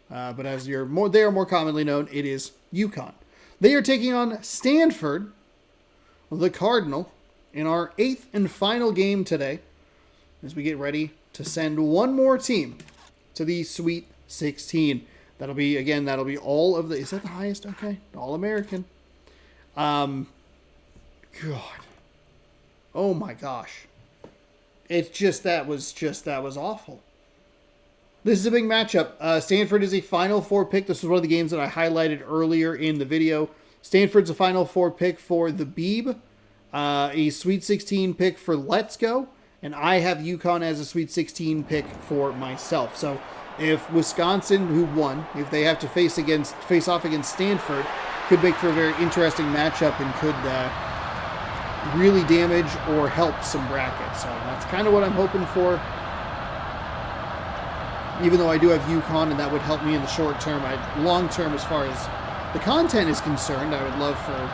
But as they are more commonly known, it is UConn. They are taking on Stanford, the Cardinal, in our 8th and final game today, as we get ready to send one more team to the Sweet 16. That'll be all of the... Is that the highest? Okay. All-American. God. Oh my gosh. That was awful. This is a big matchup. Stanford is a Final Four pick. This was one of the games that I highlighted earlier in the video. Stanford's a Final Four pick for the Beeb, a Sweet 16 pick for Let's Go, and I have UConn as a Sweet 16 pick for myself. So if Wisconsin, who won, if they have to face off against Stanford, could make for a very interesting matchup and could really damage or help some brackets. So that's kind of what I'm hoping for. Even though I do have UConn, and that would help me in the short term, long term, as far as the content is concerned, I would love for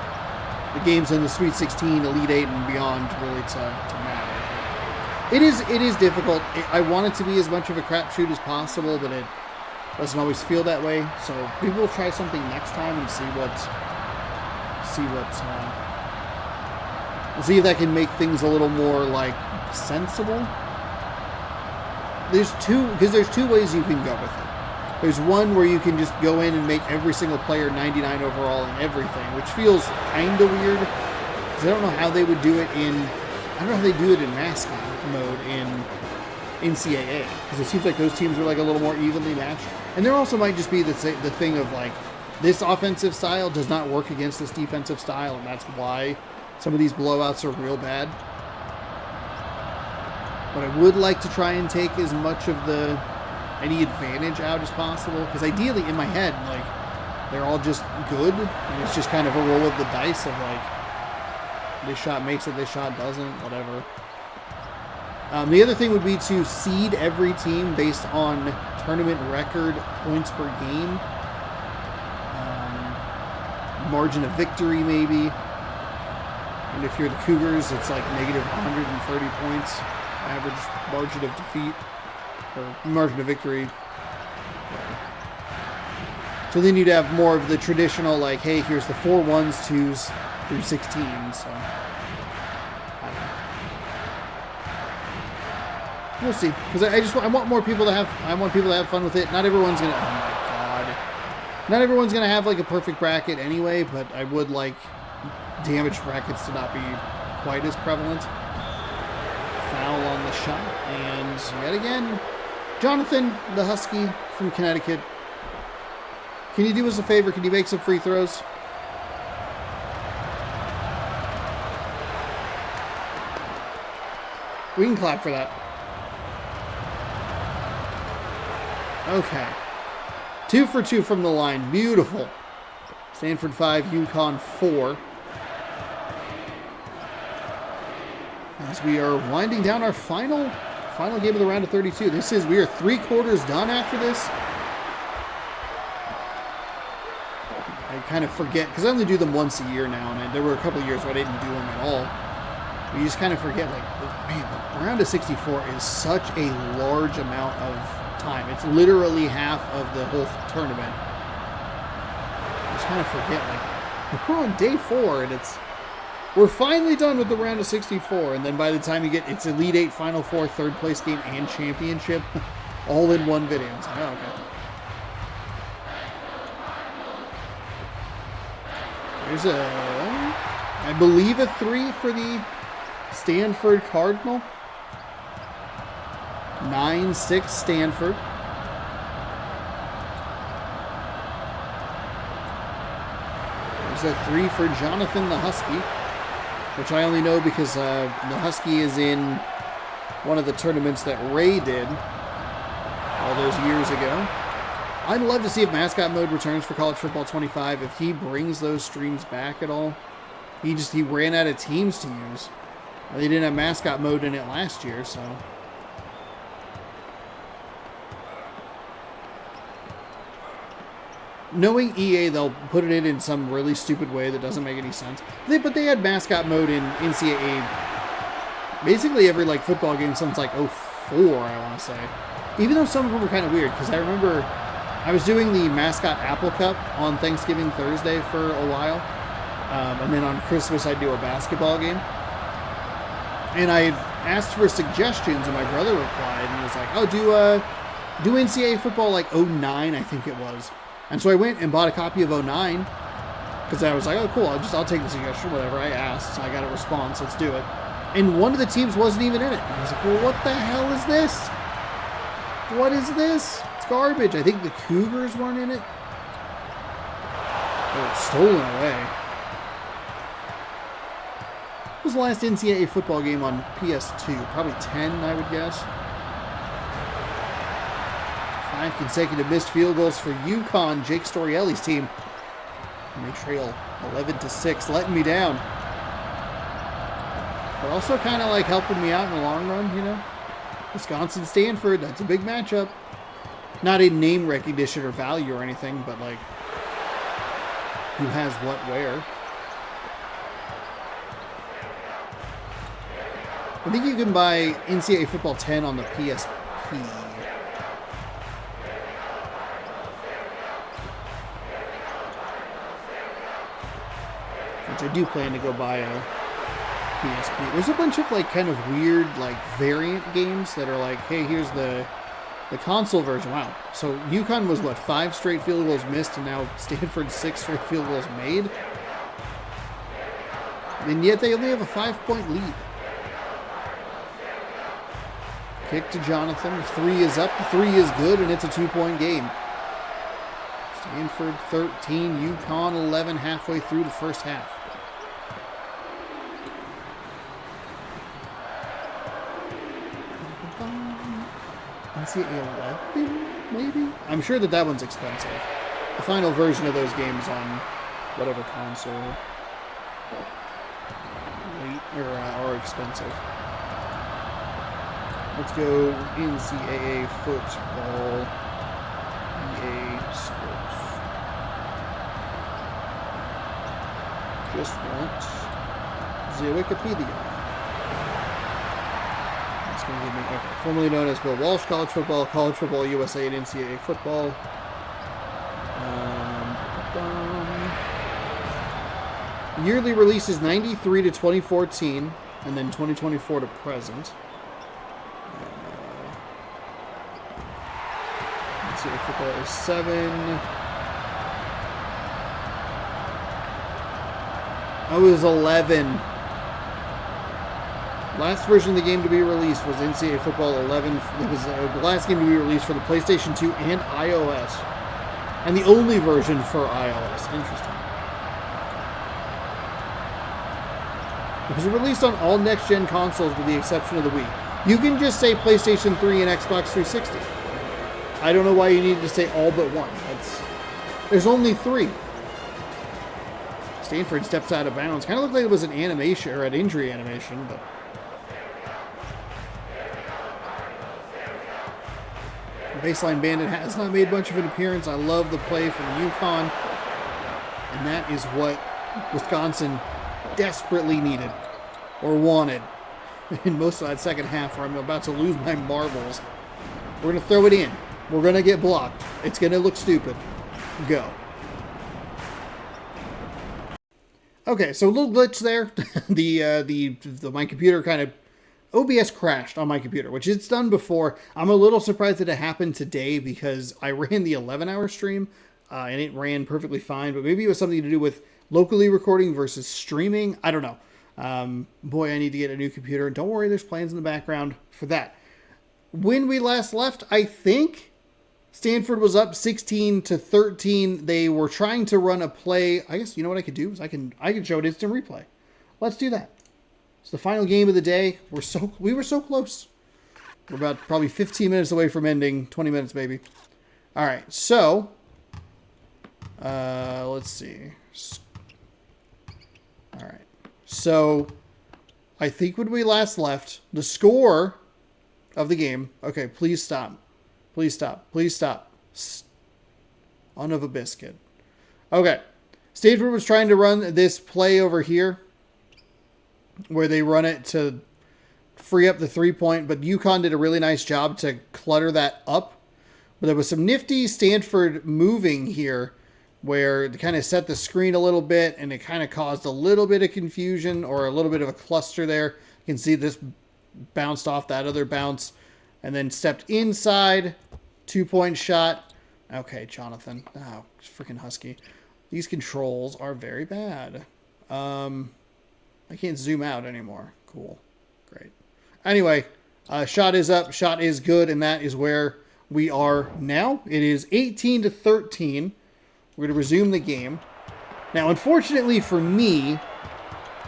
the games in the Sweet 16, Elite 8, and beyond really to matter. It is difficult. I want it to be as much of a crapshoot as possible, but it doesn't always feel that way. So maybe we'll try something next time and see if that can make things a little more sensible. There's two ways you can go with it. There's one where you can just go in and make every single player 99 overall and everything, which feels kind of weird. Because I don't know how they would do it in Mascot mode in NCAA. Because it seems like those teams are a little more evenly matched. And there also might just be the thing of this offensive style does not work against this defensive style, and that's why some of these blowouts are real bad. But I would like to try and take as much of any advantage out as possible. Because ideally, in my head, they're all just good. And it's just kind of a roll of the dice of this shot makes it, this shot doesn't, whatever. The other thing would be to seed every team based on tournament record, points per game. Margin of victory, maybe. And if you're the Cougars, it's negative 130 points. average margin of defeat, or margin of victory. So then you'd have more of the traditional, like, hey, here's the 4 1s, 2s through 16. So I don't know. We'll see, because I want more people to have. I want people to have fun with it. Not everyone's gonna. Oh my god. Not everyone's gonna have like a perfect bracket anyway, but I would like damaged brackets to not be quite as prevalent. Foul on the shot, and yet again, Jonathan, the Husky from Connecticut. Can you do us a favor? Can you make some free throws? We can clap for that. Okay. 2 for 2 from the line. Beautiful. Stanford 5, UConn 4. As we are winding down our final game of the round of 32. We are 3 quarters done after this. I kind of forget, because I only do them once a year now, and there were a couple of years where I didn't do them at all. You just kind of forget, like, man, the round of 64 is such a large amount of time. It's literally half of the whole tournament. I just kind of forget, like, we're on day 4, and we're finally done with the round of 64, and then by the time you get, it's Elite 8, Final 4, third place game, and championship, all in one video. It's like, oh, okay. There's I believe a 3 for the Stanford Cardinal. 9-6 Stanford. There's a 3 for Jonathan the Husky, which I only know because the Husky is in one of the tournaments that Ray did all those years ago. I'd love to see if Mascot mode returns for College Football 25, if he brings those streams back at all. He ran out of teams to use. They didn't have Mascot mode in it last year, so. Knowing EA, they'll put it in some really stupid way that doesn't make any sense. But they had Mascot mode in NCAA basically every like football game since like 04, I want to say. Even though some of them were kind of weird, because I remember I was doing the Mascot Apple Cup on Thanksgiving Thursday for a while. And then on Christmas, I'd do a basketball game. And I asked for suggestions, and my brother replied, and he was like, oh, do NCAA football like 09, I think it was. And so I went and bought a copy of 09, because I was like, oh, cool, I'll take the suggestion, whatever. I asked, so I got a response, let's do it. And one of the teams wasn't even in it. And I was like, well, what the hell is this? What is this? It's garbage. I think the Cougars weren't in it. Oh, it's stolen away. What was the last NCAA football game on PS2? Probably 10, I would guess. 5 consecutive missed field goals for UConn, Jake Storielli's team. And they trail 11-6, letting me down. But also kind of like helping me out in the long run, you know? Wisconsin-Stanford, that's a big matchup. Not in name recognition or value or anything, but like, who has what where. I think you can buy NCAA Football 10 on the PSP. Which I do plan to go buy a PSP. There's a bunch of like kind of weird like variant games that are like, hey, here's the console version. Wow. So UConn was what, 5 straight field goals missed, and now Stanford 6 straight field goals made? And yet they only have a 5-point lead. Kick to Jonathan. 3 is up. 3 is good, and it's a 2-point game. Stanford 13, UConn 11 halfway through the first half. NCAA 11, maybe? I'm sure that one's expensive. The final version of those games on whatever console are expensive. Let's go NCAA football, EA Sports. Just want the Wikipedia. It's going to give me, okay, formerly known as Bill Walsh College Football USA, and NCAA football. Yearly release is 93 to 2014, and then 2024 to present. NCAA football 07. I was 11. Last version of the game to be released was NCAA Football 11. It was the last game to be released for the PlayStation 2 and iOS. And the only version for iOS. Interesting. It was released on all next-gen consoles with the exception of the Wii. You can just say PlayStation 3 and Xbox 360. I don't know why you needed to say all but one. There's only 3. Stanford steps out of bounds. Kind of looked like it was an animation or an injury animation, but the baseline bandit has not made much of an appearance. I love the play from UConn, and that is what Wisconsin desperately needed or wanted in most of that second half, where I'm about to lose my marbles. We're going to throw it in. We're going to get blocked. It's going to look stupid. Go. Okay, so a little glitch there. My computer kind of OBS crashed on my computer, which it's done before. I'm a little surprised that it happened today because I ran the 11-hour stream and it ran perfectly fine. But maybe it was something to do with locally recording versus streaming. I don't know. Boy, I need to get a new computer. And don't worry, there's plans in the background for that. When we last left, I think Stanford was up 16 to 13. They were trying to run a play. I guess you know what I could do is I can show an instant replay. Let's do that. It's the final game of the day. We were so close. We're about probably 15 minutes away from ending. 20 minutes maybe. All right. So let's see. All right. So I think when we last left, the score of the game. Okay, please stop. Please stop. Please stop. Son of a biscuit. Okay. Stanford was trying to run this play over here where they run it to free up the 3-point, but UConn did a really nice job to clutter that up. But there was some nifty Stanford moving here where they kind of set the screen a little bit, and it kind of caused a little bit of confusion or a little bit of a cluster there. You can see this bounced off that other bounce and then stepped inside. 2-point shot. Okay, Jonathan. Oh, freaking Husky. These controls are very bad. I can't zoom out anymore. Cool. Great. Anyway, shot is up. Shot is good, and that is where we are now. It is 18 to 13. We're going to resume the game. Now, unfortunately for me,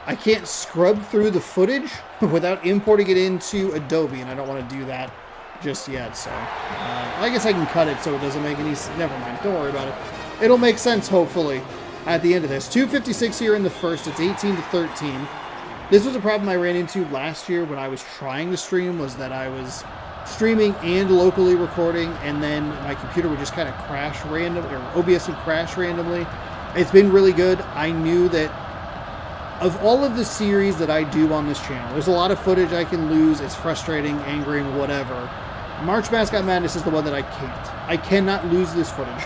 I can't scrub through the footage without importing it into Adobe, and I don't want to do that just yet. So I guess I can cut it so it doesn't make any sense. Never mind. Don't worry about it. It'll make sense, hopefully, at the end of this. 2:56 here in the first. It's 18 to 13. This was a problem I ran into last year when I was trying to stream, was that I was streaming and locally recording, and then my computer would just kind of crash randomly, or OBS would crash randomly. It's been really good. I knew that of all of the series that I do on this channel, there's a lot of footage I can lose. It's frustrating, angering, whatever. March Mascot Madness is the one that I can't. I cannot lose this footage.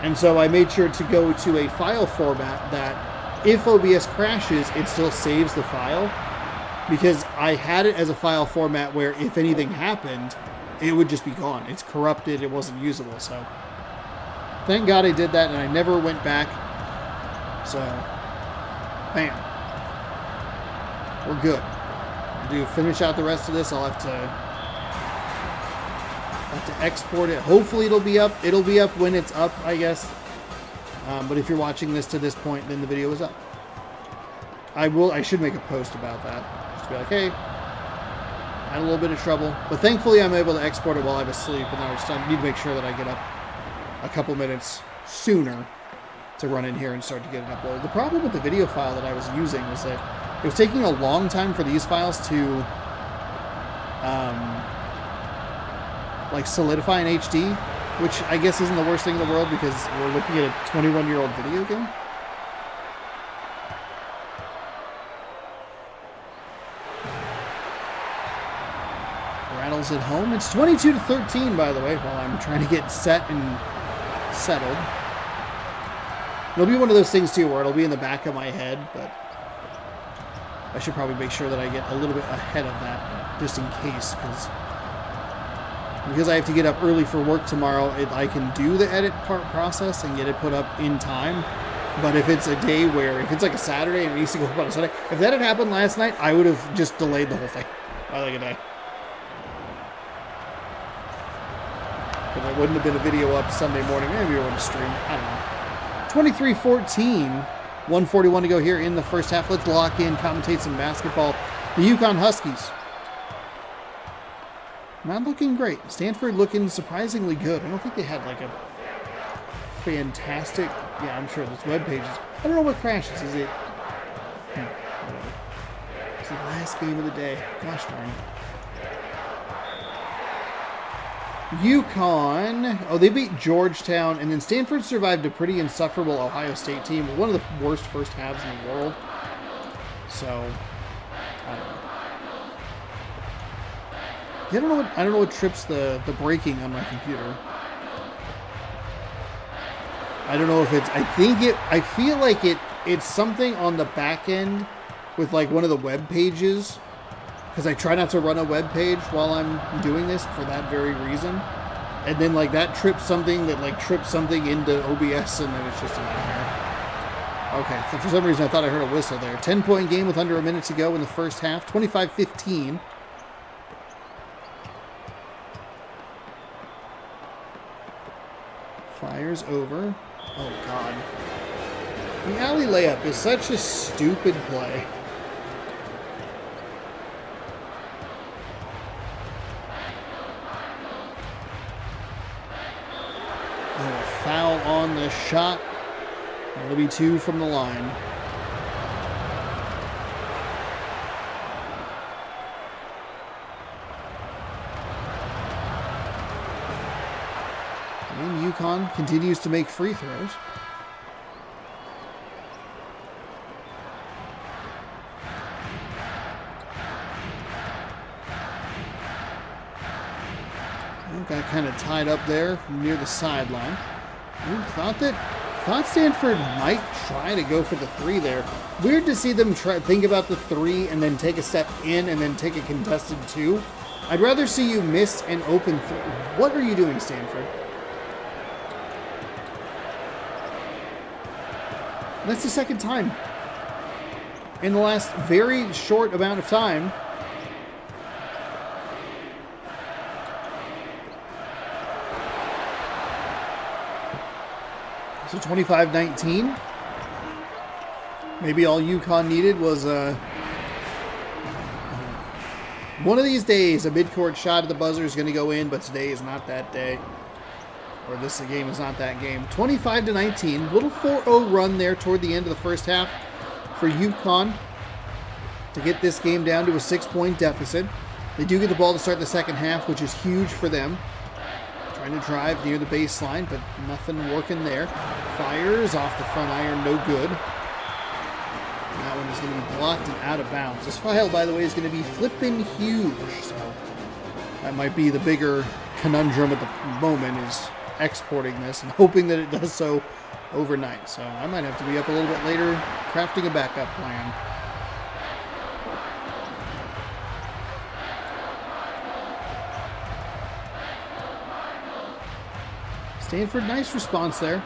And so I made sure to go to a file format that if OBS crashes, it still saves the file. Because I had it as a file format where if anything happened, it would just be gone. It's corrupted. It wasn't usable. So thank God I did that, and I never went back. So, bam. We're good. To finish out the rest of this, I'll have to export it. Hopefully it'll be up. It'll be up when it's up, I guess. But if you're watching this to this point, then the video is up. I should make a post about that. Just be like, hey, I had a little bit of trouble. But thankfully I'm able to export it while I'm asleep, and I need to make sure that I get up a couple minutes sooner to run in here and start to get it uploaded. The problem with the video file that I was using was that it was taking a long time for these files to like solidify in HD, which I guess isn't the worst thing in the world because we're looking at a 21-year-old video game. rattles it home. It's 22-13, by the way, while I'm trying to get set and settled. It'll be one of those things, too, where it'll be in the back of my head, but I should probably make sure that I get a little bit ahead of that, just in case, because I have to get up early for work tomorrow. I can do the edit part process and get it put up in time. But if it's a day where, if it's like a Saturday and it needs to go up on a Sunday, if that had happened last night, I would have just delayed the whole thing by like a day. But there wouldn't have been a video up Sunday morning. Maybe we wouldn't stream. I don't know. 23-14. 141 to go here in the first half. Let's lock in, commentate some basketball. The UConn Huskies. Not looking great. Stanford looking surprisingly good. I don't think they had like a fantastic... Yeah, I'm sure there's web pages. I don't know what crashes. Is it... whatever. It's the last game of the day. Gosh darn it. UConn. Oh, they beat Georgetown, and then Stanford survived a pretty insufferable Ohio State team. One of the worst first halves in the world. So, I don't know. I don't know what trips the breaking on my computer. I don't know if it's, I feel like it's something on the back end with like one of the web pages, because I try not to run a web page while I'm doing this for that very reason. And then like that trips something into OBS, and then it's just a nightmare. Okay, so for some reason I thought I heard a whistle there. 10-point game with under a minute to go in the first half. 25-15. Fires over. Oh, God. The alley layup is such a stupid play. Oh, a foul on the shot. It'll be 2 from the line. And UConn continues to make free throws. Got kind of tied up there near the sideline. Thought Stanford might try to go for the 3 there. Weird to see them think about the 3 and then take a step in and then take a contested 2. I'd rather see you miss an open 3. What are you doing, Stanford? That's the second time in the last very short amount of time. So 25-19. Maybe all UConn needed was one of these days a midcourt shot at the buzzer is going to go in, but today is not that day. Or this game is not that game. 25-19. Little 4-0 run there toward the end of the first half for UConn to get this game down to a 6-point deficit. They do get the ball to start the second half, which is huge for them. Trying to drive near the baseline, but nothing working there. Fires off the front iron, no good. And that one is going to be blocked and out of bounds. This foul, by the way, is going to be flipping huge. So that might be the bigger conundrum at the moment, is exporting this and hoping that it does so overnight. So I might have to be up a little bit later crafting a backup plan. Stanford, nice response there.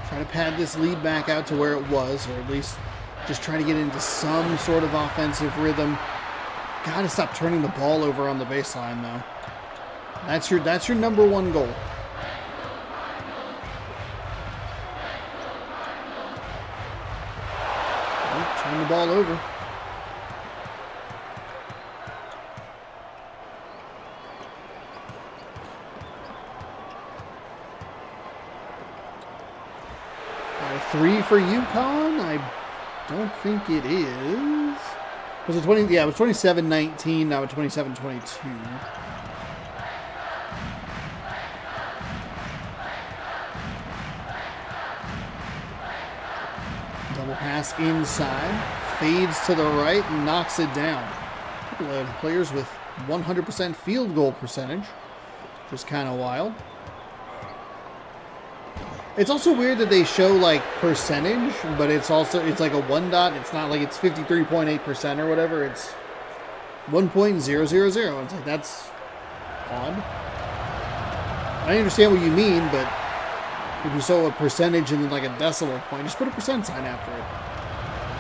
Trying to pad this lead back out to where it was, or at least just trying to get into some sort of offensive rhythm. Gotta stop turning the ball over on the baseline, though. That's your number one goal. Oh, turn the ball over. A 3 for UConn? I don't think it is. Was it 20? Yeah, it was 27-19. Now it's 27-22. Double pass inside, fades to the right and knocks it down. A couple of players with 100% field goal percentage, which is kind of wild. It's also weird that they show like percentage, but it's like a one dot. It's not like it's 53.8% or whatever. It's 1.000. It's like, that's odd. I understand what you mean, but if you show a percentage and then like a decimal point, just put a percent sign after it.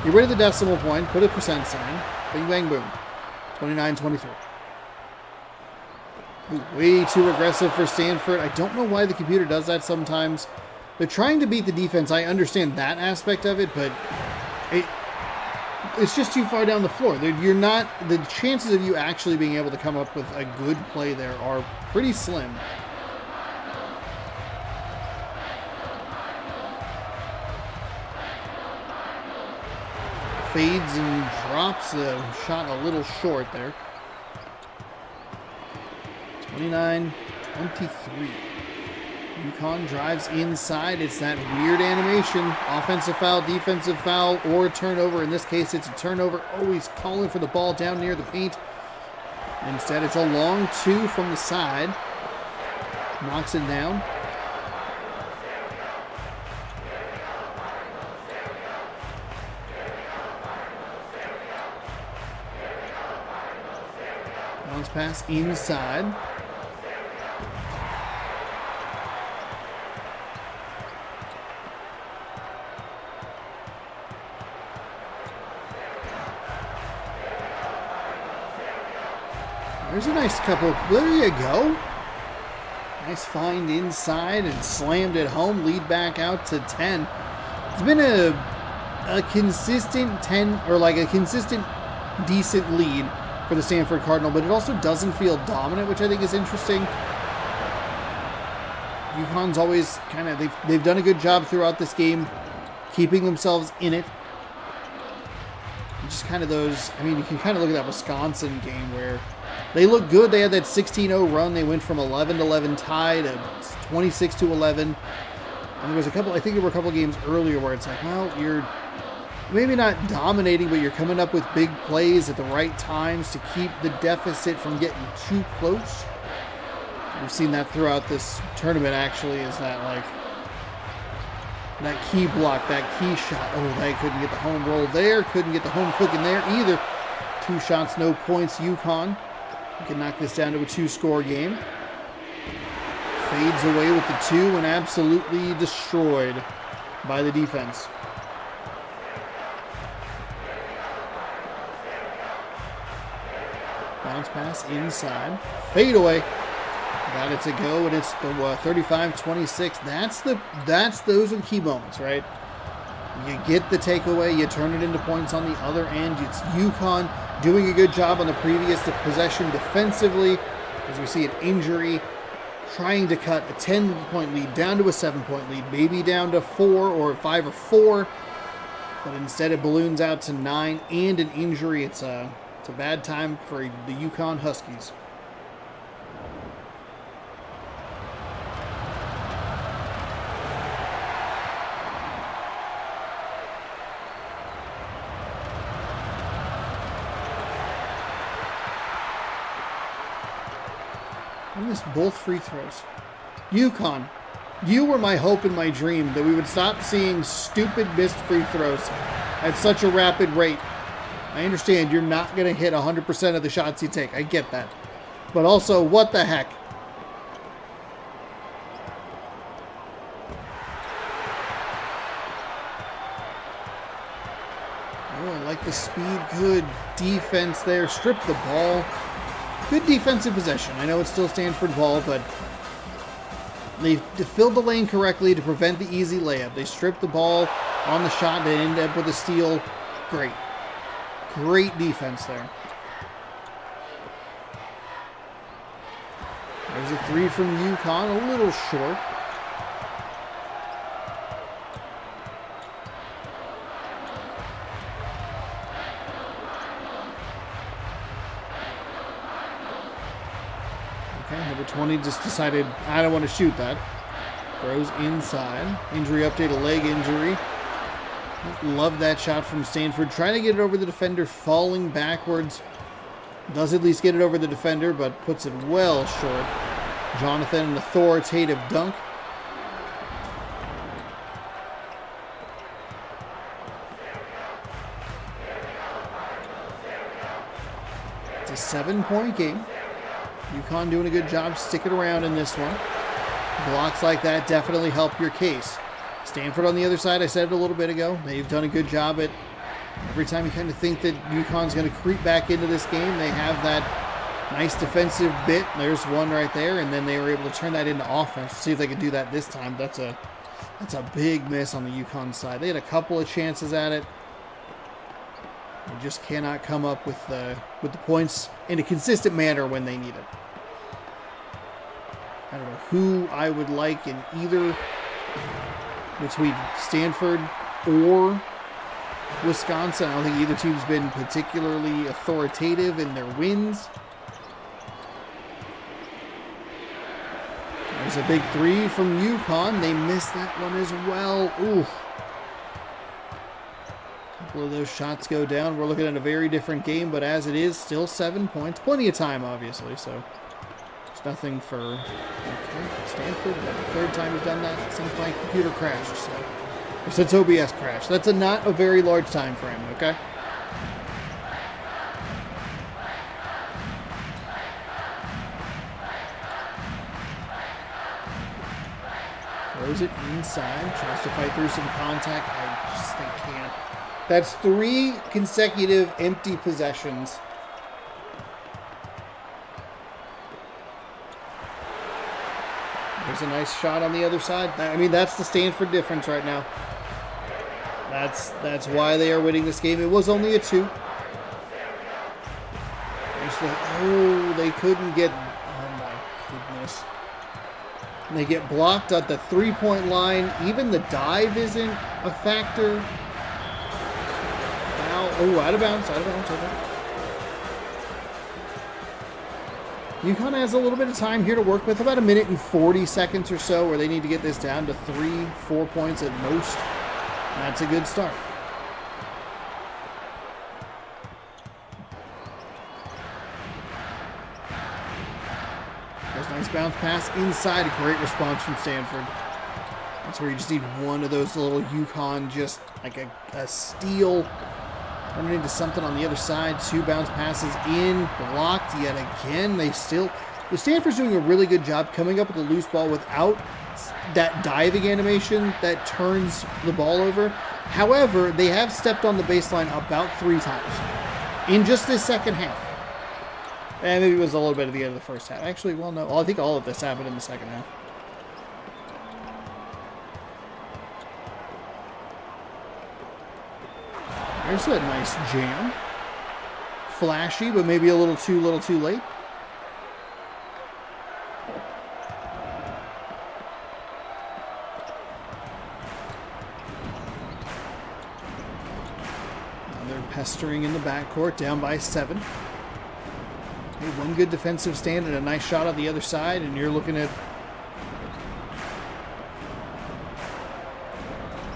Get rid of the decimal point, put a percent sign, bing bang boom. 29-23. Way too aggressive for Stanford. I don't know why the computer does that sometimes. They're trying to beat the defense. I understand that aspect of it, but it's just too far down the floor. You're not, the chances of you actually being able to come up with a good play there are pretty slim. Fades and drops a shot a little short there. 29-23. UConn drives inside. It's that weird animation. Offensive foul, defensive foul, or turnover. In this case, it's a turnover. Always calling for the ball down near the paint. Instead, it's a long two from the side. Knocks it down. Bounce pass inside. There's a nice couple. There you go. Nice find inside and slammed it home. Lead back out to 10. It's been a consistent 10, or like a consistent decent lead for the Stanford Cardinal, but it also doesn't feel dominant, which I think is interesting. UConn's always kind of, they've done a good job throughout this game keeping themselves in it. Just kind of those, I mean, you can kind of look at that Wisconsin game where they look good. They had that 16-0 run. They went from 11-11 tie to 26-11. And there was a couple, I think there were a couple games earlier where it's like, well, you're maybe not dominating, but you're coming up with big plays at the right times to keep the deficit from getting too close. We've seen that throughout this tournament, actually, is that like that key block, that key shot. Oh, they couldn't get the home roll there. Couldn't get the home cooking there either. 2 shots, no points. UConn. You can knock this down to a 2-score game. Fades away with the 2 and absolutely destroyed by the defense. Bounce pass inside. Fade away. Got it to go, and it's the 35-26. Those are the key moments, right? You get the takeaway, you turn it into points on the other end. It's UConn doing a good job on the previous possession defensively, as we see an injury, trying to cut a 10-point lead down to a 7-point lead, maybe down to 4 or 5 or 4, but instead it balloons out to 9 and an injury. It's a bad time for the UConn Huskies. I missed both free throws. UConn, you were my hope and my dream that we would stop seeing stupid missed free throws at such a rapid rate. I understand you're not going to hit 100% of the shots you take. I get that. But also, what the heck? Oh, I like the speed. Good defense there. Strip the ball. Good defensive possession. I know it's still Stanford ball, but they filled the lane correctly to prevent the easy layup. They stripped the ball on the shot. They ended up with a steal. Great. Great defense there. There's a 3 from UConn, a little short. Okay, number 20 just decided, I don't want to shoot that. Throws inside. Injury update, a leg injury. Love that shot from Stanford. Trying to get it over the defender, falling backwards. Does at least get it over the defender, but puts it well short. Jonathan, an authoritative dunk. It's a 7-point game. UConn doing a good job sticking around in this one. Blocks like that definitely help your case. Stanford on the other side, I said it a little bit ago. They've done a good job at every time you kind of think that UConn's going to creep back into this game, they have that nice defensive bit. There's one right there, and then they were able to turn that into offense. See if they can do that this time. That's a big miss on the UConn side. They had a couple of chances at it. They just cannot come up with the points in a consistent manner when they need it. I don't know who I would like in either between Stanford or Wisconsin. I don't think either team's been particularly authoritative in their wins. There's a big three from UConn. They missed that one as well. Oof. A couple of those shots go down. We're looking at a very different game, but as it is, still 7 points. Plenty of time, obviously, so there's nothing for... Okay, Stanford, the third time you've done that since my computer crashed, so... Or since OBS crashed. That's not a very large time frame, okay? Throws it inside, tries to fight through some contact. I just think can't. That's 3 consecutive empty possessions. There's a nice shot on the other side. I mean, that's the Stanford difference right now. That's why they are winning this game. It was only a 2. They couldn't get... Oh, my goodness. They get blocked at the 3-point line. Even the dive isn't a factor. Foul. Oh, out of bounds. Okay. UConn has a little bit of time here to work with. About 1 minute and 40 seconds or so where they need to get this down to 3-4 points at most. And that's a good start. There's a nice bounce pass inside. A great response from Stanford. That's where you just need one of those little UConn, just like a steal. Running into something on the other side. 2 bounce passes in. Blocked yet again. The Stanford's doing a really good job coming up with a loose ball without that diving animation that turns the ball over. However, they have stepped on the baseline about 3 times in just this second half. And maybe it was a little bit at the end of the first half. Actually, well, no. I think all of this happened in the second half. There's a nice jam. Flashy, but maybe a little too late. Now they're pestering in the backcourt, down by 7. Hey, one good defensive stand and a nice shot on the other side, and you're looking at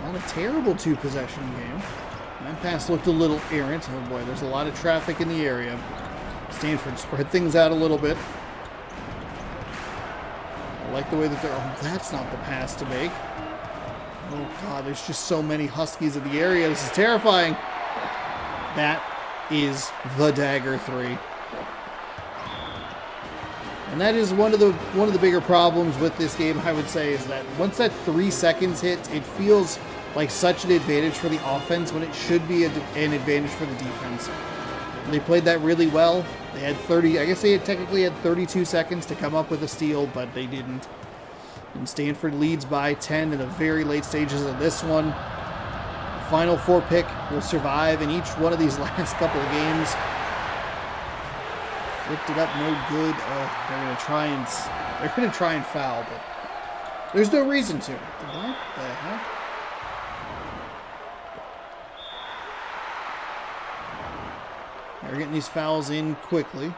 not a terrible 2-possession game. That pass looked a little errant. Oh boy, there's a lot of traffic in the area. Stanford spread things out a little bit. I like the way that they're... Oh, that's not the pass to make. Oh god, there's just so many Huskies in the area. This is terrifying. That is the dagger 3. And that is one of the bigger problems with this game, I would say, is that once that 3 seconds hits, it feels like such an advantage for the offense when it should be an advantage for the defense. They played that really well. They had 30, I guess they technically had 32 seconds to come up with a steal, but they didn't. And Stanford leads by 10 in the very late stages of this one. The Final 4 pick will survive in each one of these last couple of games. Flipped it up, no good. Oh, they're gonna try and foul, but there's no reason to. What the heck? They're getting these fouls in quickly.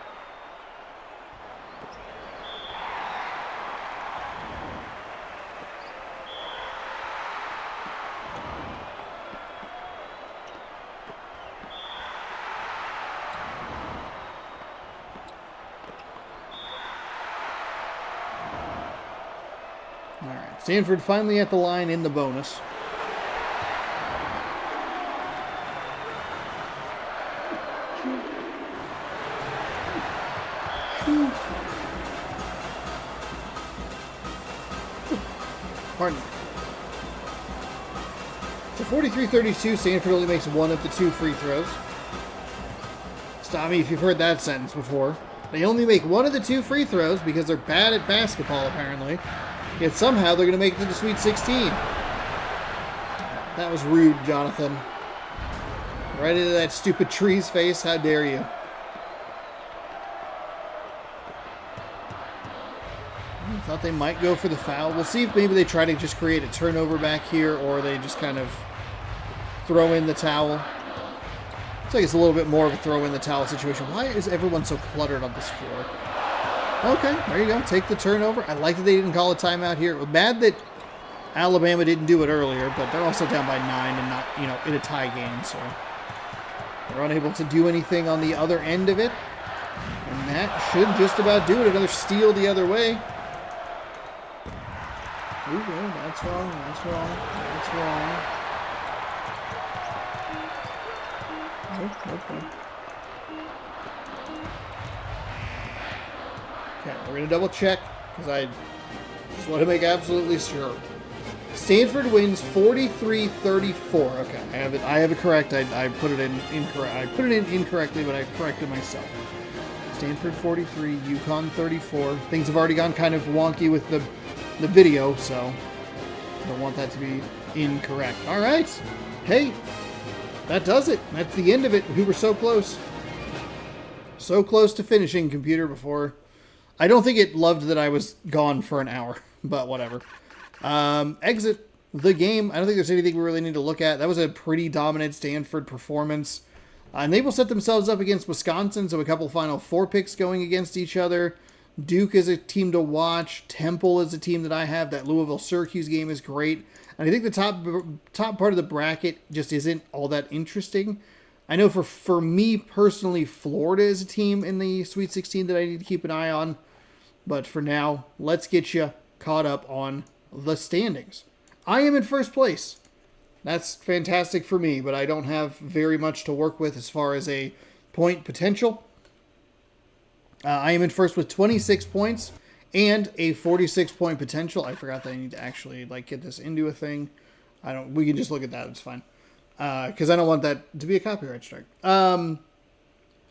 All right, Stanford finally at the line in the bonus. Pardon me. So 43-32, Stanford only makes one of the 2 free throws. Stop me if you've heard that sentence before. They only make one of the 2 free throws because they're bad at basketball, apparently. Yet somehow they're going to make it to the Sweet 16. That was rude, Jonathan. Right into that stupid tree's face. How dare you? I thought they might go for the foul. We'll see if maybe they try to just create a turnover back here, or they just kind of throw in the towel. It's like it's a little bit more of a throw in the towel situation. Why is everyone so cluttered on this floor? Okay, there you go. Take the turnover. I like that they didn't call a timeout here. Bad that Alabama didn't do it earlier, but they're also down by 9 and not, in a tie game, so they're unable to do anything on the other end of it. And that should just about do it. Another steal the other way. Ooh, that's wrong, that's wrong, that's wrong. Nope. Okay, we're going to double check, because I just want to make absolutely sure. Stanford wins 43-34. Okay, I have it correct. I put it in incorrect. I put it in incorrectly, but I corrected myself. Stanford 43, UConn 34. Things have already gone kind of wonky with the video, so I don't want that to be incorrect. All right. Hey, that does it. That's the end of it. We were so close. So close to finishing, computer, before. I don't think it loved that I was gone for an hour, but whatever. Exit the game. I don't think there's anything we really need to look at. That was a pretty dominant Stanford performance. And they will set themselves up against Wisconsin, so a couple Final Four picks going against each other. Duke is a team to watch. Temple is a team that I have. That Louisville-Syracuse game is great. And I think the top part of the bracket just isn't all that interesting. I know for me personally, Florida is a team in the Sweet 16 that I need to keep an eye on. But for now, let's get you caught up on the standings. I am in first place. That's fantastic for me, but I don't have very much to work with as far as a point potential. I am in first with 26 points and a 46-point potential. I forgot that I need to actually get this into a thing. We can just look at that. It's fine. Because I don't want that to be a copyright strike.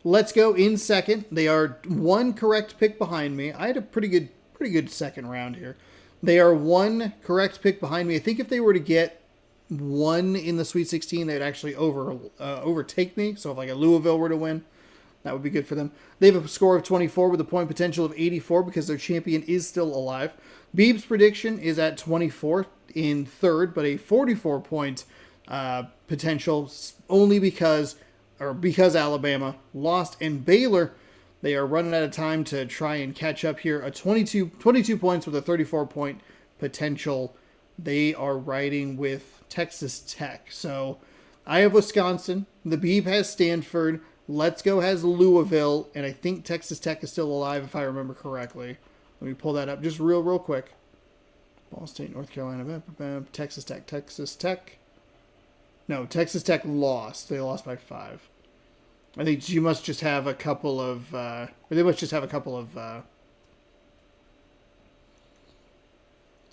Let's go in second. They are one correct pick behind me. I had a pretty good second round here. They are one correct pick behind me. I think if they were to get one in the Sweet 16, they'd actually overtake me. So if a Louisville were to win, that would be good for them. They have a score of 24 with a point potential of 84 because their champion is still alive. Beeb's prediction is at 24 in third, but a 44-point potential only because Alabama lost. And Baylor, they are running out of time to try and catch up here. 22 points with a 34-point potential. They are riding with Texas Tech. So I have Wisconsin. The Beeb has Stanford. Let's Go has Louisville. And I think Texas Tech is still alive if I remember correctly. Let me pull that up just real quick. Ball State, North Carolina, Texas Tech. No, Texas Tech lost. They lost by 5. I think you must just have a couple of,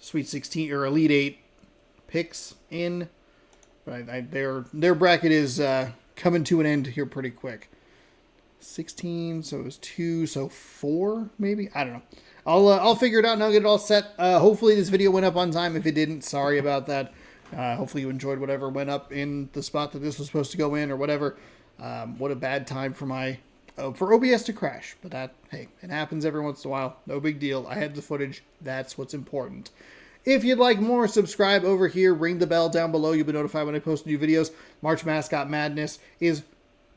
Sweet 16 or Elite 8 picks in. But their bracket is coming to an end here pretty quick. 16, so it was 2, so 4 maybe. I don't know. I'll figure it out and I'll get it all set. Hopefully this video went up on time. If it didn't, sorry about that. Hopefully you enjoyed whatever went up in the spot that this was supposed to go in or whatever. What a bad time for OBS to crash. But hey, it happens every once in a while. No big deal. I had the footage. That's what's important. If you'd like more, subscribe over here. Ring the bell down below. You'll be notified when I post new videos. March Mascot Madness is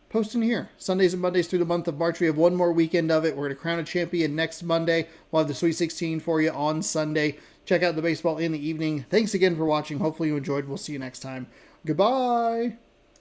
posting here. Sundays and Mondays through the month of March. We have one more weekend of it. We're going to crown a champion next Monday. We'll have the Sweet 16 for you on Sunday. Check out the baseball in the evening. Thanks again for watching. Hopefully you enjoyed. We'll see you next time. Goodbye.